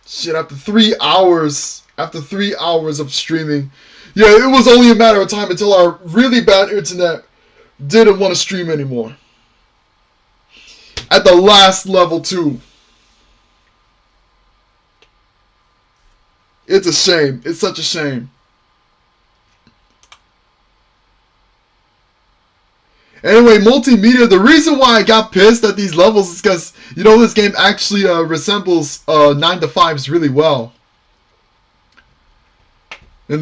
Shit, after 3 hours of streaming. Yeah, it was only a matter of time until our really bad internet didn't want to stream anymore. At the last level too. It's a shame. It's such a shame. Anyway, multimedia, the reason why I got pissed at these levels is because, you know, this game actually resembles 9 to 5s really well. And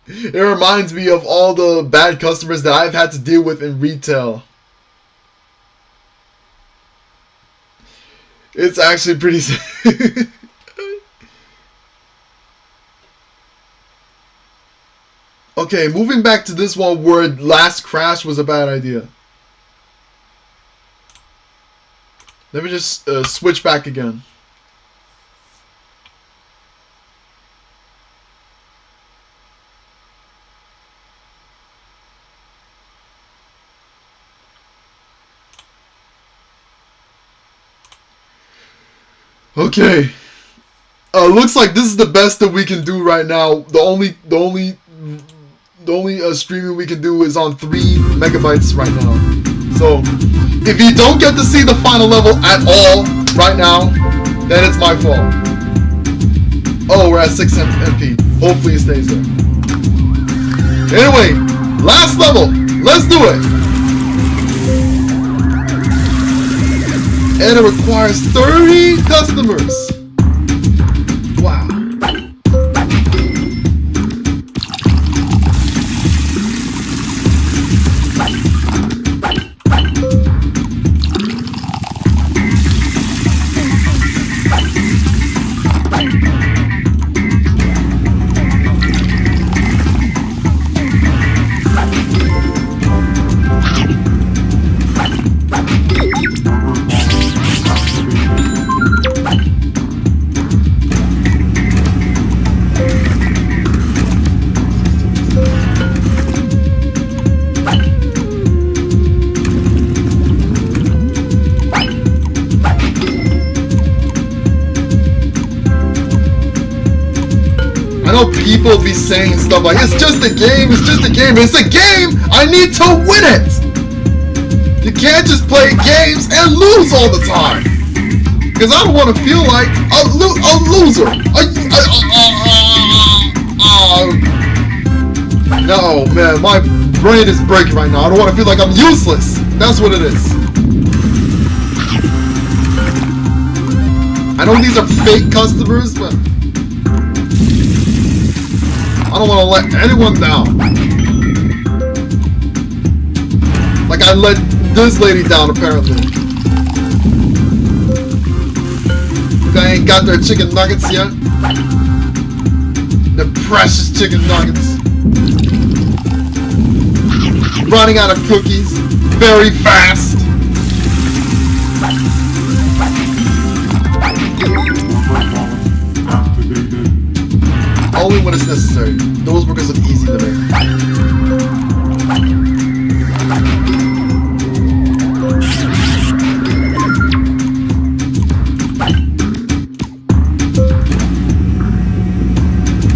it reminds me of all the bad customers that I've had to deal with in retail. It's actually pretty sad. Okay, moving back to this one where last crash was a bad idea. Let me just switch back again. Okay. Looks like this is the best that we can do right now. The only streaming we can do is on 3 megabytes right now. So, if you don't get to see the final level at all right now, then it's my fault. Oh, we're at 6 MP. Hopefully it stays there. Anyway, last level. Let's do it. And it requires 30 customers. Wow. People be saying stuff like, it's just a game, it's just a game. It's a game! I need to win it! You can't just play games and lose all the time! Because I don't want to feel like a loser! No, man, my brain is breaking right now. I don't want to feel like I'm useless! That's what it is. I know these are fake customers, but I don't want to let anyone down. Like I let this lady down, apparently. They ain't got their chicken nuggets yet. The precious chicken nuggets. Running out of cookies. Very fast. Only when it's necessary. Those burgers look easy to make.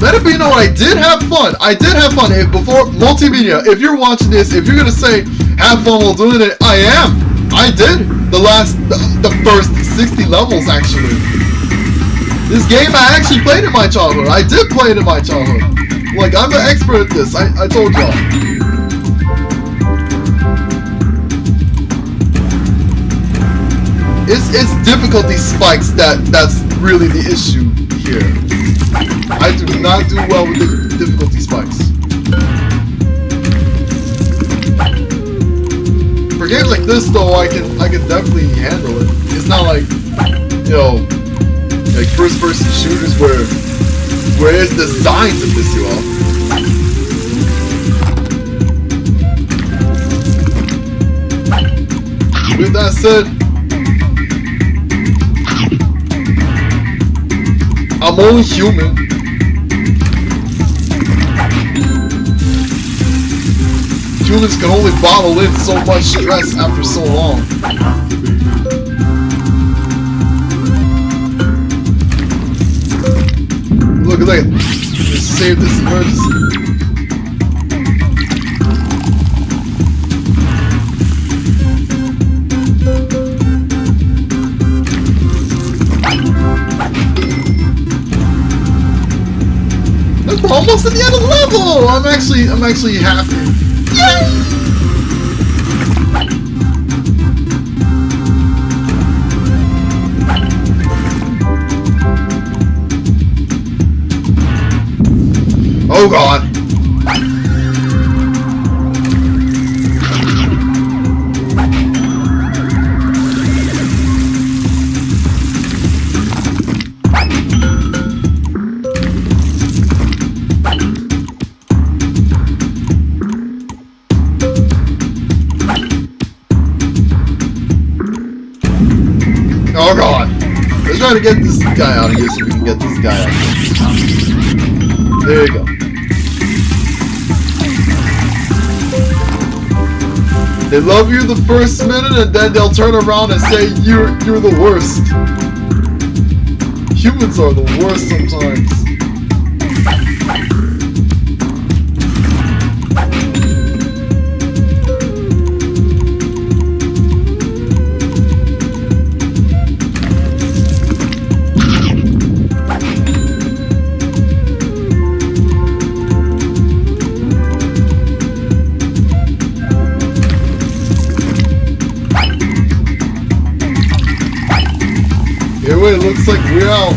Let it be known, I did have fun. I did have fun. Before multimedia, if you're watching this, if you're gonna say have fun while doing it, I am. I did the first 60 levels actually. This game I actually played in my childhood. I did play it in my childhood. Like, I'm an expert at this. I told y'all. It's difficulty spikes that's really the issue here. I do not do well with the difficulty spikes. For games like this though, I can definitely handle it. It's not like, you know, like first person shooters where it's designed to piss you off. With that said, I'm only human. Humans can only bottle in so much stress after so long. Look at that. Just save this emergency. We're almost at the end of the level! I'm actually happy. Yay! Oh god! Oh god! Let's try to get this guy out of here so we can get this guy out of here. There you go. They love you the first minute and then they'll turn around and say you're the worst. Humans are the worst sometimes. Anyway, it looks like we're out.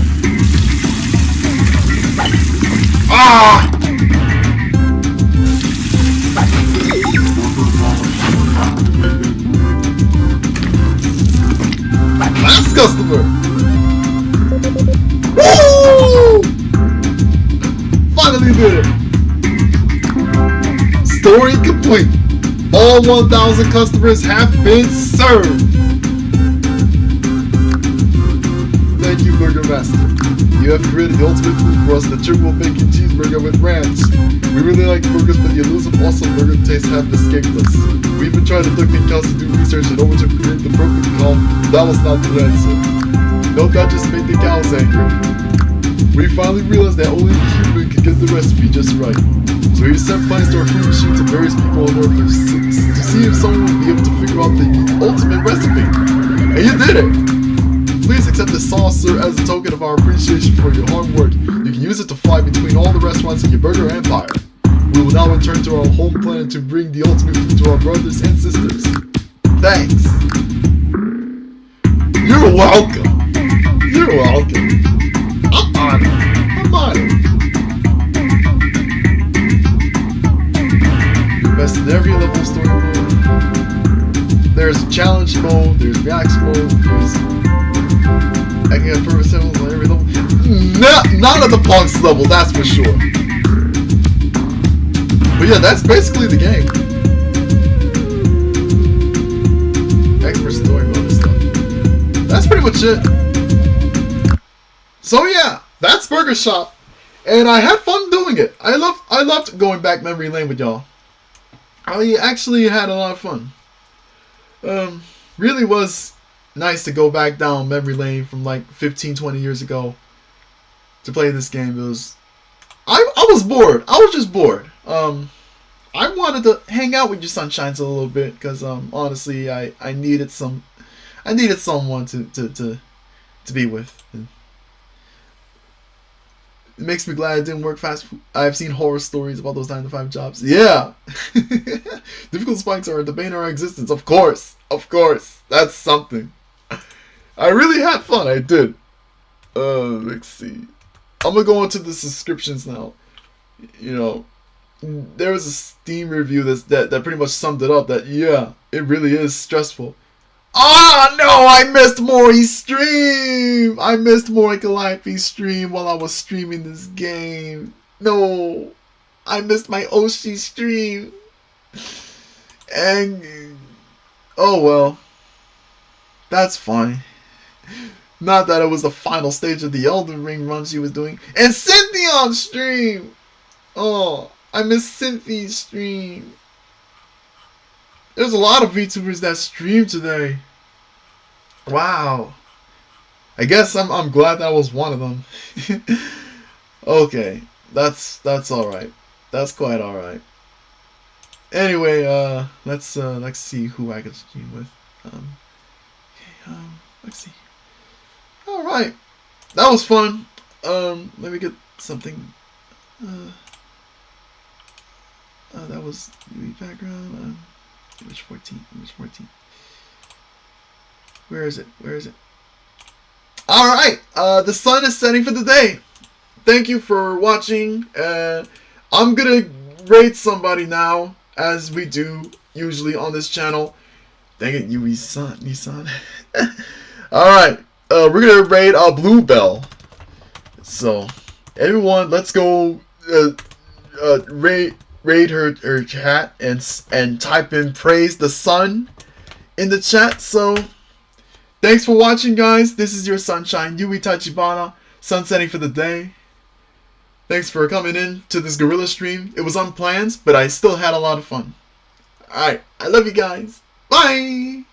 Ah! Last customer! Woo! Finally did it! Story complete. All 1,000 customers have been served. Thank you, Burger Master. You have created the ultimate food for us, the triple bacon cheeseburger with ranch. We really like burgers, but the elusive awesome burger taste haven't escaped us. We even tried to duck in cows to do research in order to create the perfect cow. That was not the answer. No, that just made the cows angry. We finally realized that only a human could get the recipe just right. So we sent plans to our food machine to various people on Earth to see if someone would be able to figure out the ultimate recipe. And you did it! Please accept this saucer as a token of our appreciation for your hard work. You can use it to fly between all the restaurants in your burger empire. We will now return to our home planet to bring the ultimate food to our brothers and sisters. Thanks. You're welcome. You're welcome. I'm honored. I'm honored. You best in every level story mode. There's challenge mode, there's max mode, there's... I can get perfect symbols on every level. Not on the punks level, that's for sure. But yeah, that's basically the game. Expert story mode and stuff. That's pretty much it. So yeah, that's Burger Shop. And I had fun doing it. I loved going back memory lane with y'all. I actually had a lot of fun. Really was nice to go back down memory lane from like 15-20 years ago to play this game. It was I was bored. I was just bored. I wanted to hang out with you Sunshines a little bit because honestly I needed someone to be with. And It makes me glad it didn't work fast food. I've seen horror stories about those 9-to-5 jobs. Yeah. Difficult spikes are the bane of our existence. Of course. Of course. That's something. I really had fun. I did. Let's see. I'm going to go into the subscriptions now. You know, there was a Steam review that pretty much summed it up. That, yeah, it really is stressful. Oh no, I missed Mori's stream! I missed Mori Calliope's stream while I was streaming this game. No, I missed my Oshi stream. And, oh well. That's fine. Not that it was the final stage of the Elden Ring run she was doing. And Cynthia on stream! Oh, I missed Cynthia's stream. There's a lot of VTubers that stream today. Wow. I guess I'm glad that was one of them. Okay, that's alright. That's quite alright. Anyway, let's see who I can stream with. Let's see. Alright. That was fun. Let me get something. That was Yui background. Image 14. Image 14. Where is it? Where is it? Alright! The sun is setting for the day. Thank you for watching. I'm gonna rate somebody now, as we do usually on this channel. Dang it, Nissan. Alright. We're gonna raid Bluebell. So, everyone, let's go raid her chat and type in praise the sun in the chat. So, thanks for watching, guys. This is your sunshine, Yui Tachibana, sun setting for the day. Thanks for coming in to this guerrilla stream. It was unplanned, but I still had a lot of fun. Alright, I love you guys. Bye!